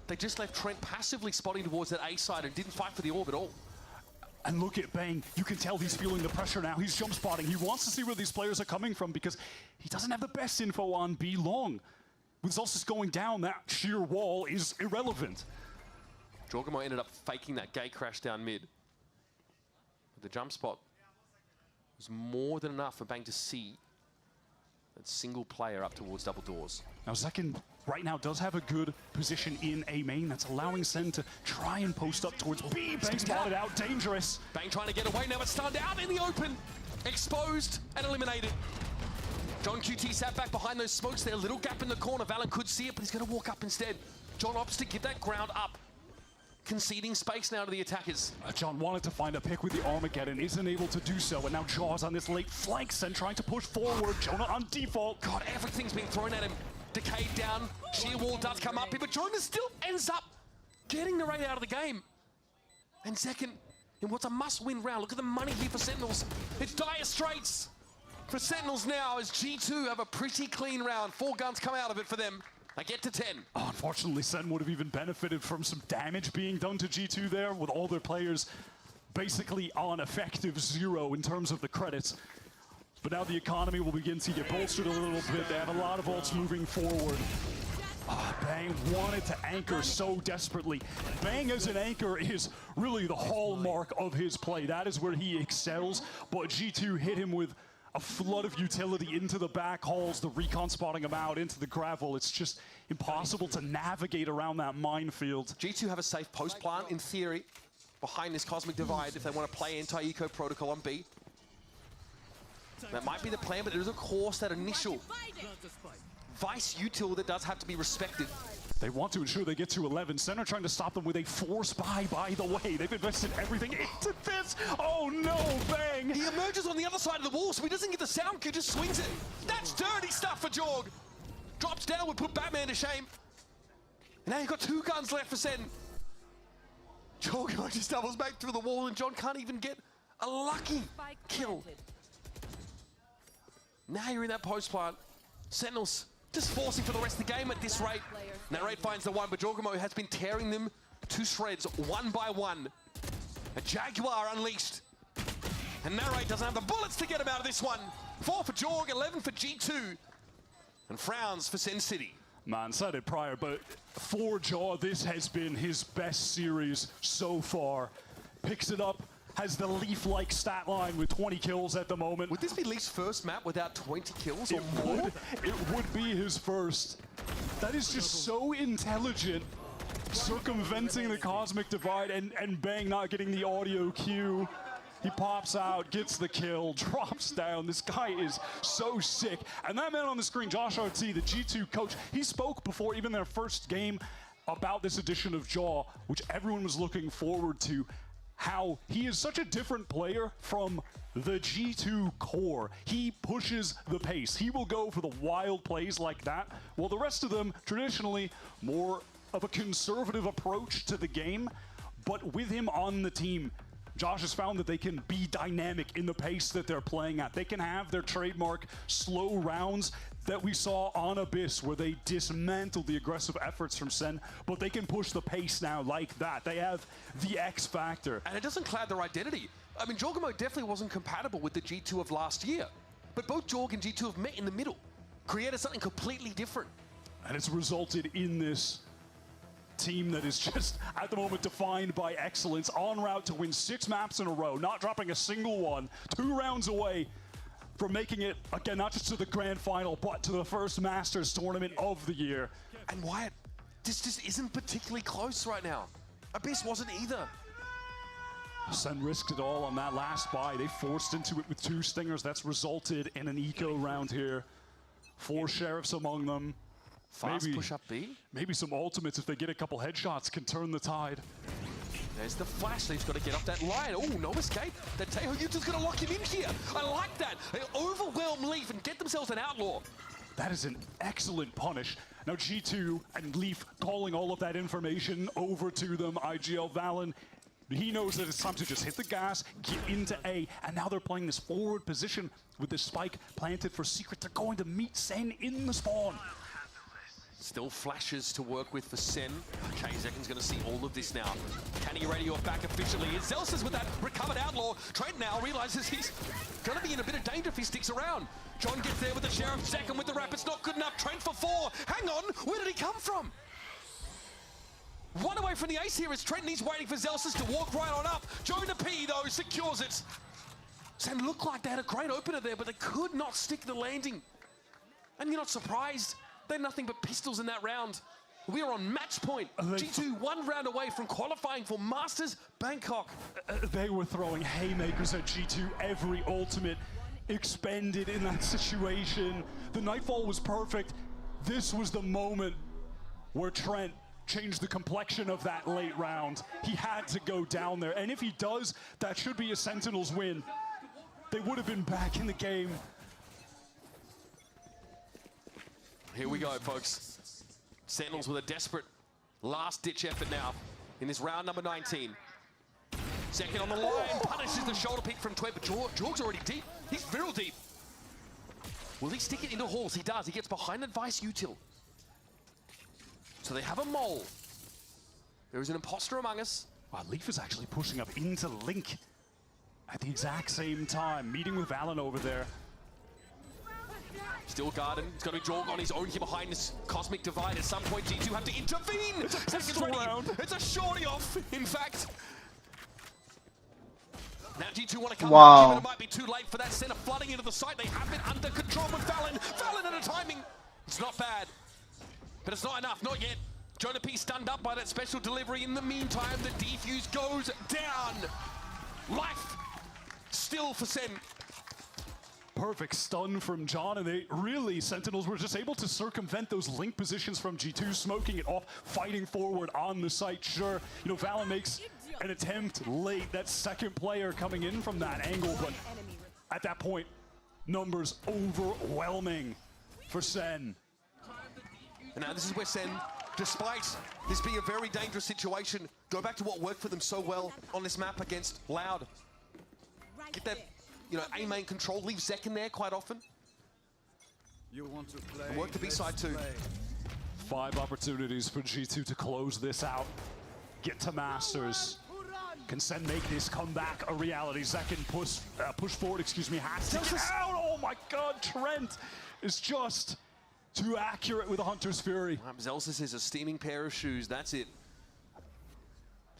They just left Trent passively spotting towards that A side and didn't fight for the orb at all. And look at Bang. You can tell he's feeling the pressure now. He's jump spotting. He wants to see where these players are coming from because he doesn't have the best info on B long. With Zelsis going down, that sheer wall is irrelevant. Jorgamo ended up faking that gate crash down mid. But the jump spot was more than enough for Bang to see that single player up towards double doors. Now Zekin right now does have a good position in A main. That's allowing Sen to try and post up towards B. Bang spotted out, dangerous. Bang trying to get away, now it's stunned out in the open. Exposed and eliminated. John QT sat back behind those smokes there. Little gap in the corner. Valen could see it, but he's going to walk up instead. John opts to get that ground up. Conceding space now to the attackers. John wanted to find a pick with the Armageddon, isn't able to do so, and now Jaws on this late flank, Sen trying to push forward. Jonah on default. God, everything's being thrown at him. Decayed down, sheer wall does come up here, but Jonah still ends up getting the raid out of the game. And second, in what's a must-win round, look at the money here for Sentinels. It's dire straits for Sentinels now as G2 have a pretty clean round. 4 guns come out of it for them. They get to 10. Oh, unfortunately, Sen would have even benefited from some damage being done to G2 there, with all their players basically on effective 0 in terms of the credits. But now the economy will begin to get bolstered a little bit. They have a lot of ults moving forward. Oh, Bang wanted to anchor so desperately. Bang as an anchor is really the hallmark of his play. That is where he excels, but G2 hit him with a flood of utility into the back halls, the recon spotting him out into the gravel. It's just impossible to navigate around that minefield. G2 have a safe post plant, in theory, behind this Cosmic Divide if they want to play anti-eco protocol on B. That might be the plan, but there is, of course, that initial Vice util that does have to be respected. They want to ensure they get to 11. Center trying to stop them with a force buy, by the way. They've invested everything into this. Oh no, Bang! He emerges on the other side of the wall, so he doesn't get the sound cue, just swings it. That's dirty stuff for Jorg. Drops down, would put Batman to shame. And now you've got 2 guns left for Sen. Jorg just doubles back through the wall, and John can't even get a lucky kill. Now you're in that post plant. Sentinels just forcing for the rest of the game at this rate. Narrate finds the one, but Jorgamo has been tearing them to shreds one by one. A Jaguar unleashed. And Narrate doesn't have the bullets to get him out of this one. 4 for Jorg, 11 for G2. And frowns for Sen City. Man, said it prior, but for Jaw, this has been his best series so far. Picks it up, has the Leaf-like stat line with 20 kills at the moment. Would this be Leaf's first map without 20 kills or more? It would be his first. That is just so intelligent, circumventing the Cosmic Divide and Bang not getting the audio cue. He pops out, gets the kill, drops down. This guy is so sick. And that man on the screen, Josh RT, the G2 coach, he spoke before even their first game about this edition of Jaw, which everyone was looking forward to. how he is such a different player from the G2 core. He pushes the pace. He will go for the wild plays like that, while the rest of them, traditionally, more of a conservative approach to the game. But with him on the team, Josh has found that they can be dynamic in the pace that they're playing at. They can have their trademark slow rounds that we saw on Abyss, where they dismantled the aggressive efforts from Sen, but they can push the pace now like that. They have the X factor. And it doesn't cloud their identity. I mean, Jorgamo definitely wasn't compatible with the G2 of last year, but both Jorg and G2 have met in the middle, created something completely different. And it's resulted in this team that is just, at the moment, defined by excellence, en route to win 6 maps in a row, not dropping a single one, 2 rounds away from making it, again, not just to the grand final, but to the first Masters tournament of the year. And Wyatt, this just isn't particularly close right now. Abyss wasn't either. Sen risked it all on that last buy. They forced into it with 2 stingers. That's resulted in an eco round here. 4 sheriffs among them. Fast push up B. Maybe some ultimates, if they get a couple headshots, can turn the tide. There's the flash. He's got to get up that line. Oh, no escape. The Teho Yuta's going to lock him in here. I like that. They overwhelm Leaf and get themselves an outlaw. That is an excellent punish. Now G2 and Leaf calling all of that information over to them. IGL Valen, he knows that it's time to just hit the gas, get into A, and now they're playing this forward position with this spike planted for Secret. They're going to meet Sen in the spawn. Still flashes to work with for Sen. Okay, Zekin's going to see all of this now. Can he radio it back efficiently? It's Zelsis with that recovered outlaw. Trent now realizes he's going to be in a bit of danger if he sticks around. John gets there with the Sheriff. Zekin with the rap. It's not good enough. Trent for 4. Hang on. Where did he come from? One away from the ace here is Trent, and he's waiting for Zelsis to walk right on up. Jonah P, though, secures it. Sen looked like they had a great opener there, but they could not stick the landing. And you're not surprised. They're nothing but pistols in that round. We are on match point. G2 1 round away from qualifying for Masters Bangkok. They were throwing haymakers at G2. Every ultimate expended in that situation. The Nightfall was perfect. This was the moment where Trent changed the complexion of that late round. He had to go down there. And if he does, that should be a Sentinels win. They would have been back in the game. Here we go, folks. Sentinels with a desperate last-ditch effort now in this round number 19. Second on the line, punishes the shoulder pick from Tweb, but Jorg's already deep. He's real deep. Will he stick it into Halls? He does. He gets behind Advice Util. So they have a mole. There is an imposter among us. Wow, Leaf is actually pushing up into Link at the exact same time, meeting with Valen over there. Still Garden. It's going to be Jorg on his own here behind this Cosmic Divide. At some point, G2 have to intervene. It's a pistol round. It's a shorty off, in fact. Now G2 want to come Wow. back, but it might be too late for that center flooding into the site. They have it under control with Valen. Valen at a timing. It's not bad, but it's not enough. Not yet. Jonah P stunned up by that special delivery. In the meantime, the defuse goes down. Life still for Sen. Perfect stun from John, and they really, Sentinels were just able to circumvent those link positions from G2, smoking it off, fighting forward on the site. Sure, you know, Valen makes an attempt late, that second player coming in from that angle, but at that point, numbers overwhelming for Sen. And now this is where Sen, despite this being a very dangerous situation, go back to what worked for them so well on this map against Loud. Get that, you know, A main control, leave Zek in there quite often. You want to play, And work the B-side too. 5 opportunities for G2 to close this out. Get to Masters. Can Sen make this comeback a reality? Zekin push forward, excuse me, has to get out. Oh my God, Trent is just too accurate with a Hunter's Fury. Zelsis is a steaming pair of shoes, that's it.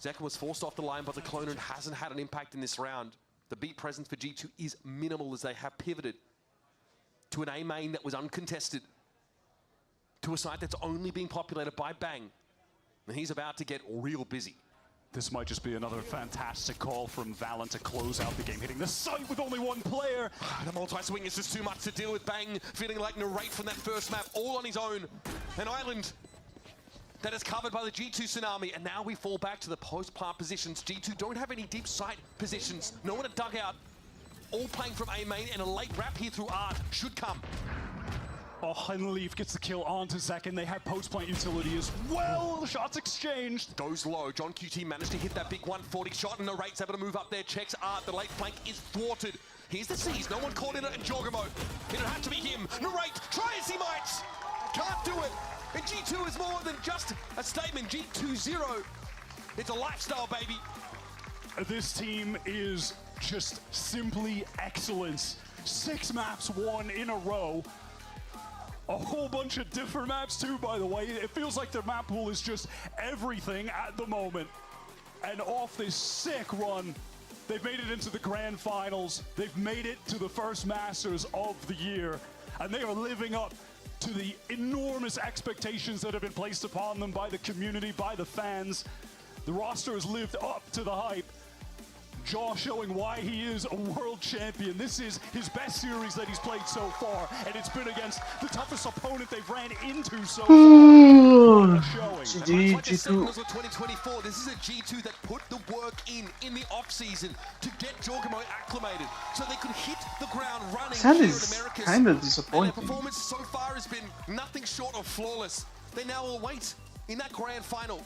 Zekin was forced off the line, but the Clone hasn't had an impact in this round. The beat presence for G2 is minimal as they have pivoted to an A main that was uncontested, to a site that's only being populated by Bang. And he's about to get real busy. This might just be another fantastic call from Valen to close out the game, hitting the site with only 1 player. The multi-swing is just too much to deal with. Bang feeling like Narrate from that first map, all on his own. And Island that is covered by the G2 Tsunami, and now we fall back to the post-plant positions. G2 don't have any deep site positions. No one at dugout. All playing from A main, and a late wrap here through Art should come. Oh, and Leaf gets the kill onto Zekin. They have post-plant utility as well. The shots exchanged. Goes low. John QT managed to hit that big 140 shot, and Narrate's able to move up there. Checks Art. The late flank is thwarted. Here's the C's. No one caught in it, and Jorgamo. It'll have to be him. Narrate, try as he might. Can't do it. And G2 is more than just a statement. G2-0. It's a lifestyle, baby. This team is just simply excellence. 6 maps won in a row. A whole bunch of different maps too, by the way. It feels like their map pool is just everything at the moment. And off this sick run, they've made it into the grand finals. They've made it to the first Masters of the year. And they are living up to the enormous expectations that have been placed upon them by the community, by the fans. The roster has lived up to the hype. Jaw showing why he is a world champion. This is his best series that he's played so far, and it's been against the toughest opponent they've ran into so far. GG, G2. 2024. This is a G2 that put the work in the off-season to get Jorgamo acclimated, so they could hit the ground running That here is in Americas. kind of And their disappointing. performance so far has been nothing short of flawless. They now will wait in that grand final.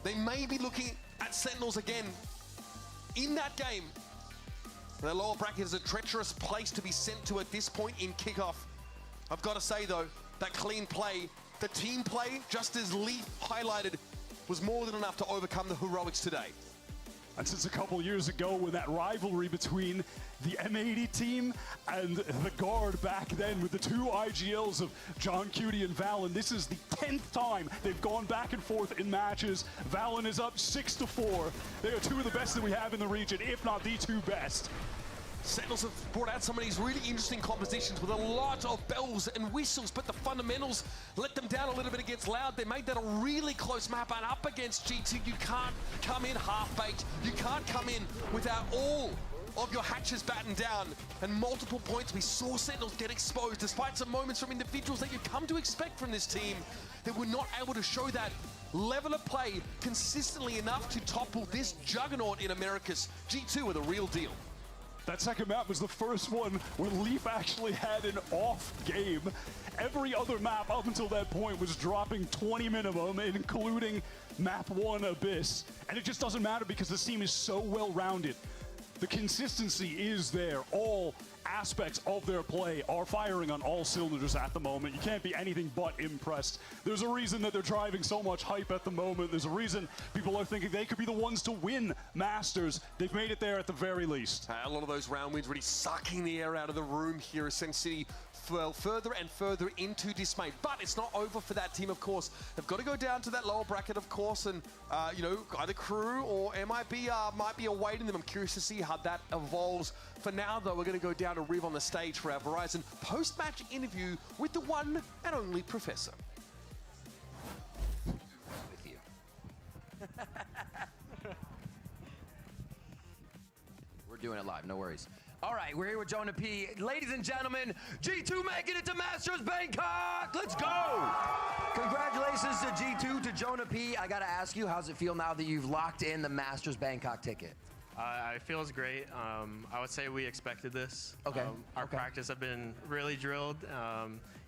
They may be looking at Sentinels again in that game. The lower bracket is a treacherous place to be sent to at this point in kickoff. I've got to say though, that clean play, the team play, just as Leaf highlighted, was more than enough to overcome the heroics today. And since a couple years ago, when that rivalry between the M80 team and the Guard back then with the 2 IGLs of John Cutie and Valen, this is the 10th time they've gone back and forth in matches. Valen is up 6-4. They are 2 of the best that we have in the region, if not the 2 best. Sentinels have brought out some of these really interesting compositions with a lot of bells and whistles, but the fundamentals let them down a little bit against Loud. They made that a really close map, and up against G2, you can't come in half-baked. You can't come in without all of your hatches battened down, and multiple points. We saw Sentinels get exposed, despite some moments from individuals that you've come to expect from this team. They were not able to show that level of play consistently enough to topple this juggernaut in Americas. G2 are the real deal. That second map was the first one where Leaf actually had an off game. Every other map up until that point was dropping 20 minimum, including map 1 Abyss. And it just doesn't matter because this team is so well-rounded. The consistency is there. All aspects of their play are firing on all cylinders at the moment. You can't be anything but impressed. There's a reason that they're driving so much hype at the moment. There's a reason people are thinking they could be the ones to win Masters. They've made it there at the very least. A lot of those round wins really sucking the air out of the room here as Sen City fell further and further into dismay. But it's not over for that team, of course. They've got to go down to that lower bracket, of course, and you know, either Crew or MIB might be awaiting them. I'm curious to see how that evolves. For now, though, we're going to go down to Riv on the stage for our Verizon post-match interview with the one and only Professor. With you. We're doing it live, no worries. All right, we're here with Jonah P. Ladies and gentlemen, G2 making it to Masters Bangkok. Let's go. Congratulations to G2, to Jonah P. I got to ask you, how's it feel now that you've locked in the Masters Bangkok ticket? It feels great. I would say we expected this. Okay. Our practice have been really drilled.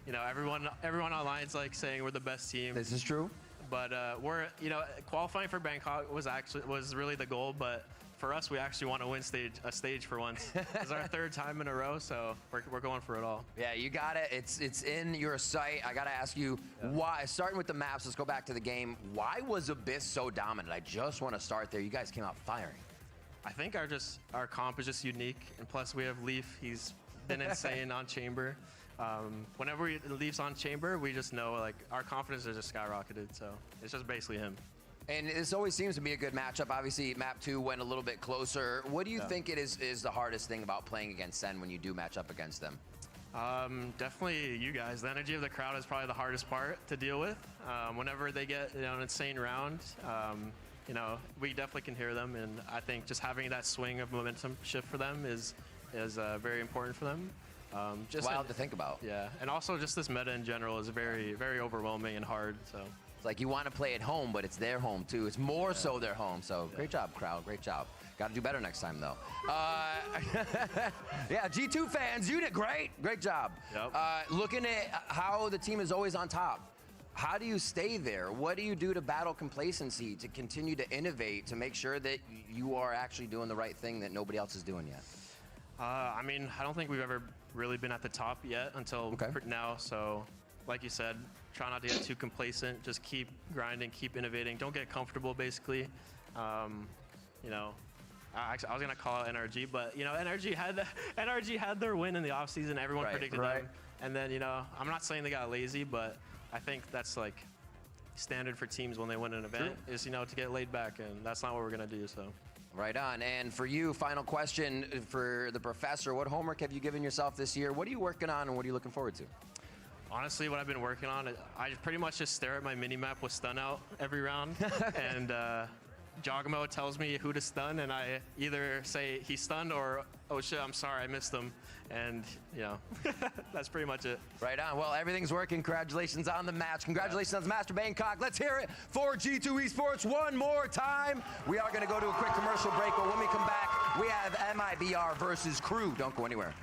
You know, everyone online is like saying we're the best team. This is true. But we're, you know, qualifying for Bangkok was really the goal. But for us, we actually want to win a stage for once. It's our 3rd time in a row, so we're going for it all. Yeah, you got it. It's in your sight. I got to ask you why. Starting with the maps, let's go back to the game. Why was Abyss so dominant? I just want to start there. You guys came out firing. I think our comp is just unique, and plus we have Leaf. He's been insane on Chamber. Whenever Leaf's on Chamber, we just know like our confidence is just skyrocketed. So it's just basically him. And this always seems to be a good matchup. Obviously, map 2 went a little bit closer. What do you think it is the hardest thing about playing against Sen when you do match up against them? Definitely you guys. The energy of the crowd is probably the hardest part to deal with. Whenever they get an insane round. You know, we definitely can hear them, and I think just having that swing of momentum shift for them is very important for them. Just wild to think about. Yeah, and also just this meta in general is very, very overwhelming and hard. So It's like you want to play at home, but it's their home too. It's more so their home. So great job, crowd. Great job. Got to do better next time, though. Yeah, G2 fans, you did great. Great job. Yep. Looking at how the team is always on top, how do you stay there? What do you do to battle complacency, to continue to innovate, to make sure that you are actually doing the right thing that nobody else is doing yet? I mean, I don't think we've ever really been at the top yet until now. So, like you said, try not to get too complacent. Just keep grinding, keep innovating. Don't get comfortable, basically. You know, I was gonna call out NRG, but you know, NRG had their win in the offseason. Everyone predicted them. And then, you know, I'm not saying they got lazy, but I think that's like standard for teams when they win an event is, you know, to get laid back, and that's not what we're gonna do. So. Right on. And for you, final question for the professor: what homework have you given yourself this year? What are you working on, and what are you looking forward to? Honestly, what I've been working on, I pretty much just stare at my mini-map with stun out every round, and Jogamo tells me who to stun, and I either say he's stunned or, oh shit, I'm sorry, I missed him. And, you know, that's pretty much it. Right on. Well, everything's working. Congratulations on the match. Congratulations on Master Bangkok. Let's hear it for G2 Esports one more time. We are going to go to a quick commercial break, but when we come back, we have MIBR versus Crew. Don't go anywhere.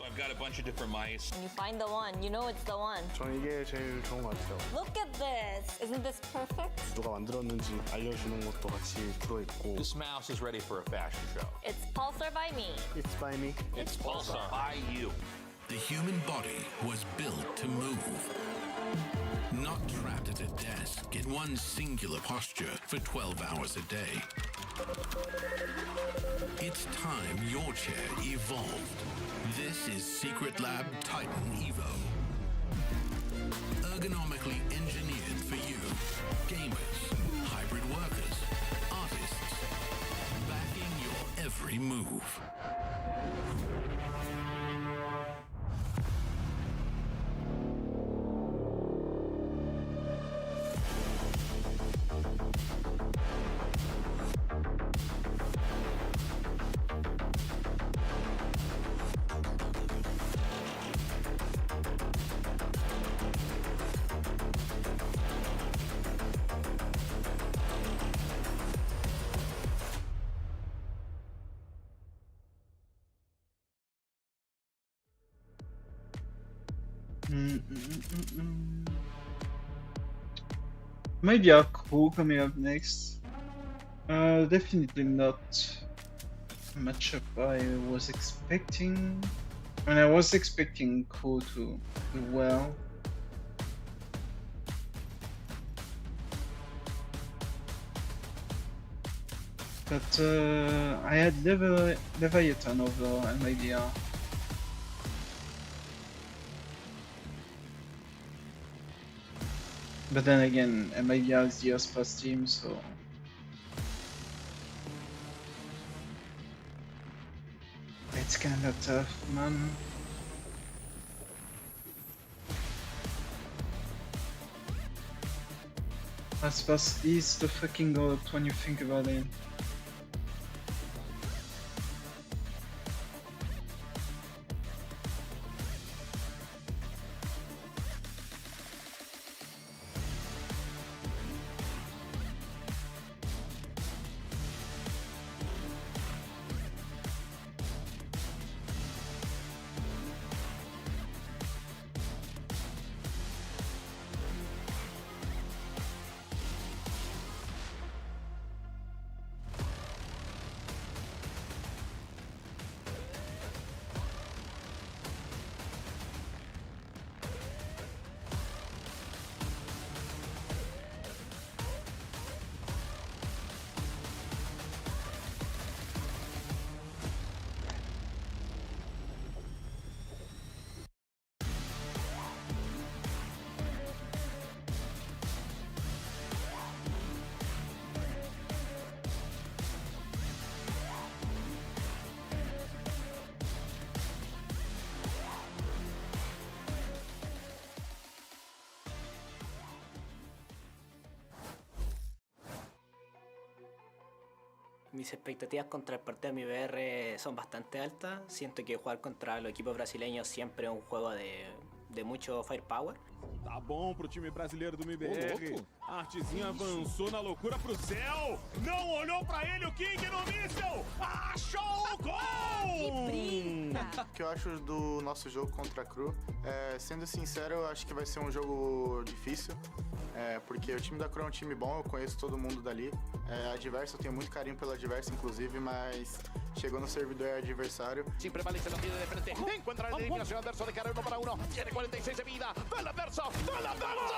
I've got a bunch of different mice. When you find the one, you know it's the one. 전 이게 제일 좋은 것 같아요. Look at this! Isn't this perfect? 누가 만들었는지 알려주는 것도 같이 들어있고. This mouse is ready for a fashion show. It's Pulsar by me. It's by me. It's Pulsar by you. The human body was built to move. Not trapped at a desk in one singular posture for 12 hours a day. It's time your chair evolved. This is Secret Lab Titan Evo. Ergonomically engineered for you, gamers, hybrid workers, artists, backing your every move. Maybe a Crew coming up next. Definitely not a matchup I was expecting. And I was expecting Crew to do well. But I had Leviathan over MIDR. But then again, MIDR is the Earthpass team, so... It's kinda tough, man. Earthpass is the fucking god when you think about it. Mis expectativas contra el partido de mi BR son bastante altas. Siento que jugar contra los equipos brasileños siempre es un juego de mucho firepower. Tá bom pro time brasileiro do MBR. Artezinho avançou na loucura pro céu. Não olhou pra ele o King no míssil. Achou o gol! O que eu acho do nosso jogo contra a Cru, sendo sincero, eu acho que vai ser um jogo difícil. Porque o time da Cru é um time bom, eu conheço todo mundo dali. Adverso, eu tenho muito carinho pelo adverso, inclusive, mas chegou no servidor adversário. Sin prevalencia lo tiene de frente. Encuentra la eliminación adverso de cara 1 para 1. Tiene 46 de vida. ¡Del adverso! ¡Del adverso!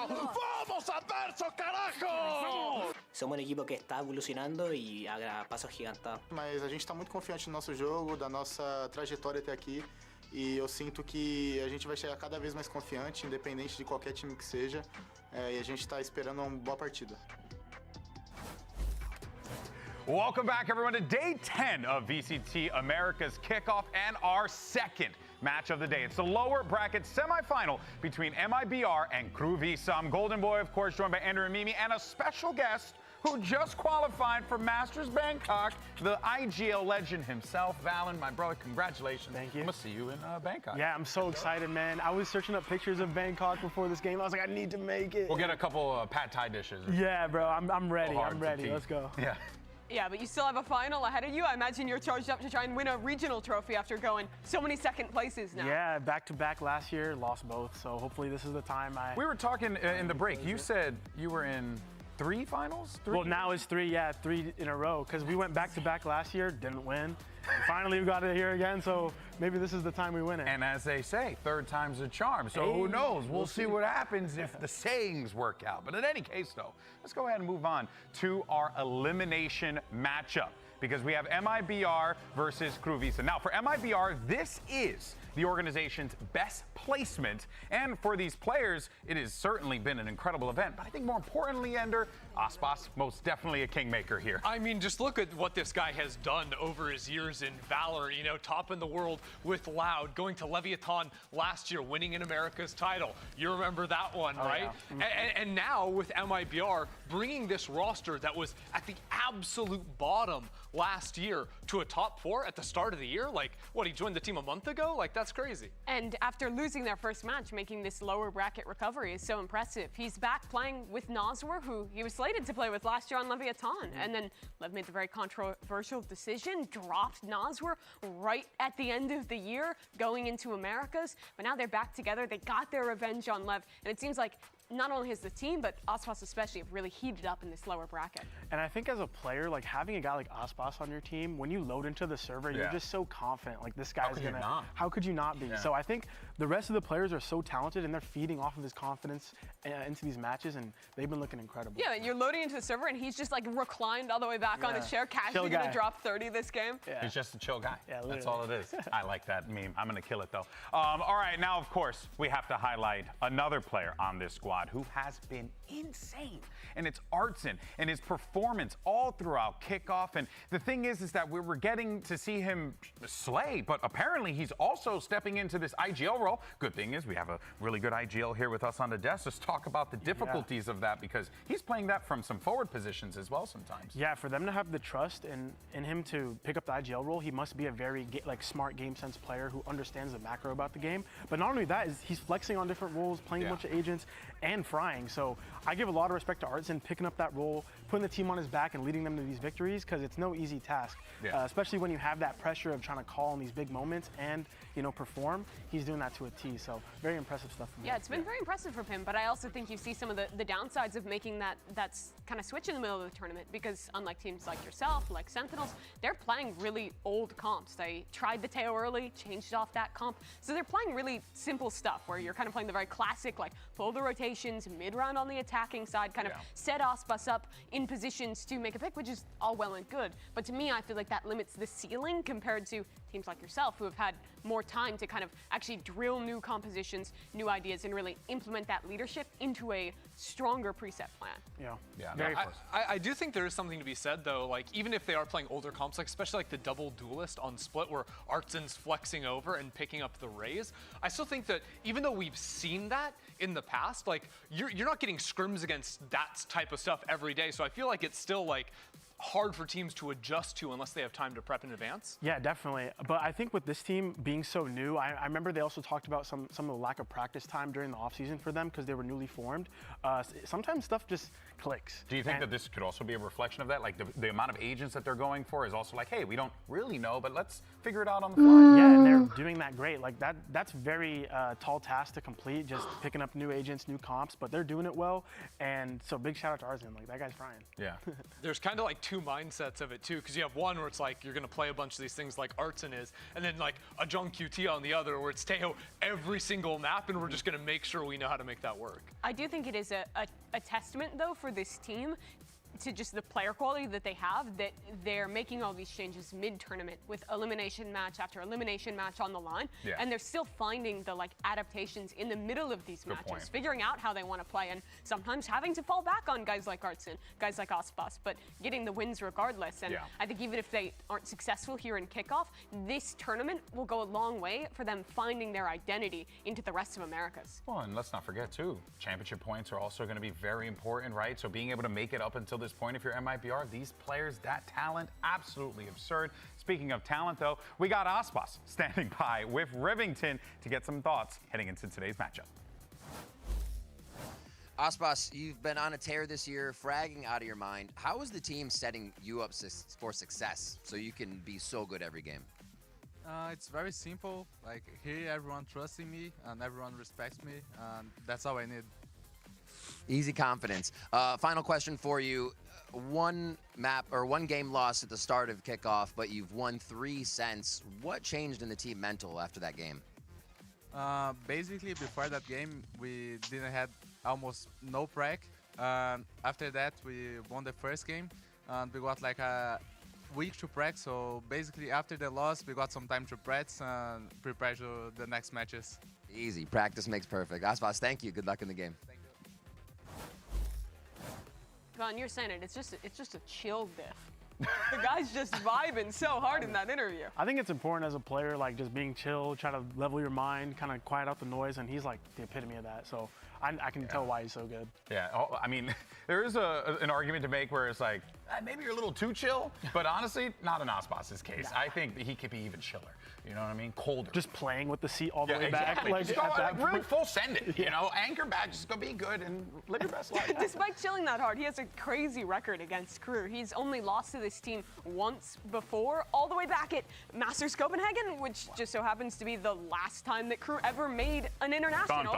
¡Vamos, adverso, carajo! Somos un equipo que está evolucionando y a pasos gigantados. Mas a gente está muito confiante no nosso jogo, da nossa trajetória até aqui. E eu sinto que a gente vai chegar cada vez mais confiante, independente de qualquer time que seja. E a gente está esperando uma boa partida. Welcome back, everyone, to day 10 of VCT Americas Kickoff and our second match of the day. It's the lower bracket semifinal between MIBR and Crew VSUM. Golden Boy, of course, joined by Andrew and Mimi, and a special guest who just qualified for Masters Bangkok, the IGL legend himself. Valen, my brother, congratulations. Thank you. I'm going to see you in Bangkok. Yeah, I'm so excited, man. I was searching up pictures of Bangkok before this game. I was like, I need to make it. We'll get a couple pad thai dishes. Yeah, bro, I'm ready. I'm ready. Let's go. Yeah. Yeah, but you still have a final ahead of you. I imagine you're charged up to try and win a regional trophy after going so many second places now. Yeah, back-to-back last year, lost both. So hopefully this is the time We were talking in the break. You said you were in 3 finals? Well, now it's 3 in a row, because we went back-to-back last year, didn't win. Finally, we got it here again, so maybe this is the time we win it. And as they say, third time's a charm. So who knows? We'll see what happens if the sayings work out. But in any case, though, let's go ahead and move on to our elimination matchup, because we have MIBR versus Crew VSUM. Now, for MIBR, this is the organization's best placement. And for these players, it has certainly been an incredible event. But I think more importantly, Ender, Aspas, most definitely a kingmaker here. I mean, just look at what this guy has done over his years in Valor, you know, topping the world with Loud, going to Leviathan last year, winning an America's title. You remember that one, right? Yeah. And now with MIBR, bringing this roster that was at the absolute bottom last year to a top 4 at the start of the year. Like, what, he joined the team a month ago? Like, that's crazy. And after losing their first match, making this lower bracket recovery is so impressive. He's back playing with Noswer, who he was slated to play with last year on Leviathan. And then Lev made the very controversial decision, dropped Noswer right at the end of the year, going into Americas. But now they're back together. They got their revenge on Lev. And it seems like not only has the team, but Aspas especially have really heated up in this lower bracket. And I think as a player, like having a guy like Aspas on your team, when you load into the server, you're just so confident. Like this guy's gonna. How could you not be? Yeah. So I think the rest of the players are so talented, and they're feeding off of his confidence into these matches, and they've been looking incredible. Yeah, and you're loading into the server, and he's just like reclined all the way back on his chair, casually gonna drop 30 this game. Yeah. He's just a chill guy. Yeah, that's all it is. I like that meme. I'm gonna kill it though. All right, now of course we have to highlight another player on this squad who has been insane, and it's Artson and his performance all throughout kickoff. And the thing is that we were getting to see him slay, but apparently he's also stepping into this IGL role. Good thing is we have a really good IGL here with us on the desk. Let's talk about the difficulties of that, because he's playing that from some forward positions as well sometimes. Yeah, for them to have the trust in him to pick up the IGL role, he must be a very smart game sense player who understands the macro about the game. But not only that, is he's flexing on different roles, playing a bunch of agents, and frying. So I give a lot of respect to Artson picking up that role, putting the team on his back and leading them to these victories, because it's no easy task, especially when you have that pressure of trying to call in these big moments and, you know, perform. He's doing that to a T, so very impressive stuff from him. Yeah, it's been very impressive from him, but I also think you see some of the downsides of making that kind of switch in the middle of the tournament, because unlike teams like yourself, like Sentinels, they're playing really old comps. They tried the Teo early, changed off that comp, so they're playing really simple stuff where you're kind of playing the very classic, like pull the rotations, mid-round on the attacking side, kind of set Aspas up in positions to make a pick, which is all well and good. But to me, I feel like that limits the ceiling compared to teams like yourself who have had more time to kind of actually drill new compositions, new ideas, and really implement that leadership into a stronger preset plan. Very close. I do think there is something to be said, though, like even if they are playing older comps, like especially like the double duelist on Split where Artson's flexing over and picking up the raise, I still think that even though we've seen that in the past, like you're not getting scrims against that type of stuff every day. So I feel like it's still like hard for teams to adjust to unless they have time to prep in advance. Yeah, definitely. But I think with this team being so new, I remember they also talked about some of the lack of practice time during the offseason for them because they were newly formed. Sometimes stuff just clicks. Do you think that this could also be a reflection of that? Like the amount of agents that they're going for is also like, hey, we don't really know, but let's figure it out on the fly. Yeah, and they're doing that great. Like that's very tall task to complete, just picking up new agents, new comps, but they're doing it well. And so big shout out to Arzin. Like that guy's frying. Yeah. There's kind of like two mindsets of it too, because you have one where it's like you're going to play a bunch of these things like Artson is, and then like a Jung QT on the other where it's Teo every single map, and we're just going to make sure we know how to make that work. I do think it is a testament, though, for this team to just the player quality that they have, that they're making all these changes mid-tournament with elimination match after elimination match on the line, and they're still finding the like adaptations in the middle of these matches, figuring out how they want to play, and sometimes having to fall back on guys like Artson, guys like Aspas, but getting the wins regardless. And I think even if they aren't successful here in kickoff, this tournament will go a long way for them finding their identity into the rest of Americas. Well, and let's not forget too, championship points are also going to be very important, right? So being able to make it up until this point, if you're MIBR, these players, that talent, absolutely absurd. Speaking of talent, though, we got Aspas standing by with Rivington to get some thoughts heading into today's matchup. Aspas, you've been on a tear this year, fragging out of your mind. How is the team setting you up for success so you can be so good every game? It's very simple. Like here, everyone trusting me and everyone respects me, and that's all I need. Easy confidence. Final question for you. One game loss at the start of kickoff, but you've won 3 since. What changed in the team mental after that game? Basically, before that game, we didn't have almost no prac. After that, we won the first game, and we got like a week to prac. So basically, after the loss, we got some time to practice and prepare to the next matches. Easy. Practice makes perfect. Aspas, thank you. Good luck in the game. Vaughn, you're saying it. It's just a chill diff. The guy's just vibing so hard in that interview. I think it's important as a player, like just being chill, try to level your mind, kind of quiet out the noise, and he's like the epitome of that. So I can tell why he's so good. Yeah, I mean, there is an argument to make where it's like, maybe you're a little too chill, but honestly, not in Aspas' case. I think he could be even chiller. You know what I mean? Colder. Just playing with the seat all the way exactly. back. Like, just go, really full send it, you know? Anchor back, just go be good and live your best life. Despite chilling that hard, he has a crazy record against Crew. He's only lost to this team once before, all the way back at Masters Copenhagen, which just so happens to be the last time that Crew ever made an international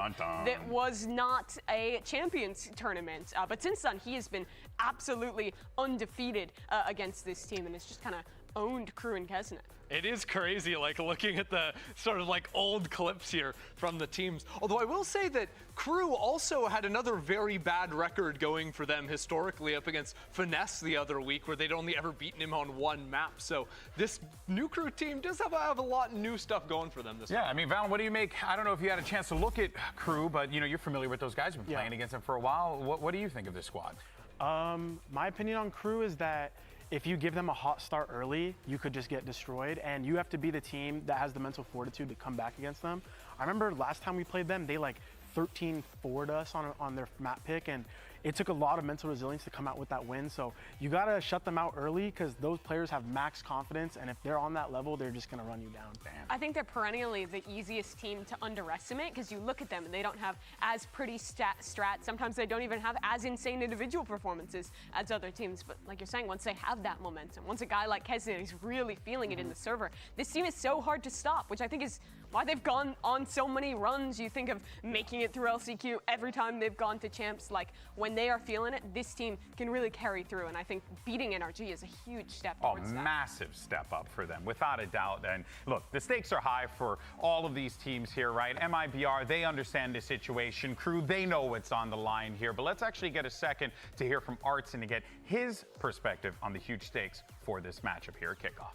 that was not a Champions tournament. But since then, he has been absolutely undefeated against this team, and it's just kind of owned Crew and Kesnet. It is crazy, like looking at the sort of like old clips here from the teams. Although I will say that Crew also had another very bad record going for them historically up against Finesse the other week, where they'd only ever beaten him on 1 map. So this new Crew team does have a lot of new stuff going for them this week. I mean, Val, what do you make? I don't know if you had a chance to look at Crew, but you know, you're familiar with those guys. You've been playing against them for a while. What do you think of this squad? My opinion on Crew is that if you give them a hot start early, you could just get destroyed, and you have to be the team that has the mental fortitude to come back against them. I remember last time we played them, they like 13-4'd us on their map pick, and it took a lot of mental resilience to come out with that win. So you gotta shut them out early, because those players have max confidence, and if they're on that level, they're just gonna run you down. I think they're perennially the easiest team to underestimate, because you look at them and they don't have as pretty strats. Sometimes they don't even have as insane individual performances as other teams. But like you're saying, once they have that momentum, once a guy like Kesnet is really feeling it in the server, this team is so hard to stop, which I think is why they've gone on so many runs. You think of making it through LCQ every time they've gone to champs. Like when they are feeling it, this team can really carry through, and I think beating NRG is a huge step towards that. Massive step up for them, without a doubt. And look, the stakes are high for all of these teams here, right? MIBR, they understand the situation. Crew, they know what's on the line here. But let's actually get a second to hear from Artson to get his perspective on the huge stakes for this matchup here at Kickoff.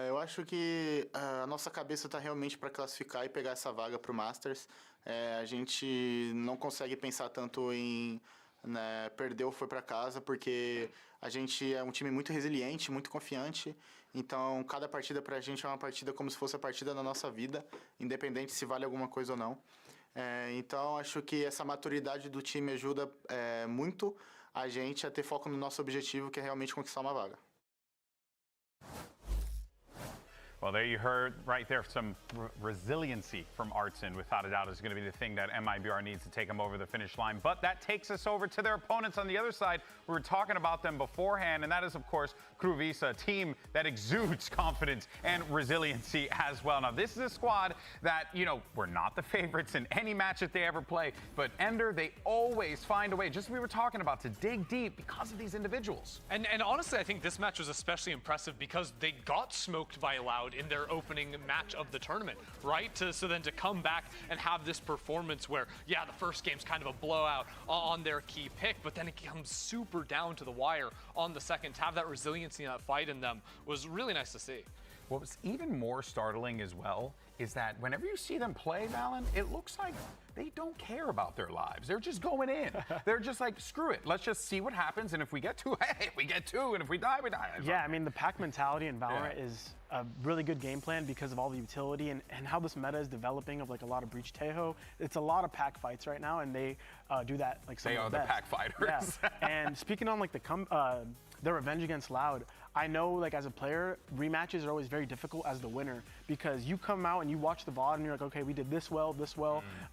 Eu acho que a nossa cabeça está realmente para classificar e pegar essa vaga para o Masters. A gente não consegue pensar tanto em perdeu, foi para casa, porque a gente é um time muito resiliente, muito confiante. Então, cada partida para a gente é uma partida como se fosse a partida da nossa vida, independente se vale alguma coisa ou não. Então, acho que essa maturidade do time ajuda muito a gente a ter foco no nosso objetivo, que é realmente conquistar uma vaga. Well, there you heard right there some resiliency from Artson. Without a doubt, is going to be the thing that MIBR needs to take them over the finish line. But that takes us over to their opponents on the other side. We were talking about them beforehand, and that is, of course, Cruvisa, a team that exudes confidence and resiliency as well. Now, this is a squad that, you know, were not the favorites in any match that they ever play, but Ender, they always find a way, just as we were talking about, to dig deep because of these individuals. And honestly, I think this match was especially impressive because they got smoked by Loud in their opening match of the tournament, right? So then to come back and have this performance where, yeah, the first game's kind of a blowout on their key pick, but then it comes super down to the wire on the second. To have that resiliency in that fight in them was really nice to see. What was even more startling as well is that whenever you see them play, Valen, it looks like they don't care about their lives. They're just going in. They're just like, screw it. Let's just see what happens. And if we get two, hey, we get two. And if we die, we die. Yeah, I mean, the pack mentality in Valorant is a really good game plan because of all the utility and how this meta is developing of like a lot of Breach Tejo. It's a lot of pack fights right now, and they do that like some They of are the the best. pack fighters. Yeah. And speaking on like the revenge against Loud, I know, like, as a player, rematches are always very difficult as the winner because you come out and you watch the VOD and you're like, okay, we did this well,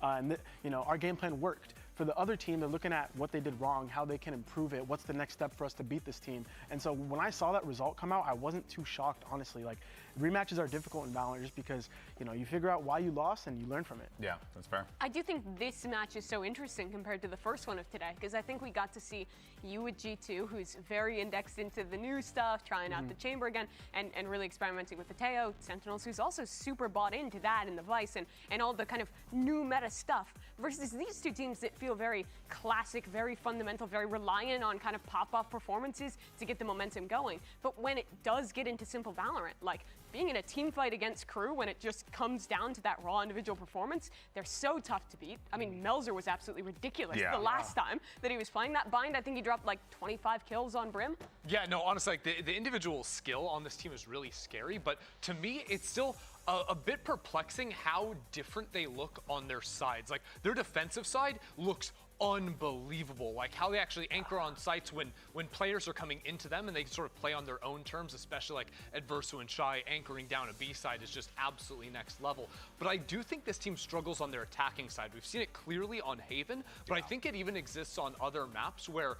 and you know, our game plan worked. For the other team, they're looking at what they did wrong, how they can improve it, what's the next step for us to beat this team. And so when I saw that result come out, I wasn't too shocked, honestly. Like, rematches are difficult in Valorant just because, you know, you figure out why you lost and you learn from it. Yeah, that's fair. I do think this match is so interesting compared to the first one of today because I think we got to see you with G2, who's very indexed into the new stuff, trying out the chamber again, and really experimenting with the Teo, Sentinels, who's also super bought into that and the Vice and all the kind of new meta stuff, versus these two teams that feel very classic, very fundamental, very reliant on kind of pop-off performances to get the momentum going. But when it does get into simple Valorant, like being in a team fight against Crew, when it just comes down to that raw individual performance, they're so tough to beat. I mean, Melzer was absolutely ridiculous the last time that he was playing that bind. I think he dropped like 25 kills on Brim. Yeah, no, honestly, like the individual skill on this team is really scary, but to me, it's still a bit perplexing how different they look on their sides. Like, their defensive side looks unbelievable, like how they actually anchor on sites when players are coming into them and they sort of play on their own terms, especially like Adverso and Shy anchoring down a B side is just absolutely next level. But I do think this team struggles on their attacking side. We've seen it clearly on Haven, but I think it even exists on other maps where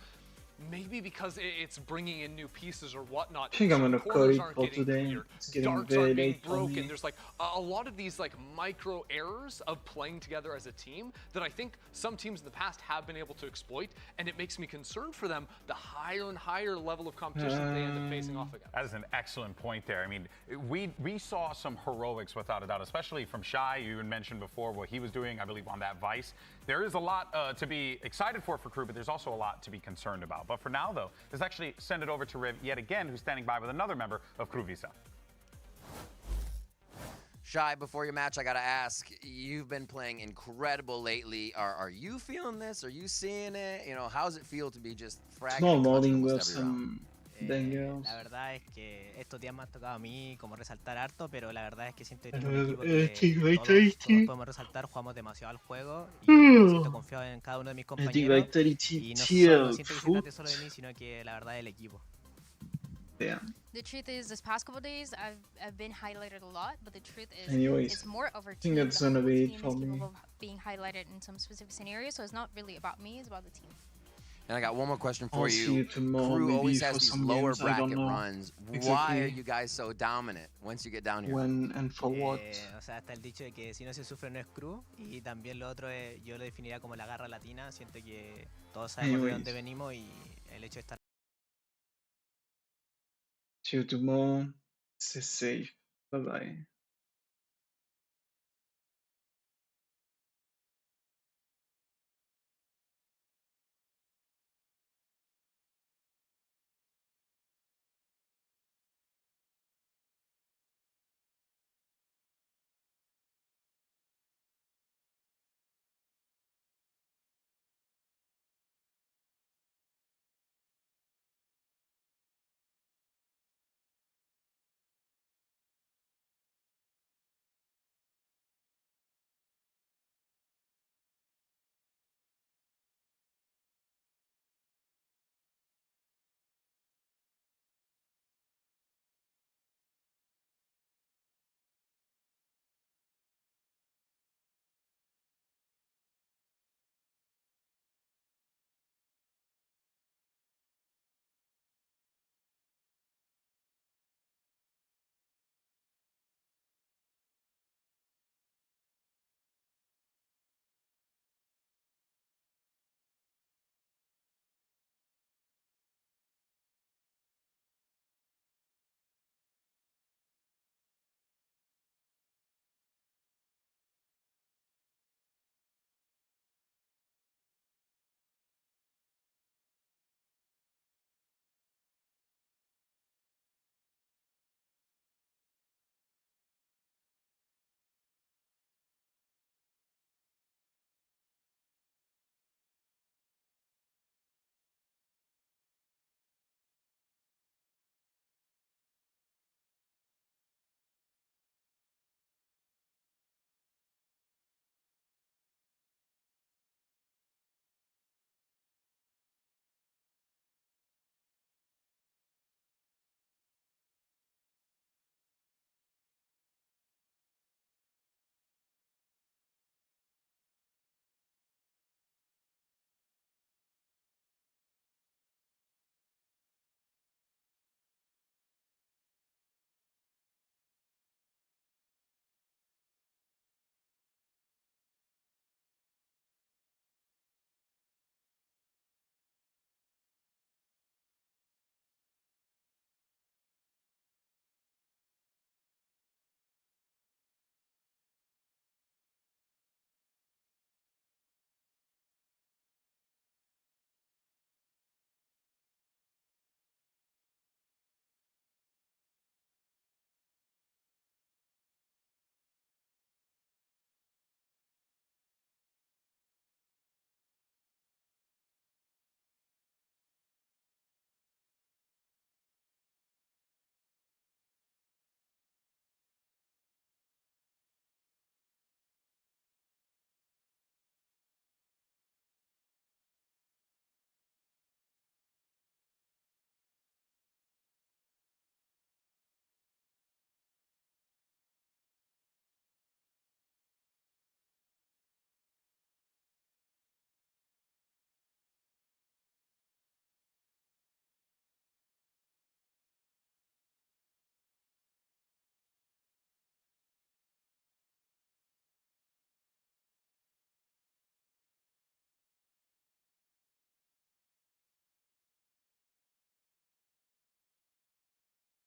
maybe because it's bringing in new pieces or whatnot, I think I'm gonna call it for getting today. cleared, It's getting darts very aren't being late for broken. me. There's like a lot of these like micro errors of playing together as a team that I think some teams in the past have been able to exploit, and it makes me concerned for them the higher and higher level of competition they end up facing off against. That is an excellent point there. I mean, we saw some heroics without a doubt, especially from Shy. You even mentioned before what he was doing, I believe, on that Vice. There is a lot to be excited for Crew, but there's also a lot to be concerned about. But for now, though, let's actually send it over to Riv yet again, who's standing by with another member of Cruvisa. Shy, before your match, I gotta ask, you've been playing incredible lately. Are you feeling this? Are you seeing it? You know, how does it feel to be just fragging Small and clutching morning almost with every round? some bangers. La verdad es que estos días me ha tocado a mí como resaltar harto, pero la verdad es que siento que A tiene un ver, equipo que Team todos Vitality. podemos resaltar, jugamos demasiado al juego y me siento confiado en cada uno de mis Team compañeros Vitality y no tier siento que se trate solo de mí, sino que la verdad del equipo. Damn. The truth is, this past couple days, I've been highlighted a lot, but the truth is, Anyways, it's more of our I team. think that's The whole gonna be it team for is me. capable of being highlighted in some specific scenarios, so it's not really about me, it's about the team. And I got one more question for I'll see you tomorrow, Crew maybe always for has these some lower games, I don't bracket know runs. Why exactly are you guys so dominant once you get down here? when and for what. O sea, está el dicho de que si no se sufre no es crew, y también lo otro es, yo lo definiría como la garra latina. Siento que todos sabemos de dónde venimos y el hecho de estar. See you tomorrow. Stay safe. Bye bye.